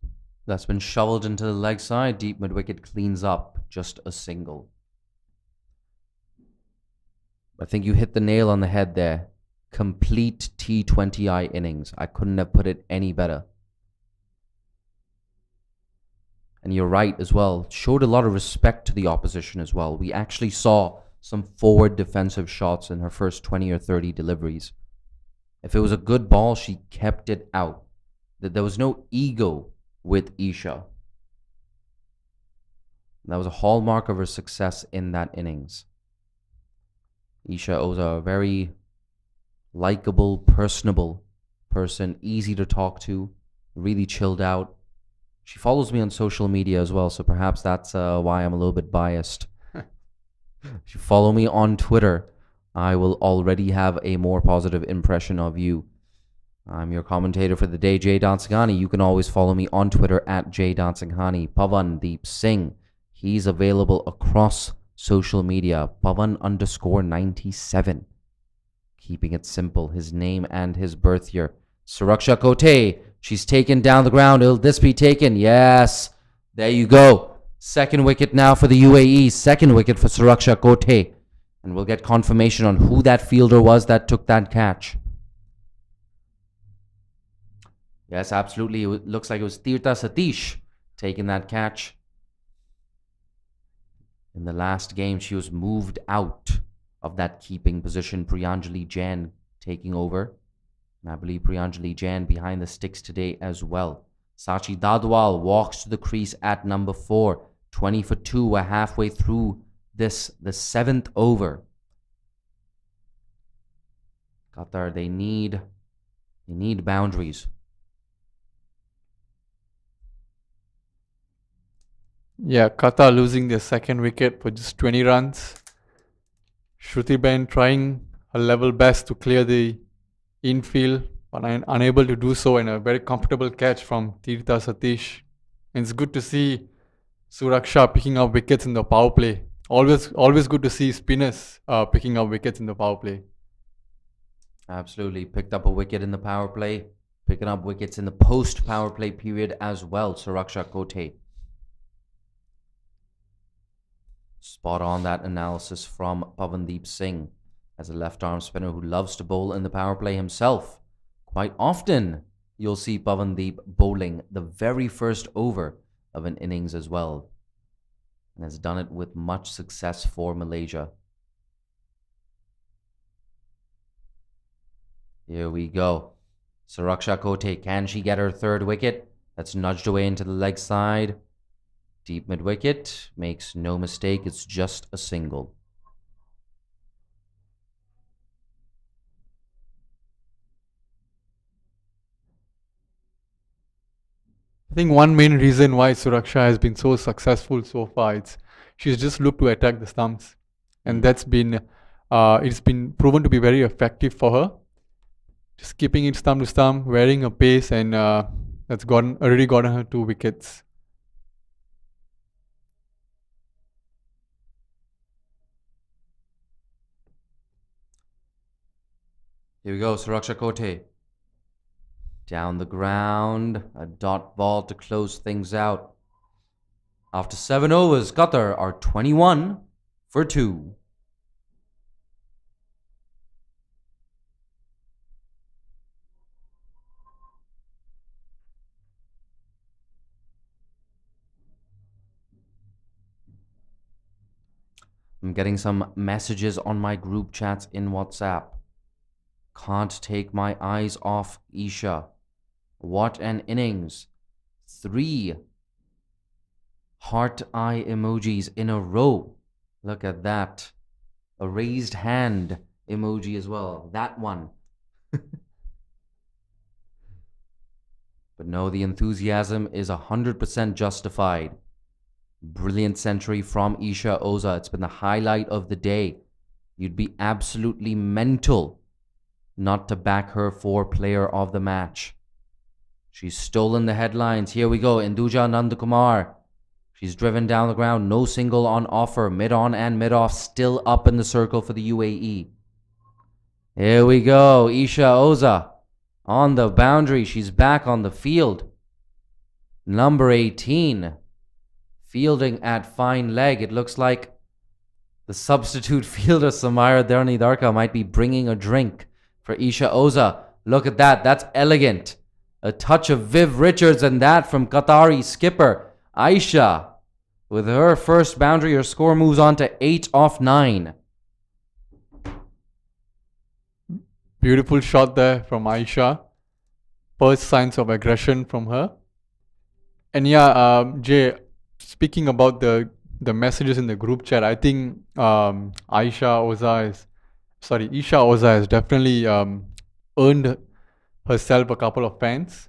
A: That's been shoveled into the leg side. Deep mid wicket cleans up. Just a single. I think you hit the nail on the head there. Complete T20I innings. I couldn't have put it any better. And you're right as well. Showed a lot of respect to the opposition as well. We actually saw some forward defensive shots in her first 20 or 30 deliveries. If it was a good ball, she kept it out. There was no ego with Isha. That was a hallmark of her success in that innings. Isha was a very likable, personable person, easy to talk to, really chilled out. She follows me on social media as well, so perhaps that's why I'm a little bit biased. If you follow me on Twitter, I will already have a more positive impression of you. I'm your commentator for the day, Jay Dansinghani. You can always follow me on Twitter at Jay Dansinghani. Pavandeep Singh, he's available across social media. Pavan_97. Keeping it simple, his name and his birth year. Suraksha Kote, she's taken down the ground. Will this be taken? Yes. There you go. Second wicket now for the UAE. Second wicket for Suraksha Kote. And we'll get confirmation on who that fielder was that took that catch. Yes, absolutely. It looks like it was Tirtha Satish taking that catch. In the last game, she was moved out of that keeping position. Priyanjali Jain taking over. And I believe Priyanjali Jain behind the sticks today as well. Sachi Dadwal walks to the crease at number 4. 20 for 2. We're halfway through this, the 7th over. Qatar, they need boundaries.
B: Yeah, Qatar losing their second wicket for just 20 runs. Shruti trying her level best to clear the infield, but unable to do so, and a very comfortable catch from Tirtha Satish. And it's good to see Suraksha picking up wickets in the power play. Always good to see spinners picking up wickets in the power play.
A: Absolutely. Picked up a wicket in the power play. Picking up wickets in the post-power play period as well, Suraksha Kote. Spot on that analysis from Pavandeep Singh, as a left-arm spinner who loves to bowl in the power play himself. Quite often, you'll see Pavandeep bowling the very first over of an innings as well. and has done it with much success for Malaysia. Here we go. Suraksha Kote, can she get her third wicket? That's nudged away into the leg side. Deep mid wicket, makes no mistake, it's just a single.
B: I think one main reason why Suraksha has been so successful so far is she's just looked to attack the stumps, and that's been it's been proven to be very effective for her. Just keeping it stump to stump, wearing a pace, and that's already gotten her 2 wickets.
A: Here we go, Suraksha Kote. Down the ground, a dot ball to close things out. After 7 overs, Qatar are 21 for 2. I'm getting some messages on my group chats in WhatsApp. Can't take my eyes off Isha. What an innings. 3 heart eye emojis in a row. Look at that. A raised hand emoji as well. That one. But no, the enthusiasm is 100% justified. Brilliant century from Isha Oza. It's been the highlight of the day. You'd be absolutely mental not to back her for player of the match. She's stolen the headlines. Here we go. Induja Nandakumar. She's driven down the ground. No single on offer. Mid-on and mid-off still up in the circle for the UAE. Here we go. Isha Oza on the boundary. She's back on the field. Number 18. Fielding at fine leg. It looks like the substitute fielder Samira Dharnidarka might be bringing a drink for Isha Oza. Look at that. That's elegant. A touch of Viv Richards, and that from Qatari skipper Aisha. With her first boundary, her score moves on to 8 off 9.
B: Beautiful shot there from Aisha. First signs of aggression from her. And yeah, Jay, speaking about the messages in the group chat, I think Isha Oza has definitely earned herself a couple of fans,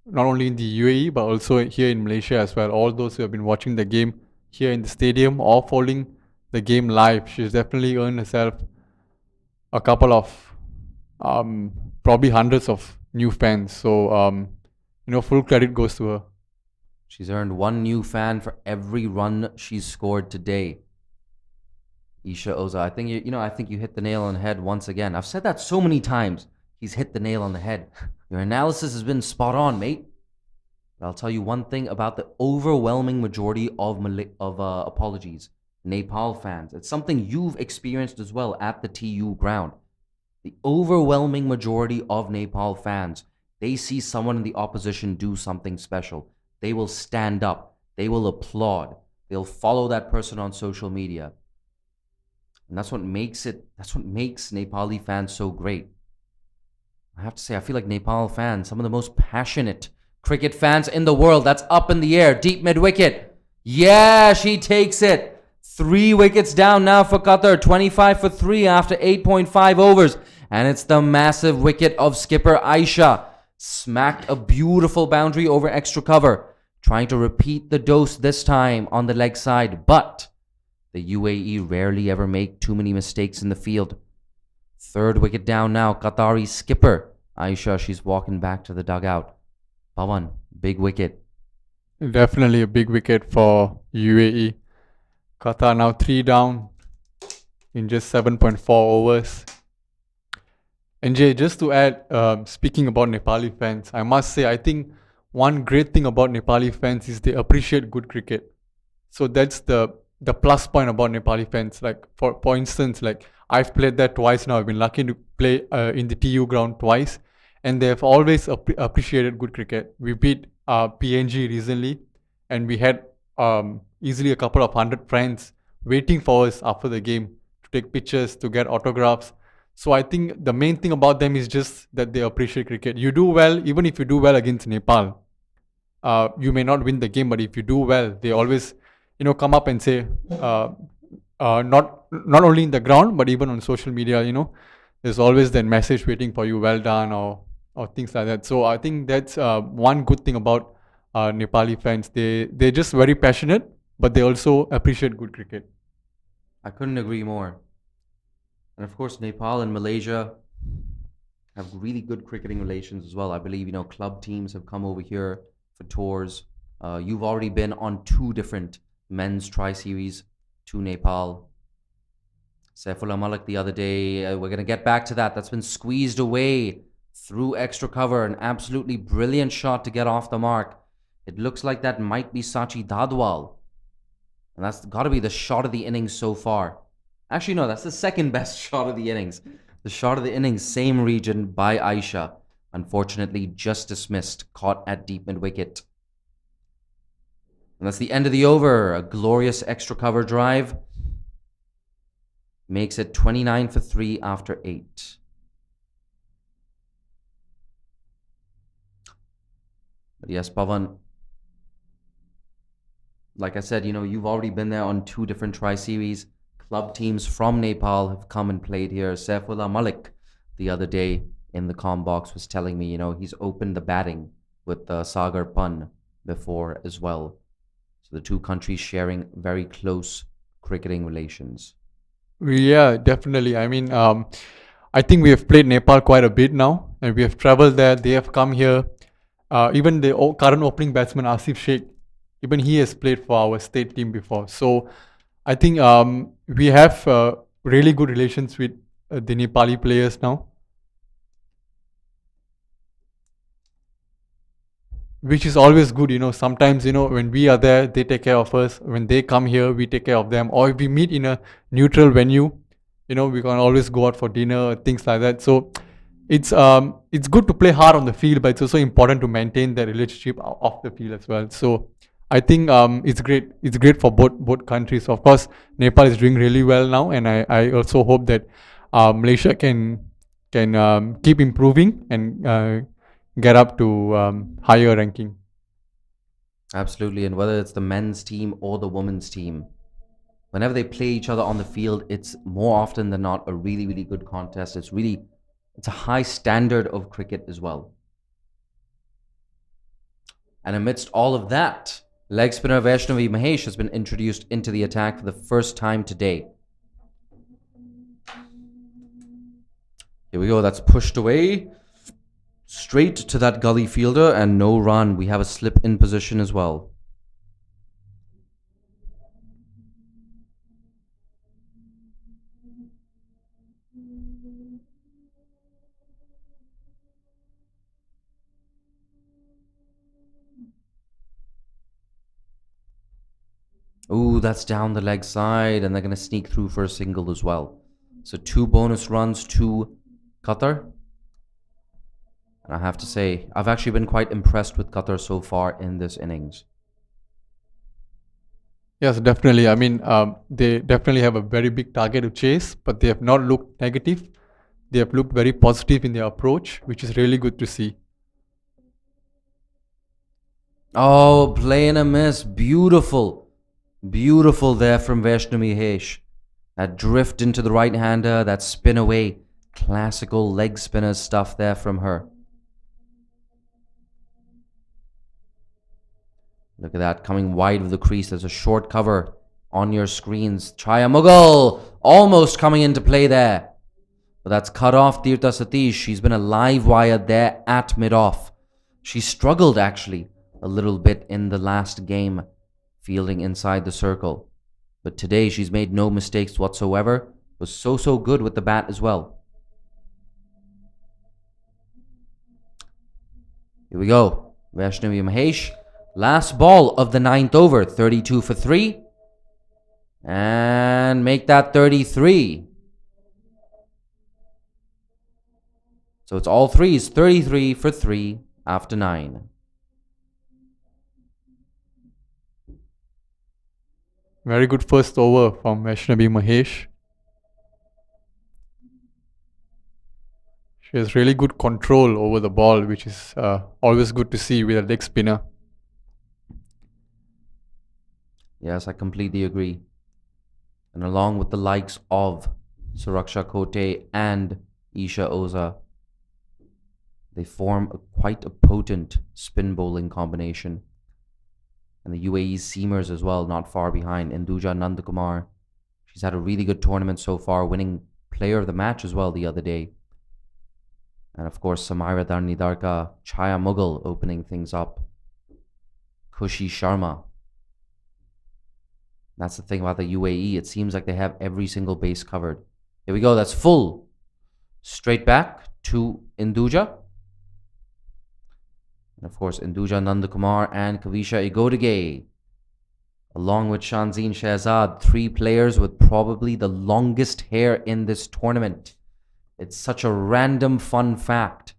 B: not only in the UAE but also here in Malaysia as well. All those who have been watching the game here in the stadium or following the game live, she's definitely earned herself a couple of probably hundreds of new fans. So full credit goes to her.
A: She's earned 1 new fan for every run she's scored today. Isha Oza, I think you hit the nail on the head once again. I've said that so many times. He's hit the nail on the head. Your analysis has been spot on, mate. But I'll tell you one thing about the overwhelming majority of Nepal fans. It's something you've experienced as well at the TU ground. The overwhelming majority of Nepal fans, they see someone in the opposition do something special. They will stand up. They will applaud. They'll follow that person on social media. And that's what makes Nepali fans so great. I have to say, I feel like Nepal fans, some of the most passionate cricket fans in the world. That's up in the air. Deep mid-wicket. Yeah, she takes it. 3 wickets down now for Qatar. 25 for 3 after 8.5 overs. And it's the massive wicket of skipper Aisha. Smacked a beautiful boundary over extra cover. Trying to repeat the dose this time on the leg side. But the UAE rarely ever make too many mistakes in the field. 3rd wicket down now. Qatari skipper Aisha, she's walking back to the dugout. Pawan, big wicket.
B: Definitely a big wicket for UAE. Qatar now 3 down in just 7.4 overs. And Jay, just to add, speaking about Nepali fans, I must say, I think one great thing about Nepali fans is they appreciate good cricket. So that's the plus point about Nepali fans. Like for instance, like I've played there twice now. I've been lucky to play in the TU ground twice, and they've always appreciated good cricket. We beat PNG recently, and we had easily a couple of hundred friends waiting for us after the game to take pictures, to get autographs. So I think the main thing about them is just that they appreciate cricket. You do well, even if you do well against Nepal, you may not win the game, but if you do well, they always, come up and say, not only in the ground, but even on social media, there's always that message waiting for you, well done, or things like that. So I think that's one good thing about Nepali fans. They're just very passionate, but they also appreciate good cricket.
A: I couldn't agree more. And of course, Nepal and Malaysia have really good cricketing relations as well. I believe, club teams have come over here for tours. You've already been on 2 different men's tri-series to Nepal. Saifullah Malik the other day. We're going to get back to that. That's been squeezed away through extra cover. An absolutely brilliant shot to get off the mark. It looks like that might be Sachi Dadwal. And that's got to be the shot of the innings so far. Actually, no, that's the second best shot of the innings. The shot of the innings, same region by Aisha. Unfortunately, just dismissed, caught at deep mid wicket. And that's the end of the over. A glorious extra cover drive. Makes it 29 for 3 after 8. But yes, Pavan, like I said, you've already been there on 2 different tri-series. Club teams from Nepal have come and played here. Saifullah Malik the other day in the comm box was telling me, he's opened the batting with Sagar Pan before as well. So the 2 countries sharing very close cricketing relations.
B: Yeah, definitely. I mean, I think we have played Nepal quite a bit now, and we have traveled there. They have come here. Even the current opening batsman, Asif Sheikh, even he has played for our state team before. So I think we have really good relations with the Nepali players now, which is always good. Sometimes, when we are there, they take care of us. When they come here, we take care of them. Or if we meet in a neutral venue, we can always go out for dinner, things like that. So it's good to play hard on the field, but it's also important to maintain that relationship off the field as well. So I think it's great. It's great for both countries. Of course, Nepal is doing really well now, and I also hope that Malaysia can keep improving and get up to higher ranking.
A: Absolutely. And whether it's the men's team or the women's team, whenever they play each other on the field, it's more often than not a really, really good contest. It's a high standard of cricket as well. And amidst all of that, leg spinner Vaishnavi Mahesh has been introduced into the attack for the first time today. Here we go. That's pushed away. Straight to that gully fielder and no run. We have a slip in position as well. Ooh, that's down the leg side, and they're going to sneak through for a single as well. So 2 bonus runs to Qatar. And I have to say, I've actually been quite impressed with Qatar so far in this innings.
B: Yes, definitely. I mean, they definitely have a very big target to chase, but they have not looked negative. They have looked very positive in their approach, which is really good to see.
A: Oh, play and a miss. Beautiful. Beautiful there from Vaishnavi Mahesh. That drift into the right-hander, that spin away. Classical leg spinner stuff there from her. Look at that, coming wide of the crease. There's a short cover on your screens. Chaya Mughal almost coming into play there. But that's cut off Tirtha Satish. She's been a live wire there at mid-off. She struggled actually a little bit in the last game, fielding inside the circle. But today she's made no mistakes whatsoever. Was so good with the bat as well. Here we go. Vaishnavi Mahesh. Last ball of the 9th over. 32 for 3. And make that 33. So it's all threes. 33 for 3 after 9.
B: Very good first over from Vaishnavi Mahesh. She has really good control over the ball, which is always good to see with a leg spinner.
A: Yes, I completely agree. And along with the likes of Suraksha Kote and Isha Oza, they form quite a potent spin bowling combination. And the UAE seamers as well, not far behind. Induja Nandakumar, she's had a really good tournament so far, winning player of the match as well the other day. And of course, Samaira Dharnidarka, Chaya Mughal opening things up. Khushi Sharma. That's the thing about the UAE. It seems like they have every single base covered. Here we go. That's full. Straight back to Induja. And of course, Induja Nandakumar and Kavisha Igodige. Along with Shanzeen Shehzad, 3 players with probably the longest hair in this tournament. It's such a random fun fact.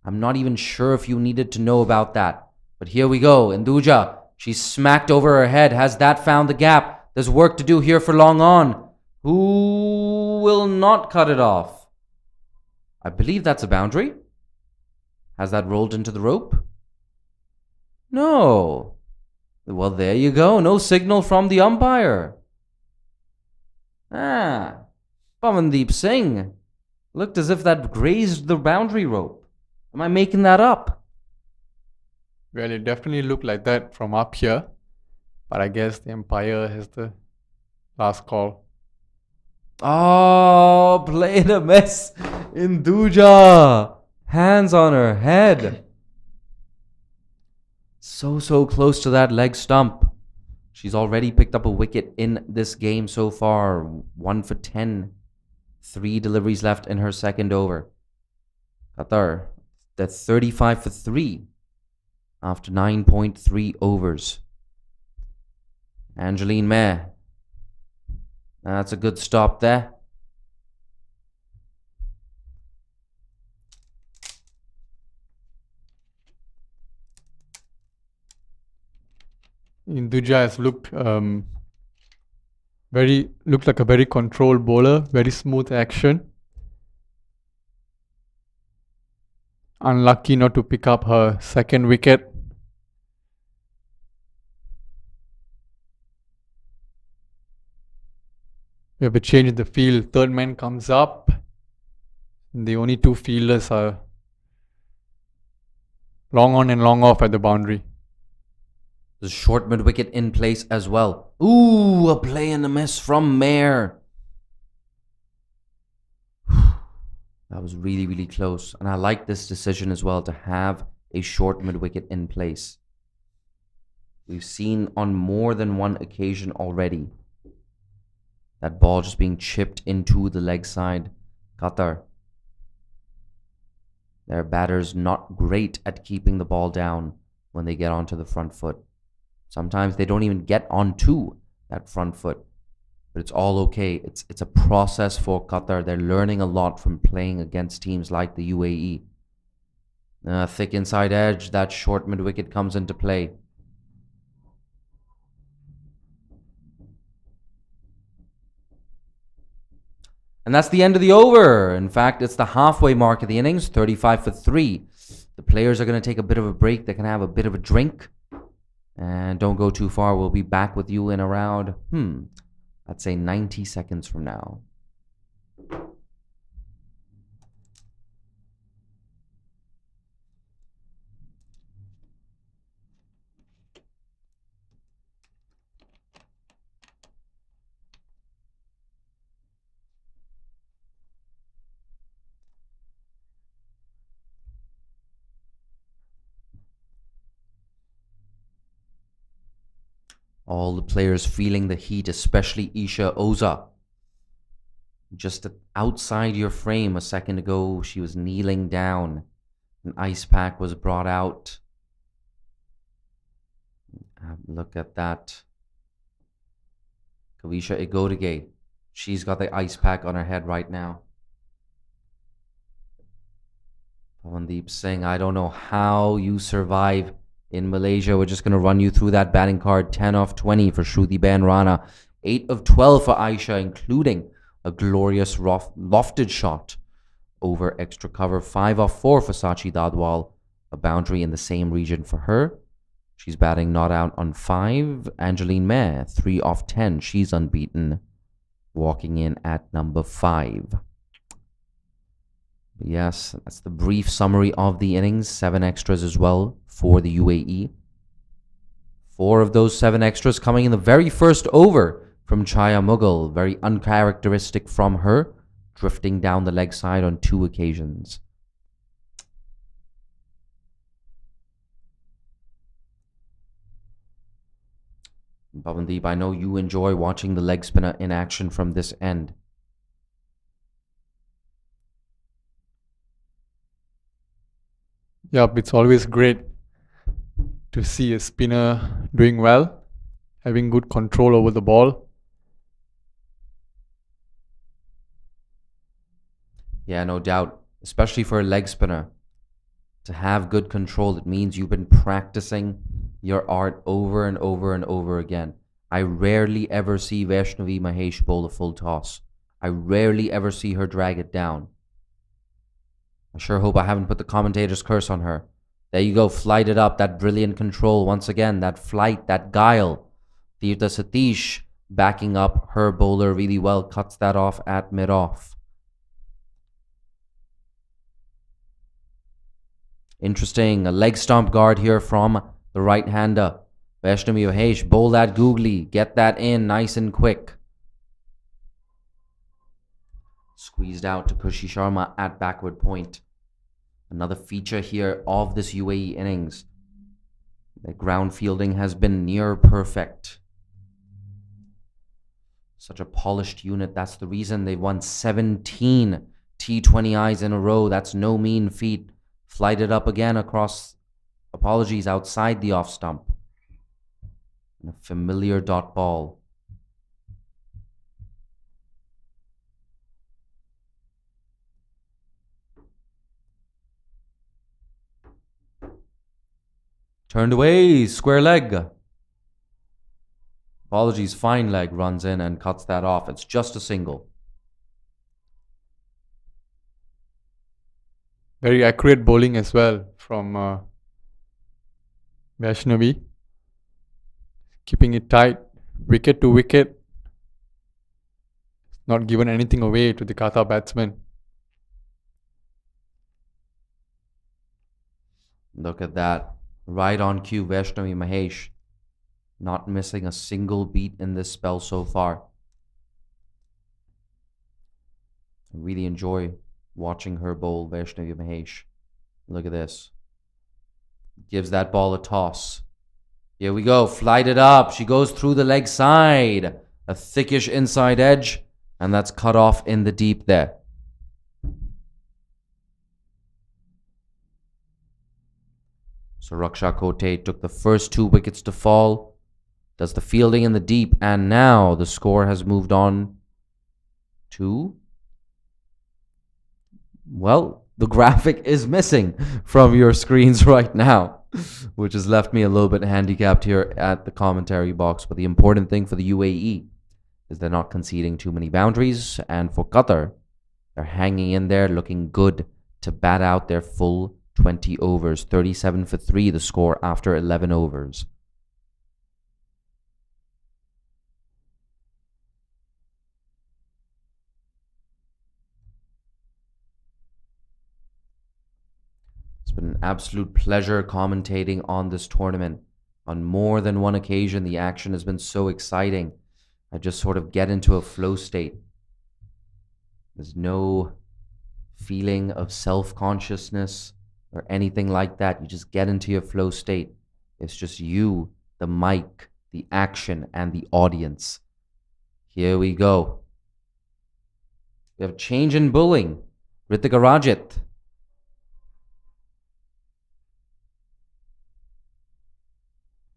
A: I'm not even sure if you needed to know about that. But here we go. Induja, she's smacked over her head. Has that found the gap? There's work to do here for long on. Who will not cut it off? I believe that's a boundary. Has that rolled into the rope? No. Well, there you go. No signal from the umpire. Pavandeep Singh. Looked as if that grazed the boundary rope. Am I making that up?
B: Well, it definitely looked like that from up here. But I guess the umpire has the last call.
A: Oh, playing a mess. Induja. Hands on her head. So close to that leg stump. She's already picked up a wicket in this game so far. 1 for 10. 3 deliveries left in her second over. Qatar, that's 35 for 3 after 9.3 overs. Angeline Meh. That's a good stop there.
B: Induja has looked like a very controlled bowler, very smooth action. Unlucky not to pick up her second wicket. We have a change in the field. Third man comes up. The only 2 fielders are long on and long off at the boundary.
A: The short mid wicket in place as well. Ooh, a play in the miss from Mayer. That was really close. And I like this decision as well to have a short mid wicket in place. We've seen on more than one occasion already that ball just being chipped into the leg side. Qatar. Their batters not great at keeping the ball down when they get onto the front foot. Sometimes they don't even get onto that front foot. But it's all okay. It's a process for Qatar. They're learning a lot from playing against teams like the UAE. Thick inside edge. That short mid wicket comes into play. And that's the end of the over. In fact, it's the halfway mark of the innings, 35 for 3. The players are going to take a bit of a break. They can have a bit of a drink. And don't go too far. We'll be back with you in around, I'd say 90 seconds from now. All the players feeling the heat, especially Isha Oza. Just outside your frame a second ago, she was kneeling down. An ice pack was brought out. Look at that. Kavisha Igodige. She's got the ice pack on her head right now. Pavandeep Singh, I don't know how you survive in Malaysia. We're just going to run you through that batting card. 10 off 20 for Shruti Ben Rana. 8 of 12 for Aisha, including a glorious lofted shot over extra cover. 5 off 4 for Sachi Dadwal, a boundary in the same region for her. She's batting not out on 5. Angeline Meh, 3 off 10. She's unbeaten, walking in at number 5. Yes, that's the brief summary of the innings. 7 extras as well for the UAE. 4 of those 7 extras coming in the very first over from Chaya Mughal. Very uncharacteristic from her, drifting down the leg side on 2 occasions. Pavandeep, I know you enjoy watching the leg spinner in action from this end.
B: Yep, it's always great to see a spinner doing well, having good control over the ball.
A: Yeah, no doubt. Especially for a leg spinner. To have good control, it means you've been practicing your art over and over and over again. I rarely ever see Vaishnavi Mahesh bowl a full toss. I rarely ever see her drag it down. I sure hope I haven't put the commentator's curse on her. There you go, flight it up. That brilliant control once again. That flight, that guile. Tirtha Satish backing up her bowler really well. Cuts that off at mid-off. Interesting. A leg stomp guard here from the right-hander. Vaishnavi Mahesh, bowl that googly. Get that in nice and quick. Squeezed out to Kushi Sharma at backward point. Another feature here of this UAE innings. The ground fielding has been near perfect. Such a polished unit. That's the reason they've won 17 T20Is in a row. That's no mean feat. Flighted up again across, apologies, outside the off stump. And a familiar dot ball. Turned away, square leg. Apologies, fine leg runs in and cuts that off. It's just a single.
B: Very accurate bowling as well from Vaishnavi. Keeping it tight, wicket to wicket. Not given anything away to the Qatar batsman.
A: Look at that. Right on cue, Vaishnavi Mahesh. Not missing a single beat in this spell so far. I really enjoy watching her bowl, Vaishnavi Mahesh. Look at this. Gives that ball a toss. Here we go. Flight it up. She goes through the leg side. A thickish inside edge. And that's cut off in the deep there. So Raksha Kote took the first 2 wickets to fall. Does the fielding in the deep. And now the score has moved on to... Well, the graphic is missing from your screens right now, which has left me a little bit handicapped here at the commentary box. But the important thing for the UAE is they're not conceding too many boundaries. And for Qatar, they're hanging in there, looking good to bat out their full 20 overs. 37 for 3, the score after 11 overs. It's been an absolute pleasure commentating on this tournament. On more than one occasion, the action has been so exciting. I just sort of get into a flow state. There's no feeling of self-consciousness or anything like that. You just get into your flow state. It's just you, the mic, the action, and the audience. Here we go. We have a change in bowling. Ritika Rajit.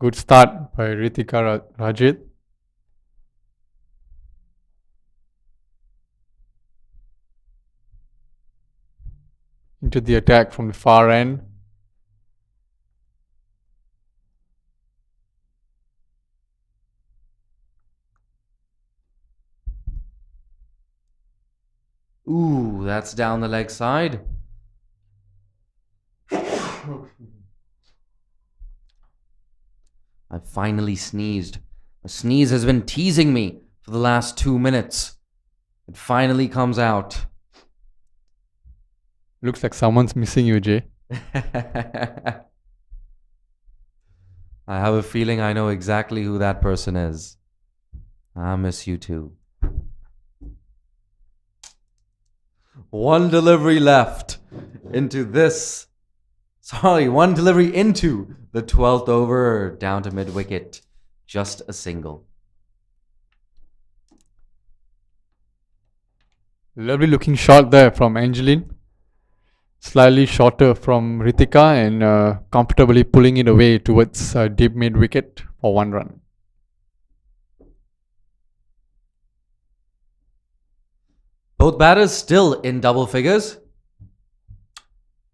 B: Good start by Ritika Rajit. Into the attack from the far end.
A: Ooh, that's down the leg side. I finally sneezed. A sneeze has been teasing me for the last 2 minutes. It finally comes out.
B: Looks like someone's missing you, Jay.
A: I have a feeling I know exactly who that person is. I miss you too. One delivery left into this. One delivery into the 12th over, down to mid-wicket. Just a single.
B: Lovely looking shot there from Angeline. Slightly shorter from Ritika and comfortably pulling it away towards deep mid-wicket for 1 run.
A: Both batters still in double figures.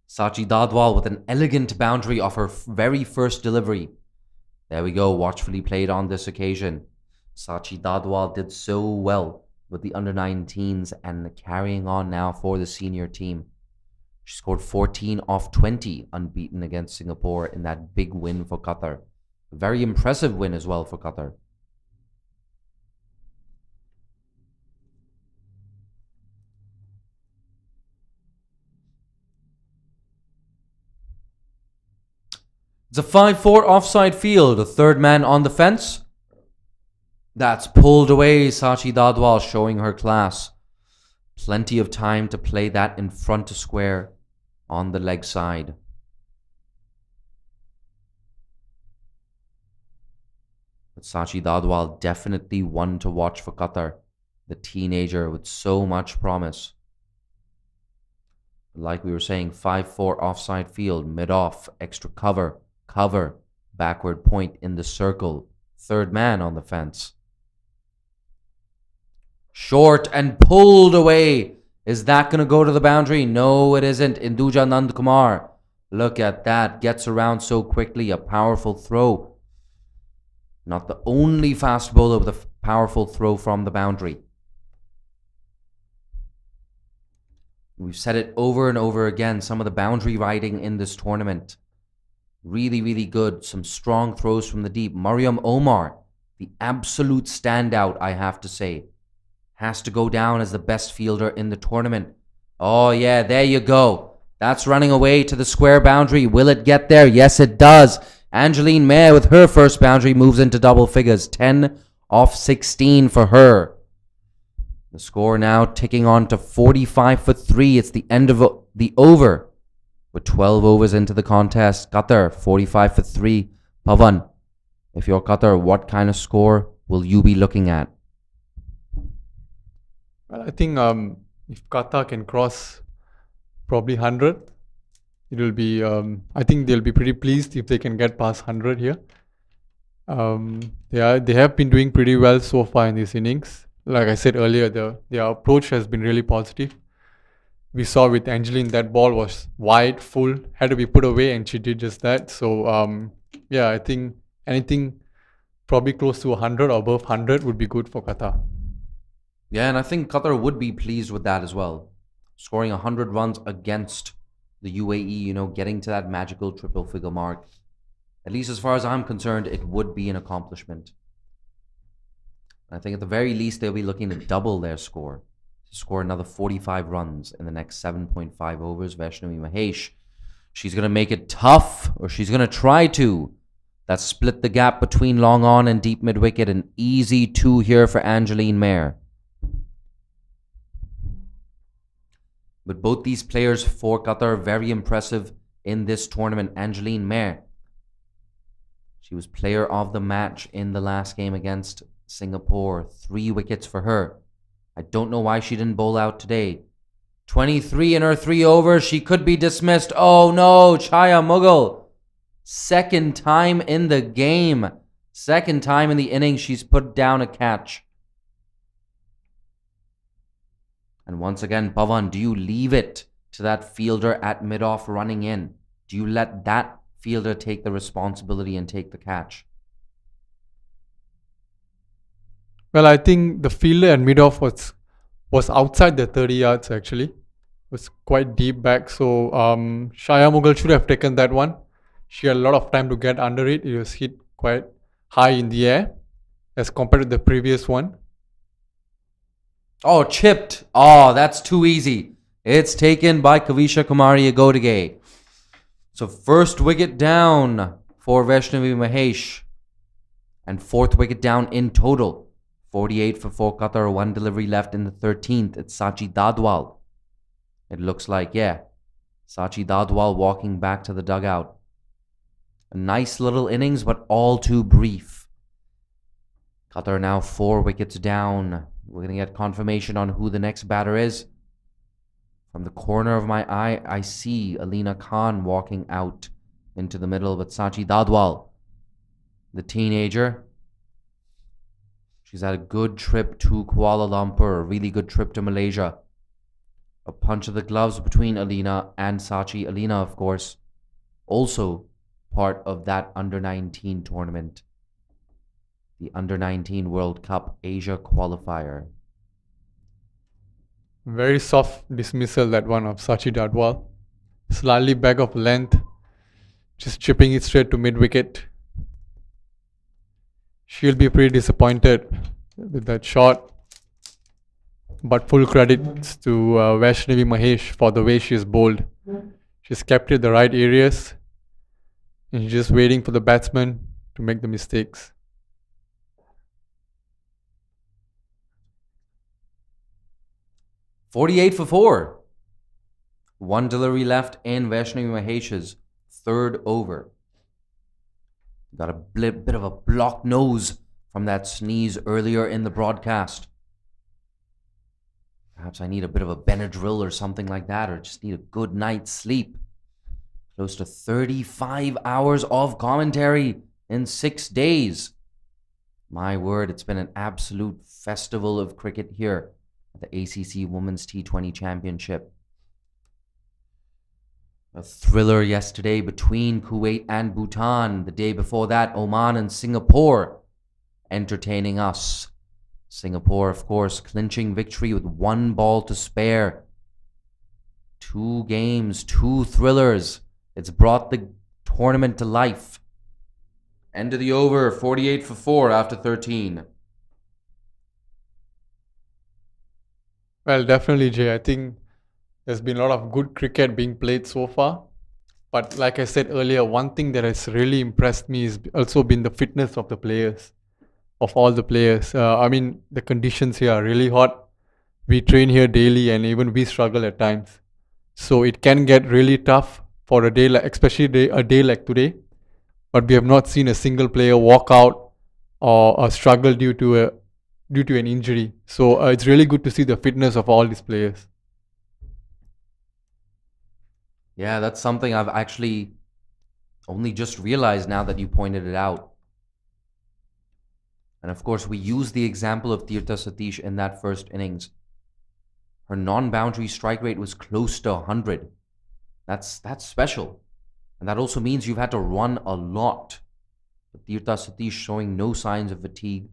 A: Sachi Dadwal with an elegant boundary off her very first delivery. There we go, watchfully played on this occasion. Sachi Dadwal did so well with the under-19s and carrying on now for the senior team. She scored 14 off 20 unbeaten against Singapore in that big win for Qatar. A very impressive win as well for Qatar. It's a 5-4 offside field. A third man on the fence. That's pulled away. Sachi Dadwal showing her class. Plenty of time to play that in front to square on the leg side. But Sachi Dadwal definitely one to watch for Qatar. The teenager with so much promise. Like we were saying, 5-4 offside field, mid-off, extra cover, backward point in the circle, third man on the fence. Short and pulled away. Is that going to go to the boundary? No, it isn't. Induja Nandkumar. Look at that. Gets around so quickly. A powerful throw. Not the only fast bowler with a powerful throw from the boundary. We've said it over and over again. Some of the boundary riding in this tournament. Really, really good. Some strong throws from the deep. Mariam Omar, the absolute standout, I have to say. Has to go down as the best fielder in the tournament. Oh, yeah, there you go. That's running away to the square boundary. Will it get there? Yes, it does. Angeline Mayer with her first boundary moves into double figures. 10 off 16 for her. The score now ticking on to 45 for 3. It's the end of the over. With 12 overs into the contest. Qatar, 45 for 3. Pavan, if you're Qatar, what kind of score will you be looking at?
B: Well, I think if Qatar can cross probably 100, it will be, I think they'll be pretty pleased if they can get past 100 here. They have been doing pretty well so far in this innings. Like I said earlier, their approach has been really positive. We saw with Angeline, that ball was wide, full, had to be put away, and she did just that. So, yeah, I think anything probably close to 100 or above 100 would be good for Qatar.
A: Yeah, and I think Qatar would be pleased with that as well. Scoring 100 runs against the UAE, getting to that magical triple figure mark. At least as far as I'm concerned, it would be an accomplishment. I think at the very least, they'll be looking to double their score. Score another 45 runs in the next 7.5 overs. Vaishnavi Mahesh, she's going to make it tough, or she's going to try to. That split the gap between long on and deep mid-wicket. An easy 2 here for Angeline Mayer. But both these players for Qatar, very impressive in this tournament. Angeline Mayer, she was player of the match in the last game against Singapore. 3 wickets for her. I don't know why she didn't bowl out today. 23 in her 3 overs. She could be dismissed. Oh no, Chaya Mughal. Second time in the game. Second time in the innings she's put down a catch. And once again, Pavan, do you leave it to that fielder at mid-off running in? Do you let that fielder take the responsibility and take the catch?
B: Well, I think the fielder at mid-off was was outside the 30 yards actually. Was quite deep back, so Shaya Mughal should have taken that one. She had a lot of time to get under it. It was hit quite high in the air as compared to the previous one.
A: Oh, chipped. Oh, that's too easy. It's taken by Kavisha Kumari Agodige. So first wicket down for Vaishnavi Mahesh. And fourth wicket down in total. 48 for 4 Qatar, 1 delivery left in the 13th. It's Sachi Dadwal. It looks like, yeah, Sachi Dadwal walking back to the dugout. A nice little innings, but all too brief. Qatar now 4 wickets down. We're going to get confirmation on who the next batter is. From the corner of my eye, I see Alina Khan walking out into the middle, but Sachi Dadwal, the teenager, she's had a good trip to Kuala Lumpur, a really good trip to Malaysia. A punch of the gloves between Alina and Sachi. Alina, of course, also part of that Under-19 tournament. The Under-19 World Cup Asia qualifier.
B: Very soft dismissal, that one of Sachi Dadwal. Slightly back of length, just chipping it straight to mid-wicket. She'll be pretty disappointed with that shot. But full credits to Vaishnavi Mahesh for the way she's bowled. She's kept it the right areas. And she's just waiting for the batsman to make the mistakes.
A: "48 for 4. 1 delivery left in Vaishnavi Mahesh's third over. Got a bit of a blocked nose from that sneeze earlier in the broadcast. Perhaps I need a bit of a Benadryl or something like that, or just need a good night's sleep. Close to 35 hours of commentary in 6 days. My word, it's been an absolute festival of cricket here at the ACC Women's T20 Championship. A thriller yesterday between Kuwait and Bhutan. The day before that, Oman and Singapore entertaining us. Singapore, of course, clinching victory with 1 ball to spare. 2 games, 2 thrillers. It's brought the tournament to life. End of the over, 48 for 4 after 13.
B: Well, definitely, Jay. I think there's been a lot of good cricket being played so far. But like I said earlier, one thing that has really impressed me has also been the fitness of the players, of all the players. I mean, the conditions here are really hot. We train here daily and even we struggle at times. So it can get really tough for a day, especially a day like today. But we have not seen a single player walk out or struggle due to an injury. So it's really good to see the fitness of all these players.
A: Yeah, that's something I've actually only just realized now that you pointed it out. And of course, we use the example of Tirtha Satish in that first innings. Her non-boundary strike rate was close to 100. That's special. And that also means you've had to run a lot. But Tirtha Satish showing no signs of fatigue.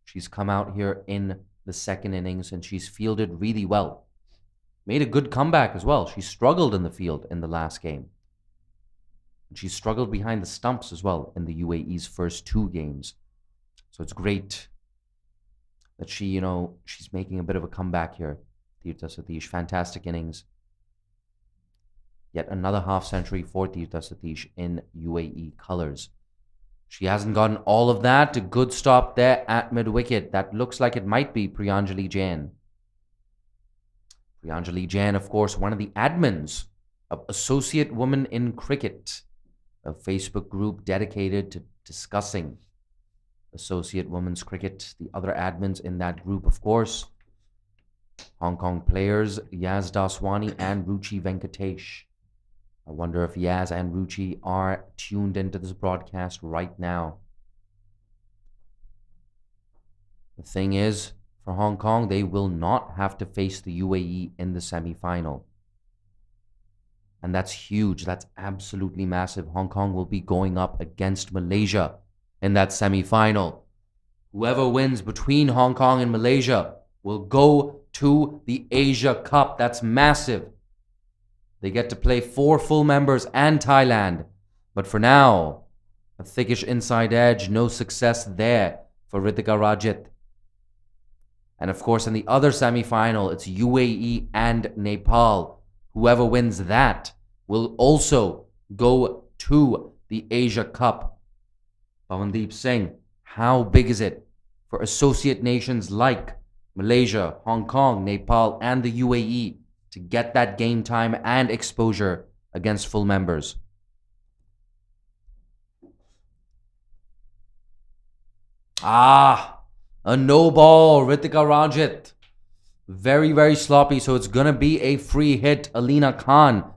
A: She's come out here in the second innings and she's fielded really well. Made a good comeback as well. She struggled in the field in the last game. And she struggled behind the stumps as well in the UAE's first 2 games. So it's great that she's making a bit of a comeback here. Tirtha Satish, fantastic innings. Yet another half-century for Tirtha Satish in UAE colours. She hasn't gotten all of that. A good stop there at mid-wicket. That looks like it might be Priyanjali Jain. Priyanjali Jain, of course, one of the admins of Associate Women in Cricket, a Facebook group dedicated to discussing Associate Women's Cricket. The other admins in that group, of course, Hong Kong players Yaz Daswani and Ruchi Venkatesh. I wonder if Yaz and Ruchi are tuned into this broadcast right now. The thing is, for Hong Kong, they will not have to face the UAE in the semi-final. And that's huge. That's absolutely massive. Hong Kong will be going up against Malaysia in that semi-final. Whoever wins between Hong Kong and Malaysia will go to the Asia Cup. That's massive. They get to play 4 full members and Thailand. But for now, a thickish inside edge, no success there for Ritika Rajit. And of course, in the other semi-final, it's UAE and Nepal. Whoever wins that will also go to the Asia Cup. Pawandeep Singh, how big is it for associate nations like Malaysia, Hong Kong, Nepal, and the UAE to get that game time and exposure against full members? A no ball, Ritika Rajit. Very, very sloppy, so it's going to be a free hit. Alina Khan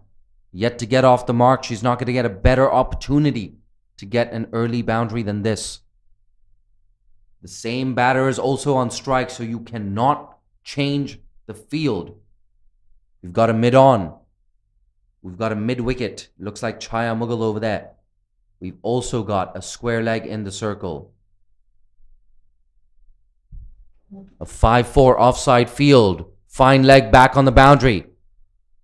A: yet to get off the mark. She's not going to get a better opportunity to get an early boundary than this. The same batter is also on strike, so you cannot change the field. We've got a mid-on. We've got a mid-wicket. Looks like Chaya Mughal over there. We've also got a square leg in the circle. A 5-4 offside field. Fine leg back on the boundary.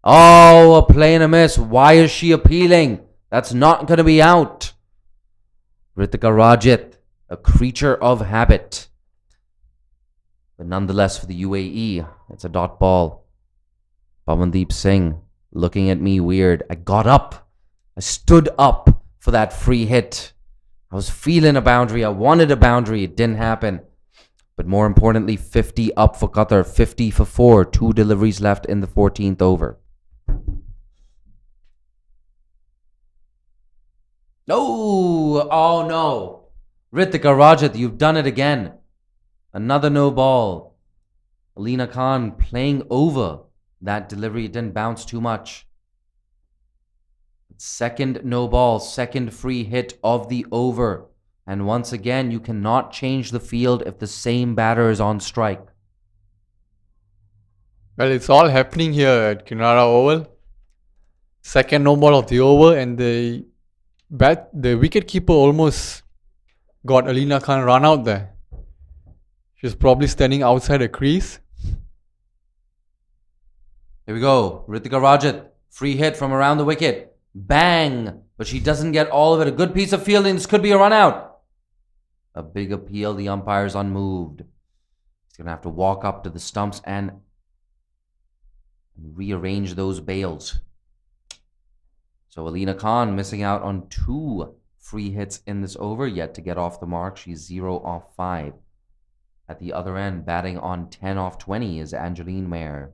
A: Oh, a play and a miss. Why is she appealing? That's not going to be out. Ritika Rajit, a creature of habit. But nonetheless, for the UAE, it's a dot ball. Pawandeep Singh looking at me weird. I got up. I stood up for that free hit. I was feeling a boundary. I wanted a boundary. It didn't happen. But more importantly, 50 up for Qatar. 50 for 4. 2 deliveries left in the 14th over. Oh no. Ritika Rajit, you've done it again. Another no ball. Alina Khan playing over that delivery. It didn't bounce too much. Second no ball, second free hit of the over. And once again, you cannot change the field if the same batter is on strike.
B: Well, it's all happening here at Kinara Oval. Second no ball of the over, and the wicketkeeper almost got Alina Khan run out there. She's probably standing outside the crease.
A: Here we go. Ritika Rajit, free hit from around the wicket. Bang! But she doesn't get all of it. A good piece of fielding. This could be a run out. A big appeal. The umpire's unmoved. He's going to have to walk up to the stumps and rearrange those bails. So Alina Khan missing out on 2 free hits in this over, yet to get off the mark. She's 0 off 5. At the other end, batting on 10 off 20 is Angeline Mayer.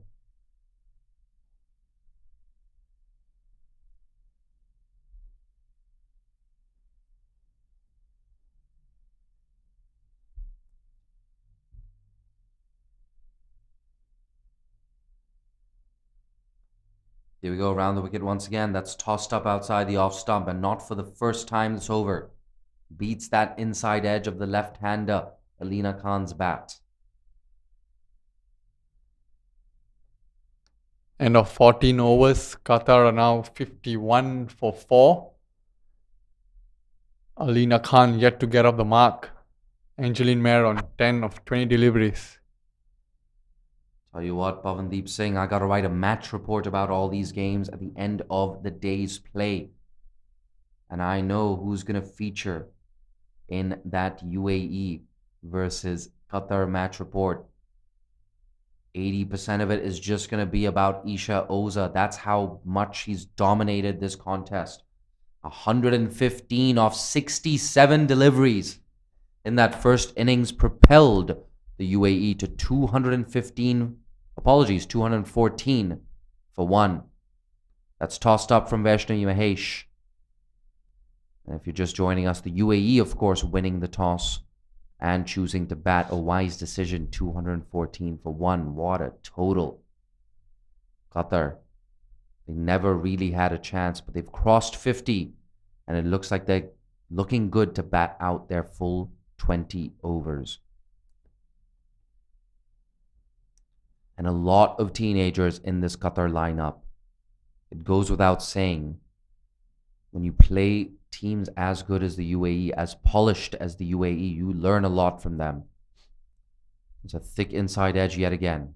A: Here we go, around the wicket once again. That's tossed up outside the off stump, and not for the first time this over. Beats that inside edge of the left-hander, Alina Khan's bat.
B: End of 14 overs. Qatar are now 51 for 4. Alina Khan yet to get off the mark. Angeline Mayer on 10 of 20 deliveries.
A: Tell you what, Pawandeep Singh, I got to write a match report about all these games at the end of the day's play. And I know who's going to feature in that UAE versus Qatar match report. 80% of it is just going to be about Isha Oza. That's how much he's dominated this contest. 115 off 67 deliveries in that first innings propelled the UAE to 214 for 1. That's tossed up from Vaishnavi Mahesh. And if you're just joining us, the UAE, of course, winning the toss and choosing to bat. A wise decision, 214 for 1. What a total. Qatar, they never really had a chance, but they've crossed 50, and it looks like they're looking good to bat out their full 20 overs. And a lot of teenagers in this Qatar lineup. It goes without saying, when you play teams as good as the UAE, as polished as the UAE, you learn a lot from them. It's a thick inside edge yet again.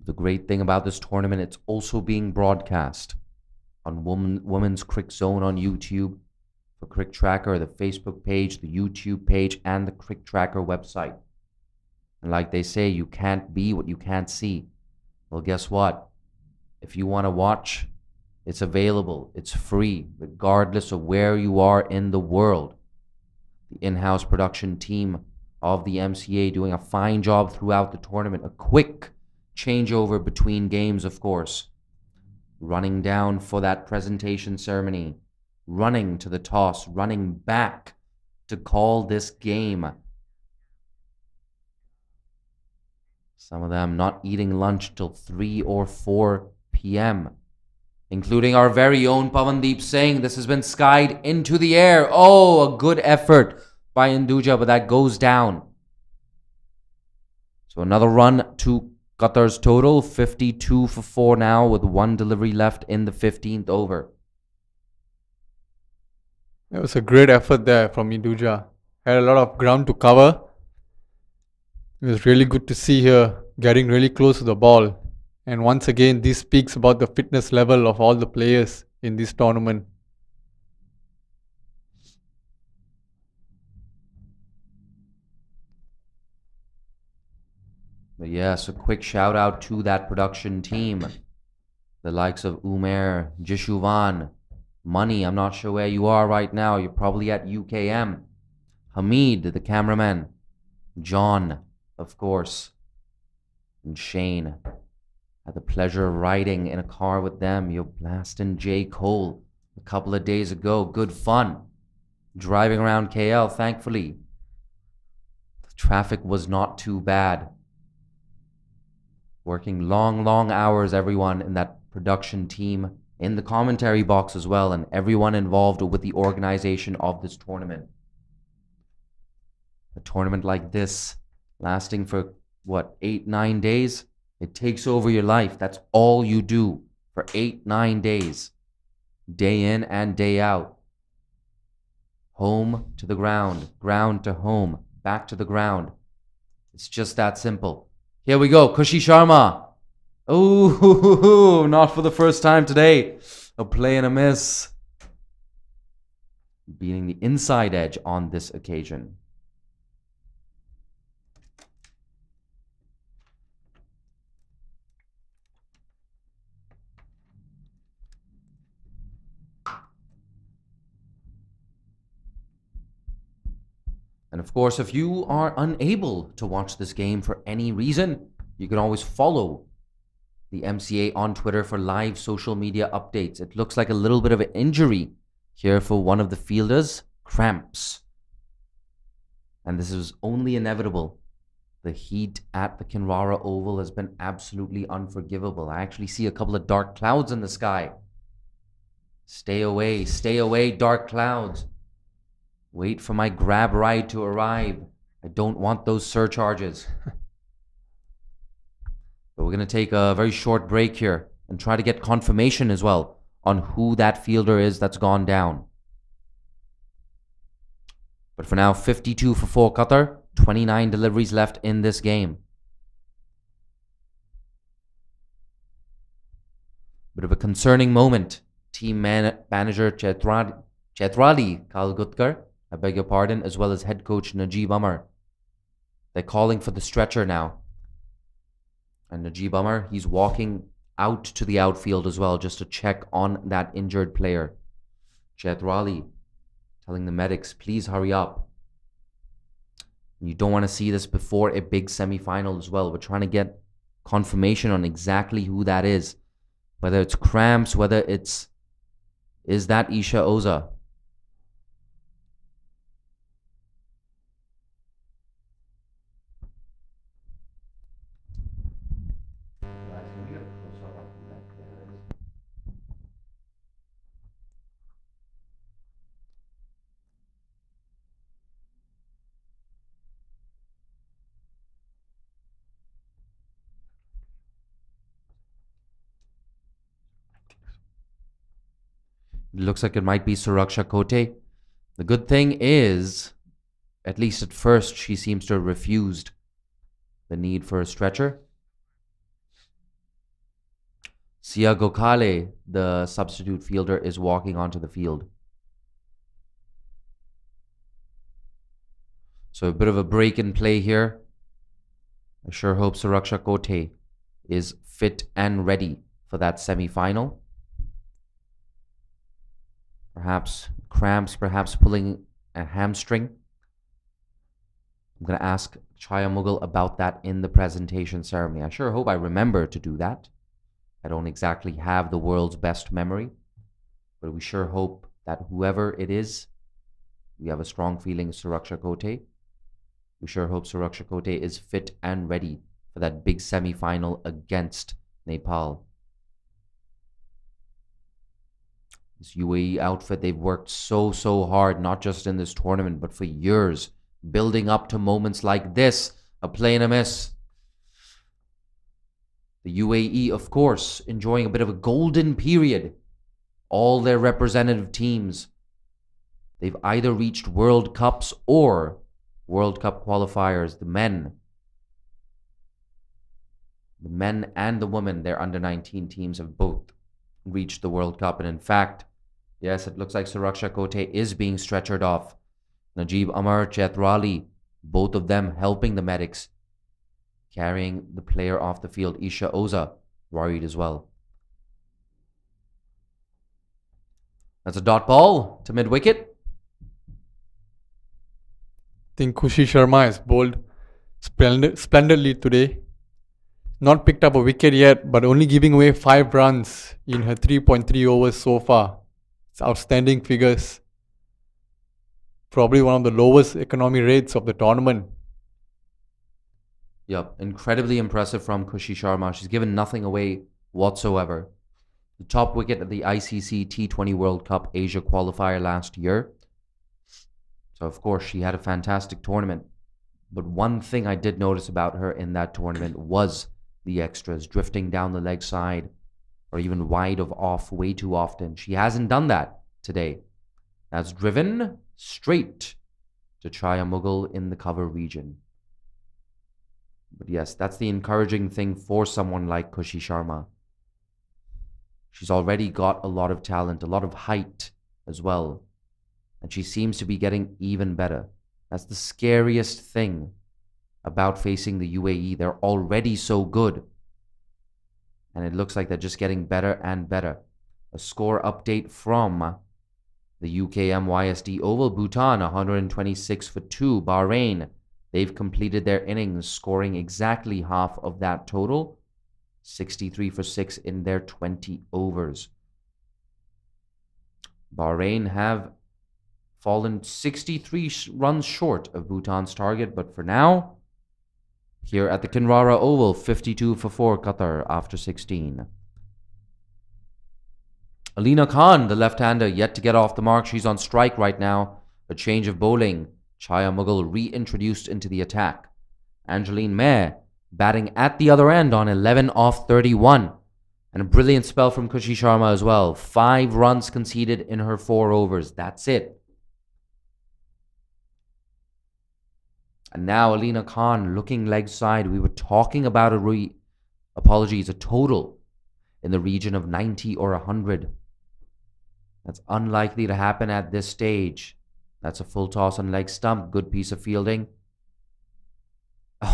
A: The great thing about this tournament, it's also being broadcast on Women's Crick Zone on YouTube, for Crick Tracker, the Facebook page, the YouTube page, and the Crick Tracker website. And like they say, you can't be what you can't see. Well, guess what? If you want to watch, it's available. It's free, regardless of where you are in the world. The in-house production team of the MCA doing a fine job throughout the tournament. A quick changeover between games, of course. Running down for that presentation ceremony. Running to the toss. Running back to call this game. Some of them not eating lunch till 3 or 4 p.m. Including our very own Pavandeep Singh. This has been skied into the air. Oh, a good effort by Hinduja, but that goes down. So another run to Qatar's total, 52 for 4 now, with 1 delivery left in the 15th over.
B: It was a great effort there from Hinduja. Had a lot of ground to cover. It was really good to see her getting really close to the ball. And once again, this speaks about the fitness level of all the players in this tournament.
A: But yes, a quick shout out to that production team. The likes of Umair, Jishuvan, Money, I'm not sure where you are right now. You're probably at UKM. Hamid, the cameraman. John, of course. And Shane. Had the pleasure of riding in a car with them. You're blasting J. Cole a couple of days ago. Good fun. Driving around KL, thankfully. The traffic was not too bad. Working long hours, everyone in that production team, in the commentary box as well, and everyone involved with the organization of this tournament. A tournament like this, lasting for, 8-9 days? It takes over your life. That's all you do for 8-9 days. Day in and day out. Home to the ground, ground to home, back to the ground. It's just that simple. Here we go, Kushi Sharma. Oh, not for the first time today. A play and a miss. Beating the inside edge on this occasion. And of course, if you are unable to watch this game for any reason, you can always follow the MCA on Twitter for live social media updates. It looks like a little bit of an injury here for one of the fielders. Cramps. And this is only inevitable. The heat at the Kinrara Oval has been absolutely unforgivable. I actually see a couple of dark clouds in the sky. Stay away, dark clouds. Wait for my grab ride to arrive. I don't want those surcharges. But we're going to take a very short break here and try to get confirmation as well on who that fielder is that's gone down. But for now, 52 for 4 Qatar, 29 deliveries left in this game. Bit of a concerning moment. Team manager Chetrali Kalgutkar, I beg your pardon, as well as head coach Najib Amar. They're calling for the stretcher now. And Najib Amar, he's walking out to the outfield as well, just to check on that injured player. Chetrali telling the medics, please hurry up. You don't want to see this before a big semi-final as well. We're trying to get confirmation on exactly who that is. Whether it's cramps, whether it's... Is that Isha Oza? It looks like it might be Suraksha Kote. The good thing is, at least at first, she seems to have refused the need for a stretcher. Sia Gokhale, the substitute fielder, is walking onto the field. So a bit of a break in play here. I sure hope Suraksha Kote is fit and ready for that semi-final. Perhaps cramps, perhaps pulling a hamstring. I'm going to ask Chaya Mughal about that in the presentation ceremony. I sure hope I remember to do that. I don't exactly have the world's best memory, but we sure hope that whoever it is, we have a strong feeling Suraksha Kote. We sure hope Suraksha Kote is fit and ready for that big semi-final against Nepal. This UAE outfit, they've worked so hard, not just in this tournament, but for years, building up to moments like this. A play and a miss. The UAE, of course, enjoying a bit of a golden period. All their representative teams, they've either reached World Cups or World Cup qualifiers. The men and the women, their under-19 teams have both reached the World Cup. And in fact, yes, it looks like Suraksha Kote is being stretchered off. Najib Amar, Chetrali, both of them helping the medics, carrying the player off the field. Isha Oza worried as well. That's a dot ball to mid-wicket.
B: I think Khushi Sharma has bowled splendidly today. Not picked up a wicket yet, but only giving away 5 runs in her 3.3 overs so far. It's outstanding figures. Probably one of the lowest economy rates of the tournament.
A: Yep, incredibly impressive from Khushi Sharma. She's given nothing away whatsoever. The top wicket at the ICC T20 World Cup Asia qualifier last year. So, of course, she had a fantastic tournament. But one thing I did notice about her in that tournament was the extras, drifting down the leg side or even wide of off way too often. She hasn't done that today. That's driven straight to Chaya Mughal in the cover region. But yes, that's the encouraging thing for someone like Khushi Sharma. She's already got a lot of talent, a lot of height as well. And she seems to be getting even better. That's the scariest thing about facing the UAE. They're already so good. And it looks like they're just getting better and better. A score update from the UKMYSD Oval. Bhutan, 126 for 2. Bahrain, they've completed their innings, scoring exactly half of that total. 63 for 6 in their 20 overs. Bahrain have fallen 63 runs short of Bhutan's target, but for now, here at the Kinrara Oval, 52 for 4 Qatar after 16. Alina Khan, the left-hander, yet to get off the mark. She's on strike right now. A change of bowling. Chaya Mughal reintroduced into the attack. Angeline Mayer batting at the other end on 11 off 31. And a brilliant spell from Khushi Sharma as well. 5 runs conceded in her 4 overs. That's it. And now Alina Khan looking leg side. We were talking about a total in the region of 90 or 100. That's unlikely to happen at this stage. That's a full toss on leg stump. Good piece of fielding.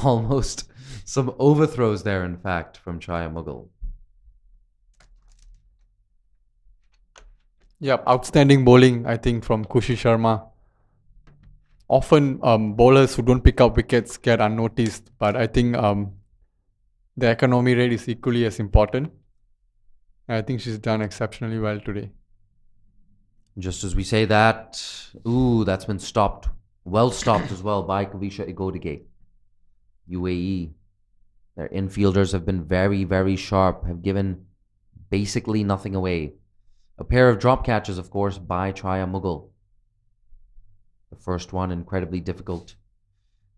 A: Almost some overthrows there, in fact, from Chaya Mughal.
B: Yep, outstanding bowling, I think, from Khushi Sharma. Often bowlers who don't pick up wickets get unnoticed, but I think the economy rate is equally as important. I think she's done exceptionally well today.
A: Just as we say that, that's been stopped. Well stopped as well by Kavisha Igodige. UAE, their infielders have been very sharp, have given basically nothing away. A pair of drop catches, of course, by Chaya Mughal. The first one incredibly difficult.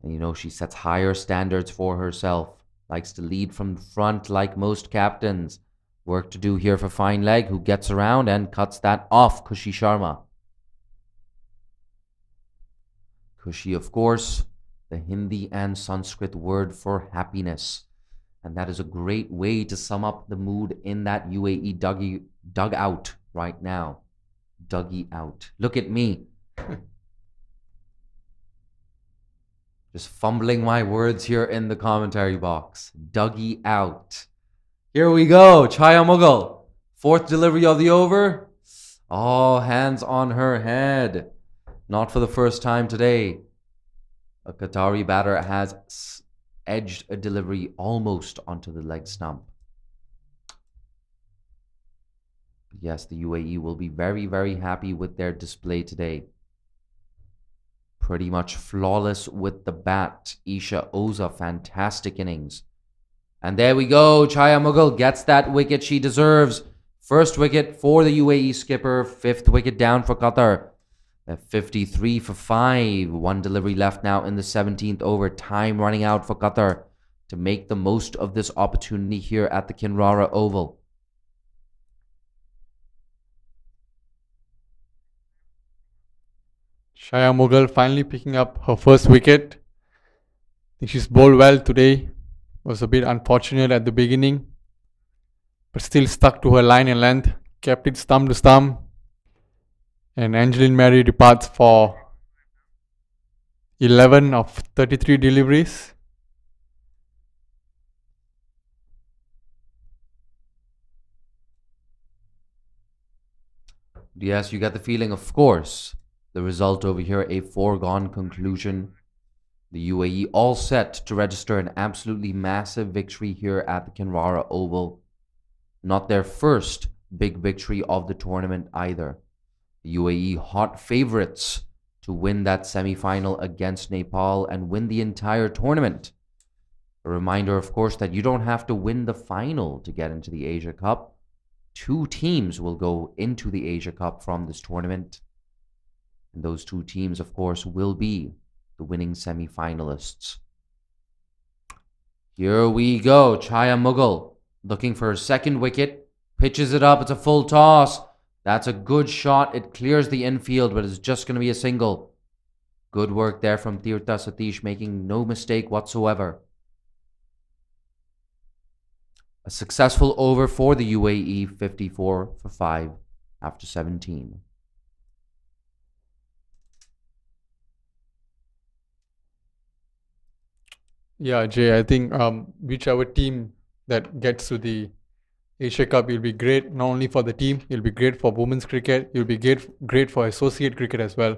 A: And she sets higher standards for herself. Likes to lead from the front like most captains. Work to do here for Fine Leg, who gets around and cuts that off. Khushi Sharma. Khushi, of course, the Hindi and Sanskrit word for happiness. And that is a great way to sum up the mood in that UAE dugout right now. Dougie out. Look at me. Just fumbling my words here in the commentary box. Dougie out. Here we go. Chaya Mughal. Fourth delivery of the over. Oh, hands on her head. Not for the first time today. A Qatari batter has edged a delivery almost onto the leg stump. Yes, the UAE will be very, very happy with their display today. Pretty much flawless with the bat. Isha Oza, fantastic innings. And there we go. Chaya Mughal gets that wicket she deserves. First wicket for the UAE skipper. Fifth wicket down for Qatar. At 53 for 5. One delivery left now in the 17th over. Time running out for Qatar to make the most of this opportunity here at the Kinrara Oval.
B: Chaya Mughal finally picking up her first wicket. I think she's bowled well today. Was a bit unfortunate at the beginning, but still stuck to her line and length. Kept it stump to stump. And Angeline Mary departs for 11 of 33 deliveries.
A: Yes, you get the feeling, of course. The result over here, a foregone conclusion. The UAE all set to register an absolutely massive victory here at the Kinrara Oval. Not their first big victory of the tournament either. The UAE hot favourites to win that semi-final against Nepal and win the entire tournament. A reminder, of course, that you don't have to win the final to get into the Asia Cup. 2 teams will go into the Asia Cup from this tournament. And those 2 teams, of course, will be the winning semi-finalists. Here we go. Chaya Mughal looking for her second wicket. Pitches it up. It's a full toss. That's a good shot. It clears the infield, but it's just going to be a single. Good work there from Tirtha Satish, making no mistake whatsoever. A successful over for the UAE, 54 for 5 after 17.
B: Yeah, Jay, I think whichever team that gets to the Asia Cup will be great, not only for the team, it'll be great for women's cricket, it'll be great for associate cricket as well.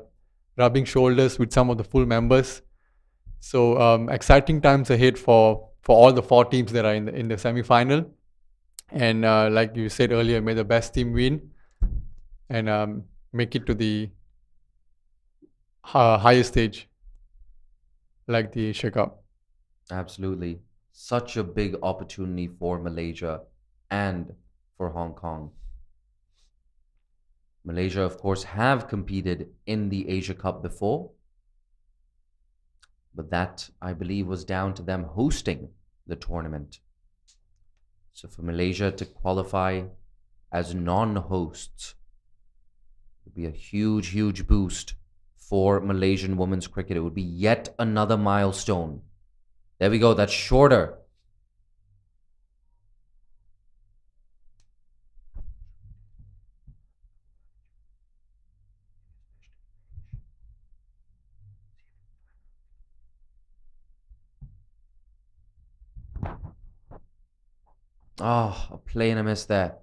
B: Rubbing shoulders with some of the full members. So exciting times ahead for all the 4 teams that are in the semi-final. And like you said earlier, may the best team win and make it to the higher stage like the Asia Cup.
A: Absolutely. Such a big opportunity for Malaysia and for Hong Kong. Malaysia, of course, have competed in the Asia Cup before. But that, I believe, was down to them hosting the tournament. So for Malaysia to qualify as non-hosts would be a huge, huge boost for Malaysian women's cricket. It would be yet another milestone. There we go. That's shorter. Oh, a play and a miss there.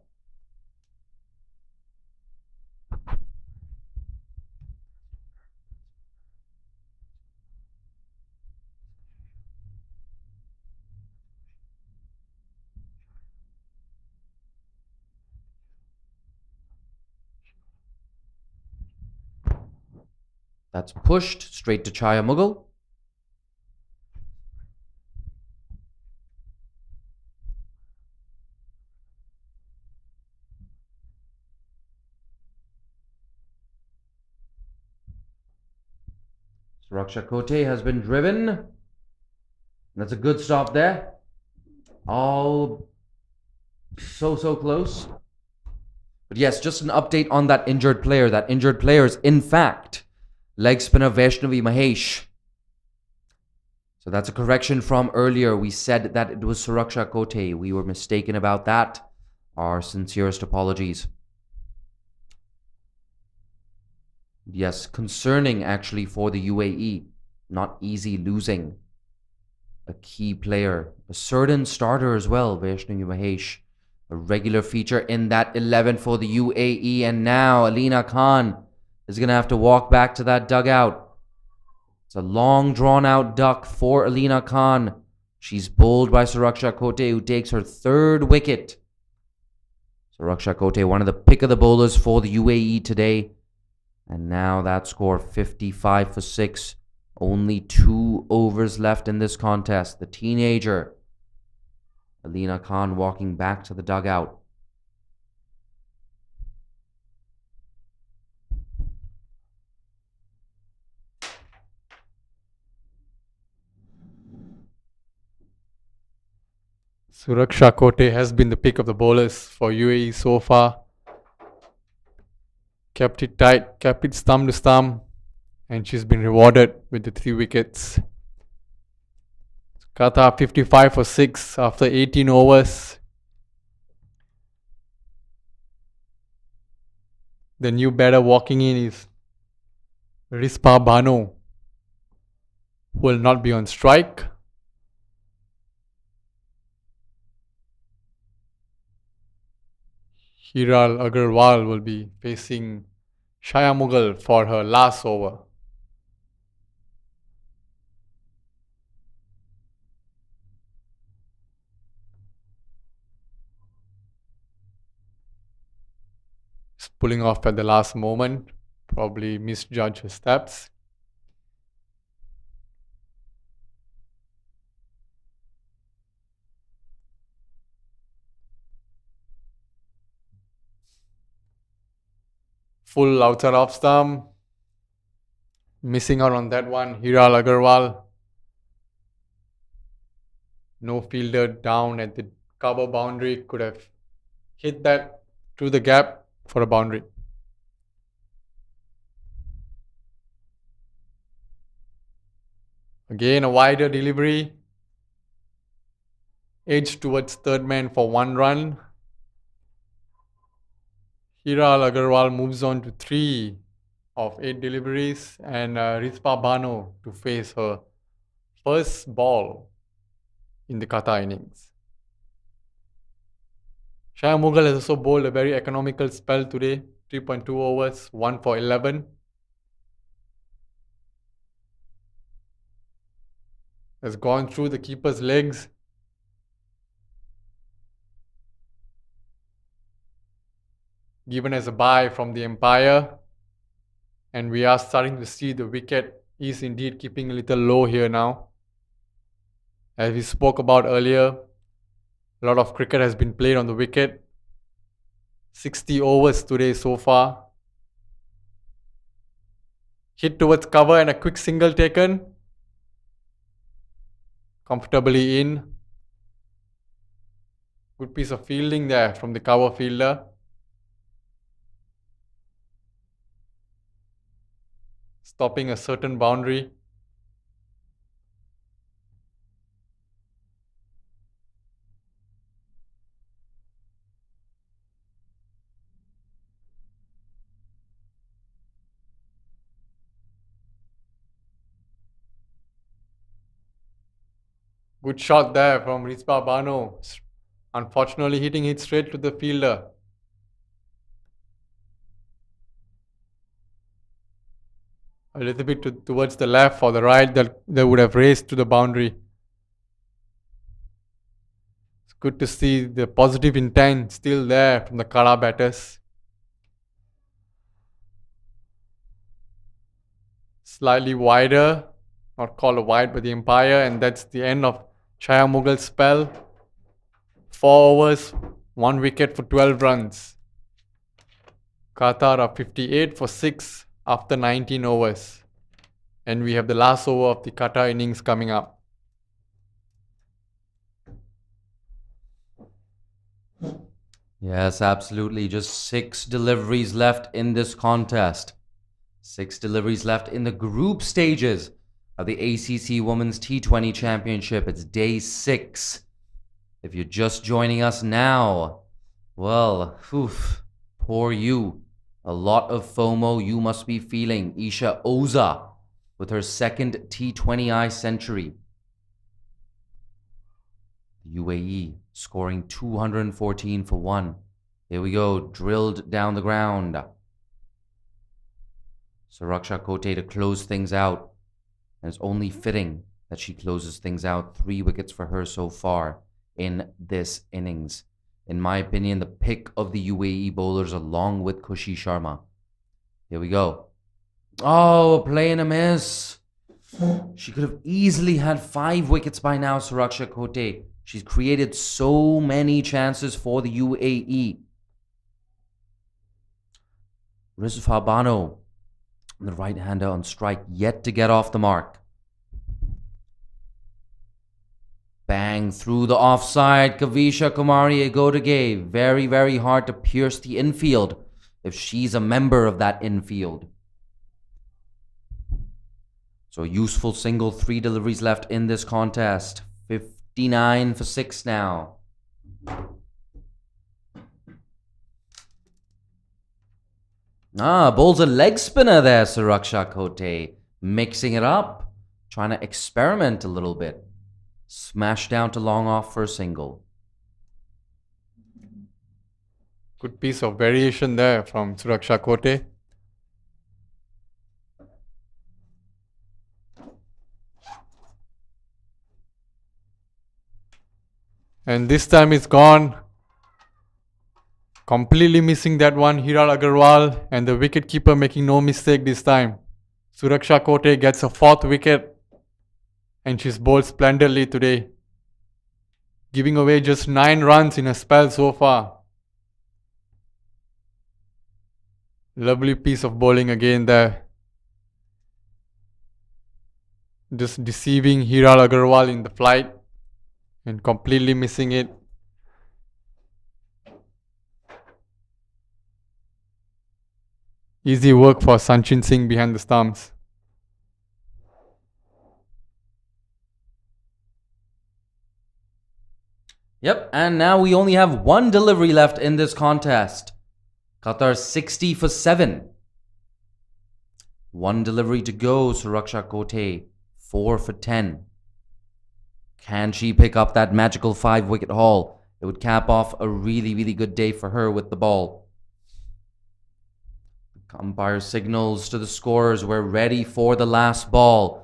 A: That's pushed straight to Chaya Mughal. Suraksha Kote has been driven. That's a good stop there. Oh, so close. But yes, just an update on that injured player. That injured player is, in fact, leg spinner Vaishnavi Mahesh. So that's a correction from earlier. We said that it was Suraksha Kote. We were mistaken about that. Our sincerest apologies. Yes, concerning actually for the UAE. Not easy losing a key player. A certain starter as well, Vaishnavi Mahesh. A regular feature in that 11 for the UAE. And now Alina Khan is going to have to walk back to that dugout. It's a long drawn out duck for Alina Khan. She's bowled by Suraksha Kote, who takes her third wicket. Suraksha Kote, one of the pick of the bowlers for the UAE today. And now that score 55 for 6. Only 2 overs left in this contest. The teenager, Alina Khan, walking back to the dugout.
B: Suraksha Kote has been the pick of the bowlers for UAE so far. Kept it tight, kept it stump to stump, and she's been rewarded with the 3 wickets. Qatar 55 for 6 after 18 overs. The new batter walking in is Rispa Bano, who will not be on strike. Hiral Agarwal will be facing Shaya Mughal for her last over. She's pulling off at the last moment, probably misjudged her steps. Full outside off stump. Missing out on that one, Hiral Agarwal. No fielder down at the cover boundary could have hit that through the gap for a boundary. Again, a wider delivery. Edge towards third man for 1 run. Hiral Agarwal moves on to 3 of 8 deliveries, and Rispa Bano to face her first ball in the Qatar innings. Shaya Mughal has also bowled a very economical spell today. 3.2 overs, 1 for 11. Has gone through the keeper's legs. Given as a bye from the umpire. And we are starting to see the wicket is indeed keeping a little low here now. As we spoke about earlier, a lot of cricket has been played on the wicket. 60 overs today so far. Hit towards cover and a quick single taken. Comfortably in. Good piece of fielding there from the cover fielder. Stopping a certain boundary. Good shot there from Rispa Bano. Unfortunately hitting it straight to the fielder. A little bit towards the left or the right that would have raced to the boundary. It's good to see the positive intent still there from the Kara batters. Slightly wider, not called a wide by the umpire, and that's the end of Shaya Mughal's spell. 4 overs, 1 wicket for 12 runs. Qatar are 58 for 6 after 19 overs. And we have the last over of the Qatar innings coming up.
A: Yes, absolutely. Just 6 deliveries left in this contest. 6 deliveries left in the group stages of the ACC Women's T20 Championship. It's day 6. If you're just joining us now, well, poor you. A lot of FOMO you must be feeling. Isha Oza with her second T20I century. UAE scoring 214 for 1. Here we go, drilled down the ground. Suraksha Kote to close things out. And it's only fitting that she closes things out. 3 wickets for her so far in this innings. In my opinion, the pick of the UAE bowlers along with Khushi Sharma. Here we go. Oh, play and a miss. She could have easily had 5 wickets by now, Suraksha Kote. She's created so many chances for the UAE. Rizfa Bano, the right-hander on strike, yet to get off the mark. Bang through the offside. Kavisha Kumari Agodage. Very, very hard to pierce the infield if she's a member of that infield. So useful single, 3 deliveries left in this contest. 59 for 6 now. Bowls a leg spinner there, Suraksha Kote. Mixing it up. Trying to experiment a little bit. Smash down to long off for a single.
B: Good piece of variation there from Suraksha Kote. And this time it's gone. Completely missing that one, Hiral Agarwal, and the wicketkeeper making no mistake this time. Suraksha Kote gets a 4th wicket. And she's bowled splendidly today, giving away just 9 runs in a spell so far. Lovely piece of bowling again there. Just deceiving Hiral Agarwal in the flight and completely missing it. Easy work for Sanchin Singh behind the stumps.
A: Yep, and now we only have 1 delivery left in this contest. Qatar 60 for 7. 1 delivery to go, Suraksha Kote 4 for 10. Can she pick up that magical 5-wicket haul? It would cap off a really, really good day for her with the ball. Umpire signals to the scorers, we're ready for the last ball.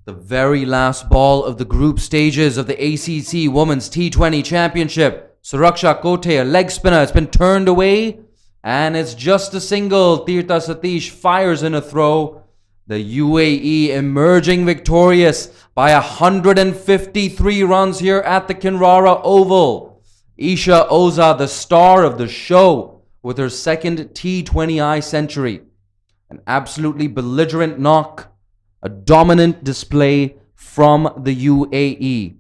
A: The very last ball of the group stages of the ACC Women's T20 Championship. Suraksha Kote, a leg spinner, it's been turned away. And it's just a single. Tirtha Satish fires in a throw. The UAE emerging victorious by 153 runs here at the Kinrara Oval. Isha Oza, the star of the show, with her second T20I century. An absolutely belligerent knock. A dominant display from the UAE.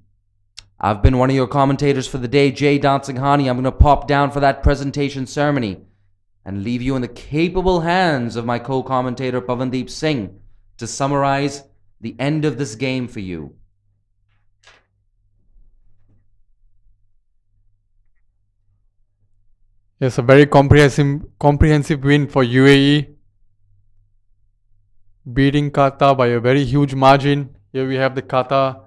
A: I've been one of your commentators for the day, Jay Dansinghani. I'm going to pop down for that presentation ceremony and leave you in the capable hands of my co-commentator Pavandeep Singh to summarize the end of this game for you.
B: Yes, a very comprehensive win for UAE. Beating Qatar by a very huge margin. Here we have the Qatar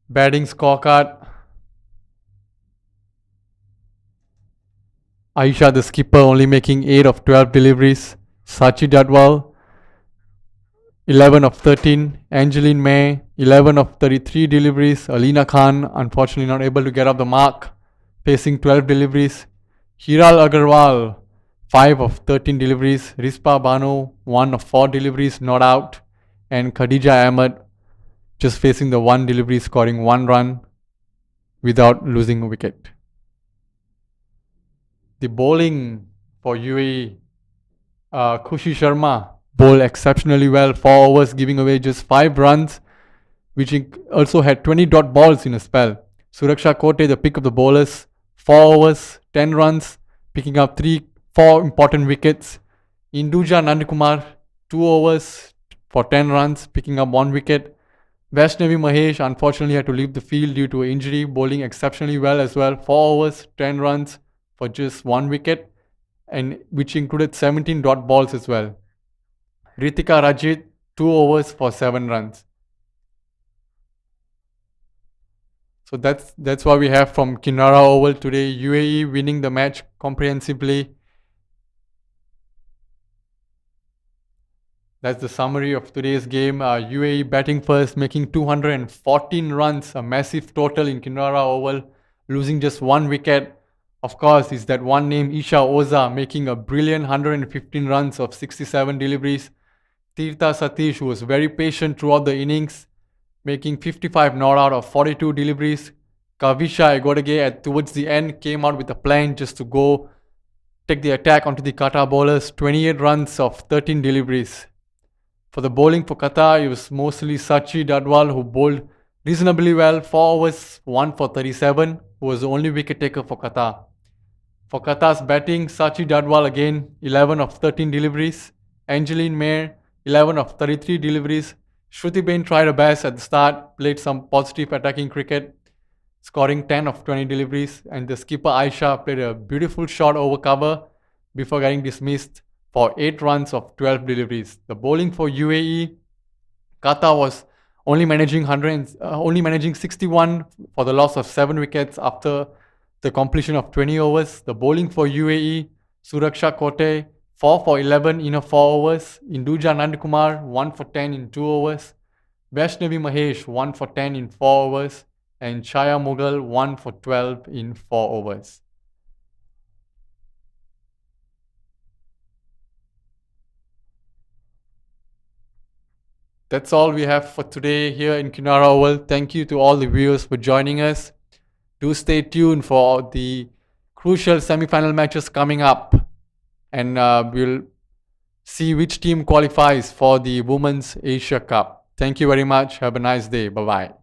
B: batting scorecard. Aisha, the skipper, only making 8 of 12 deliveries. Sachi Dadwal, 11 of 13. Angeline May, 11 of 33 deliveries. Alina Khan, unfortunately not able to get up the mark, facing 12 deliveries. Hiral Agarwal, 5 of 13 deliveries. Rizpa Bano, 1 of 4 deliveries, not out. And Khadija Ahmed, just facing the 1 delivery, scoring 1 run without losing a wicket. The bowling for UAE, Khushi Sharma bowled exceptionally well, 4 overs, giving away just 5 runs, which also had 20 dot balls in a spell. Suraksha Kote, the pick of the bowlers, 4 overs, 10 runs, picking up 4 important wickets. Induja Nandakumar, 2 overs for 10 runs, picking up 1 wicket. Vaishnavi Mahesh unfortunately had to leave the field due to an injury, bowling exceptionally well as well. 4 overs, 10 runs for just 1 wicket, and which included 17 dot balls as well. Ritika Rajit, 2 overs for 7 runs. So that's what we have from Kinara Oval today. UAE winning the match comprehensively. That's the summary of today's game. UAE batting first, making 214 runs, a massive total in Kinara Oval, losing just 1 wicket. Of course, is that one name Isha Oza making a brilliant 115 runs of 67 deliveries. Tirtha Satish, who was very patient throughout the innings, making 55 not out of 42 deliveries. Kavisha Egodege towards the end came out with a plan just to go take the attack onto the Qatar bowlers. 28 runs of 13 deliveries. For the bowling for Qatar, it was mostly Sachi Dadwal who bowled reasonably well. 4 overs, 1 for 37, who was the only wicket taker for Qatar. For Qatar's batting, Sachi Dadwal again, 11 of 13 deliveries. Angeline Mayer, 11 of 33 deliveries. Shruti Bain tried her best at the start, played some positive attacking cricket, scoring 10 of 20 deliveries. And the skipper Aisha played a beautiful shot over cover before getting dismissed for 8 runs of 12 deliveries. The bowling for UAE, Qatar was only managing 61 for the loss of 7 wickets after the completion of 20 overs. The bowling for UAE, Suraksha Kote, 4 for 11 in a 4 overs. Induja Nandkumar, 1 for 10 in 2 overs. Vaishnavi Mahesh, 1 for 10 in 4 overs. And Chaya Mughal, 1 for 12 in 4 overs. That's all we have for today here in Kinara Oval. Thank you to all the viewers for joining us. Do stay tuned for the crucial semi-final matches coming up, and we'll see which team qualifies for the Women's Asia Cup. Thank you very much. Have a nice day. Bye-bye.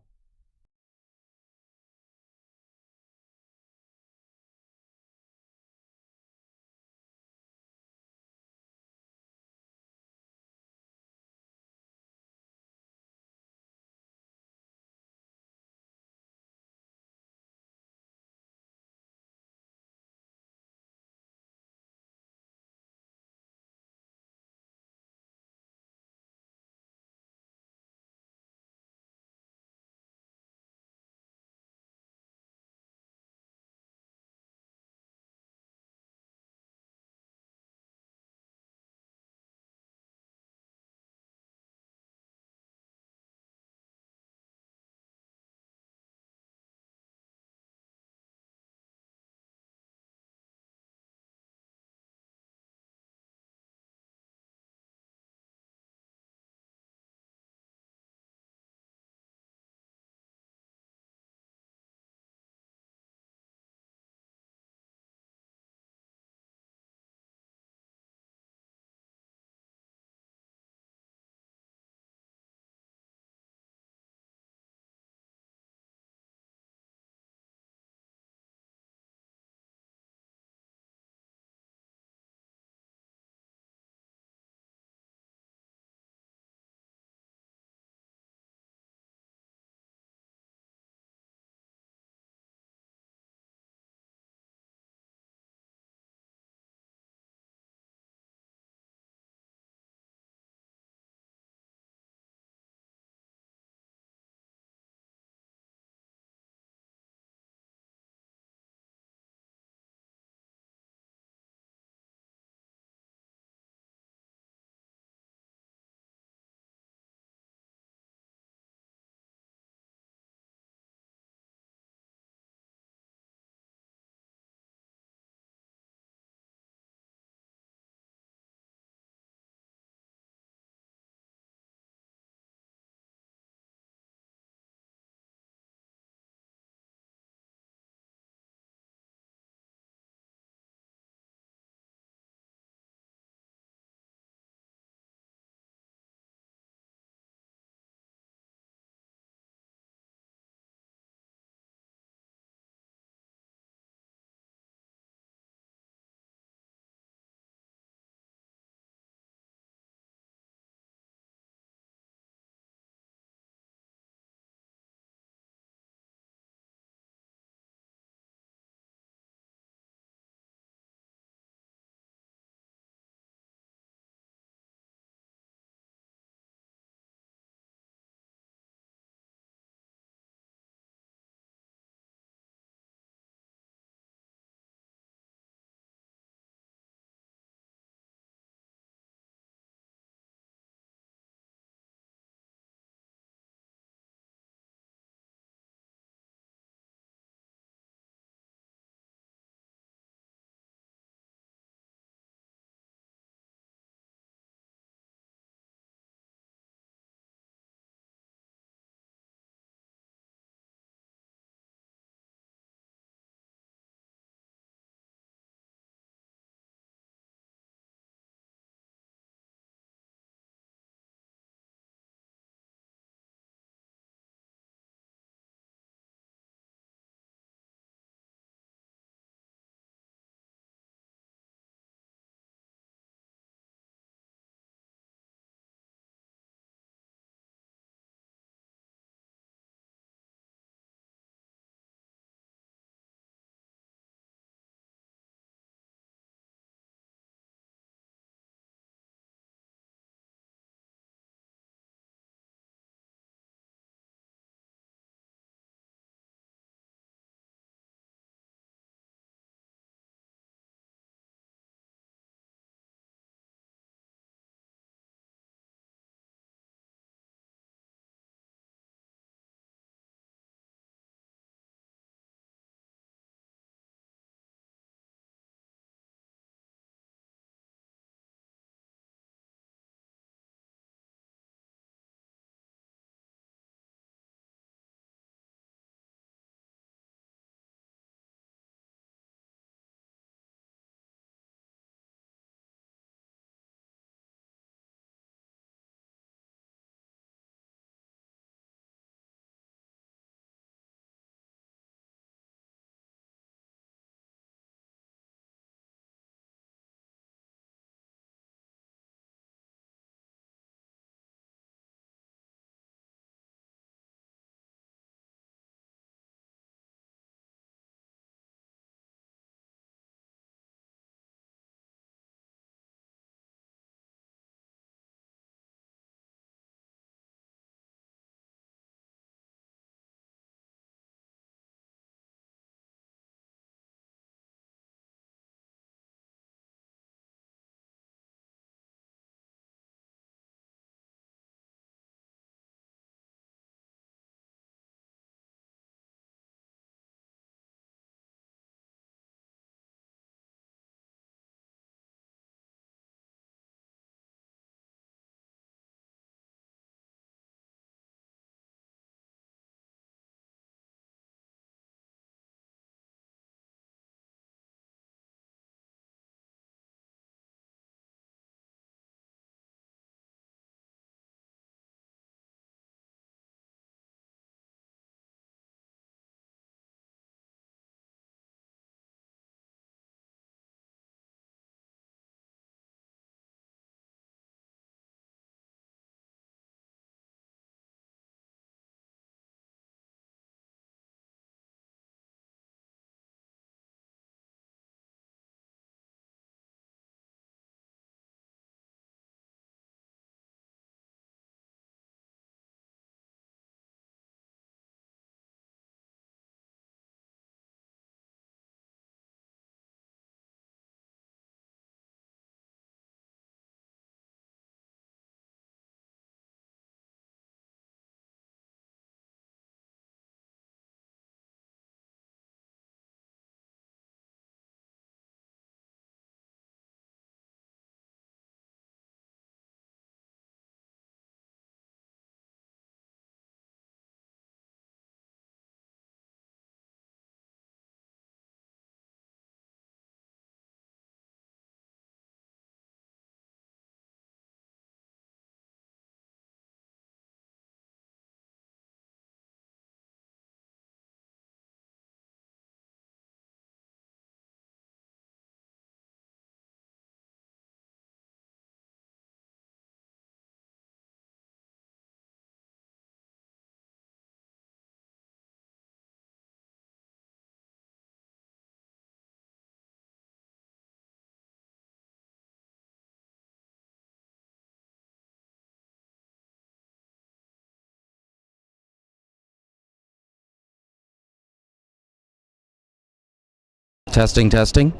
A: Testing, testing.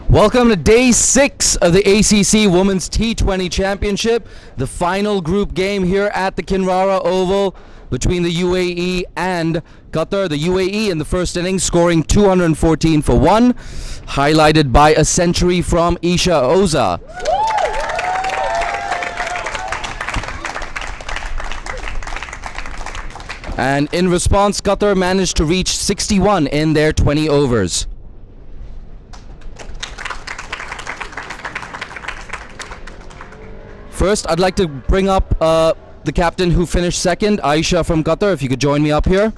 A: Welcome to day 6 of the ACC Women's T20 Championship, the final group game here at the Kinrara Oval between the UAE and Qatar. The UAE in the first innings scoring 214 for 1, highlighted by a century from Isha Oza. And in response, Qatar managed to reach 61 in their 20 overs. First, I'd like to bring up the captain who finished second, Aisha from Qatar. If you could join me up here.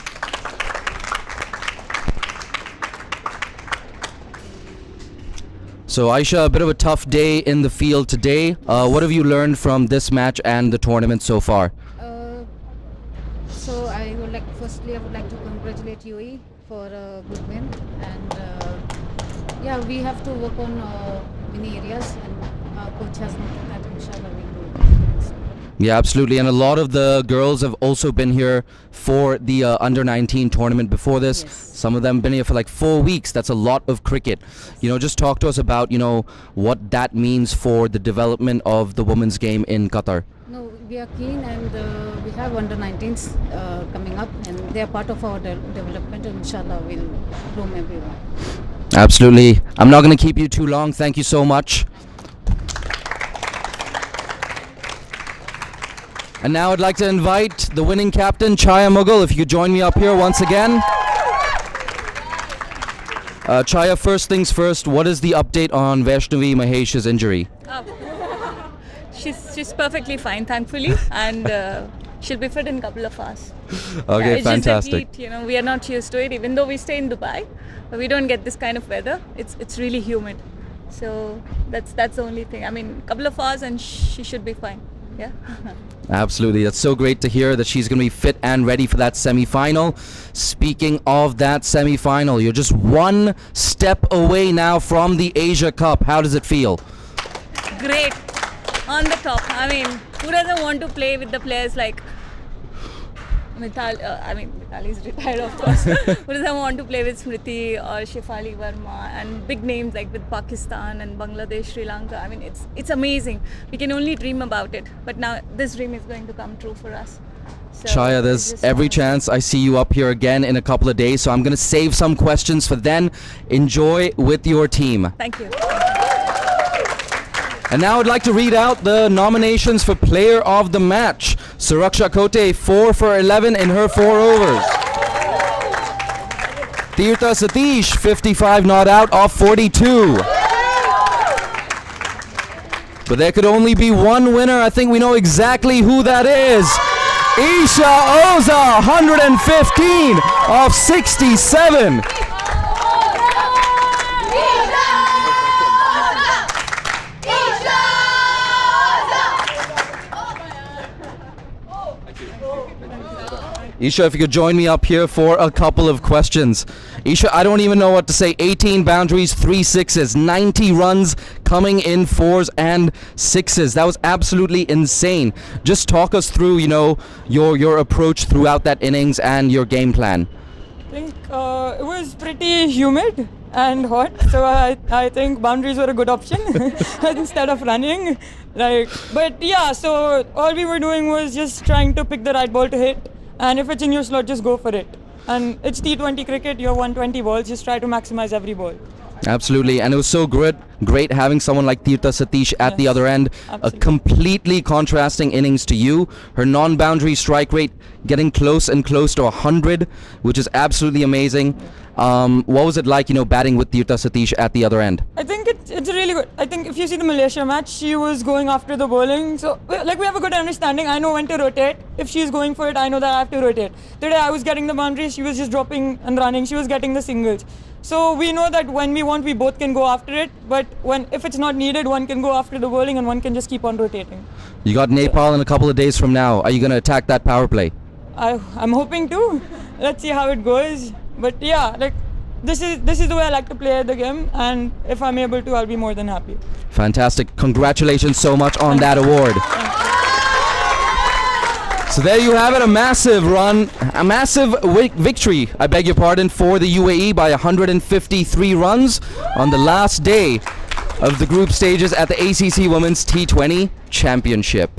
A: So Aisha, a bit of a tough day in the field today. What have you learned from this match and the tournament so far?
C: So I would like to congratulate UAE for a good win, and yeah, we have to work on many areas, and our coach has noted that. Inshallah, we do.
A: Yeah, absolutely. And a lot of the girls have also been here for the under-19 tournament before this.
C: Yes.
A: Some of them been here for like 4 weeks. That's a lot of cricket. Just talk to us about, what that means for the development of the women's game in Qatar.
C: No, we are keen, and we have under-19s coming up, and they are part of our development, and inshallah we'll groom everyone.
A: Absolutely. I'm not going to keep you too long. Thank you so much. And now I'd like to invite the winning captain, Chaya Mughal, if you could join me up here once again. Chaya, first things first, what is the update on Vaishnavi Mahesh's injury?
D: She's perfectly fine, thankfully, and she'll be fit in a couple of hours.
A: Okay,
D: it's
A: fantastic.
D: Just the heat, we are not used to it, even though we stay in Dubai, but we don't get this kind of weather. It's really humid, so that's the only thing. I mean, a couple of hours and she should be fine. Yeah.
A: Absolutely. That's so great to hear that she's going to be fit and ready for that semi-final. Speaking of that semi-final, you're just one step away now from the Asia Cup. How does it feel?
D: Great. On the top. I mean, who doesn't want to play with the players like Mithali is retired, of course. Who doesn't want to play with Smriti or Shefali Verma and big names like with Pakistan and Bangladesh, Sri Lanka? I mean, it's amazing. We can only dream about it, but now this dream is going to come true for us. So
A: Chaya, there's every chance I see you up here again in a couple of days, so I'm going to save some questions for then. Enjoy with your team.
D: Thank you.
A: And now I'd like to read out the nominations for Player of the Match. Suraksha Kote, 4 for 11 in her 4 overs. Tirtha Satish, 55 not out off 42. But there could only be one winner. I think we know exactly who that is. Isha Oza, 115 off 67. Isha, if you could join me up here for a couple of questions. Isha, I don't even know what to say. 18 boundaries, 3 sixes, 90 runs coming in 4s and 6s. That was absolutely insane. Just talk us through, your approach throughout that innings and your game plan.
E: I think it was pretty humid and hot, so I think boundaries were a good option instead of running. But yeah, so all we were doing was just trying to pick the right ball to hit. And if it's in your slot, just go for it. And it's T20 cricket, you have 120 balls, just try to maximize every ball.
A: Absolutely, and it was so great having someone like Tirtha Satish at the other end.
E: Absolutely.
A: A completely contrasting innings to you. Her non-boundary strike rate getting close and close to 100, which is absolutely amazing. What was it like, batting with Tirtha Satish at the other end?
E: I think it's really good. I think if you see the Malaysia match, she was going after the bowling. So, we have a good understanding. I know when to rotate. If she's going for it, I know that I have to rotate. Today, I was getting the boundaries. She was just dropping and running. She was getting the singles. So, we know that when we want, we both can go after it. But if it's not needed, one can go after the bowling and one can just keep on rotating.
A: You got Nepal in a couple of days from now. Are you going to attack that power play?
E: I'm hoping to. Let's see how it goes. But yeah, this is the way I like to play the game, and if I'm able to, I'll be more than happy.
A: Fantastic. Congratulations so much on that award. So there you have it, a massive victory, I beg your pardon, for the UAE by 153 runs on the last day of the group stages at the ACC Women's T20 Championship.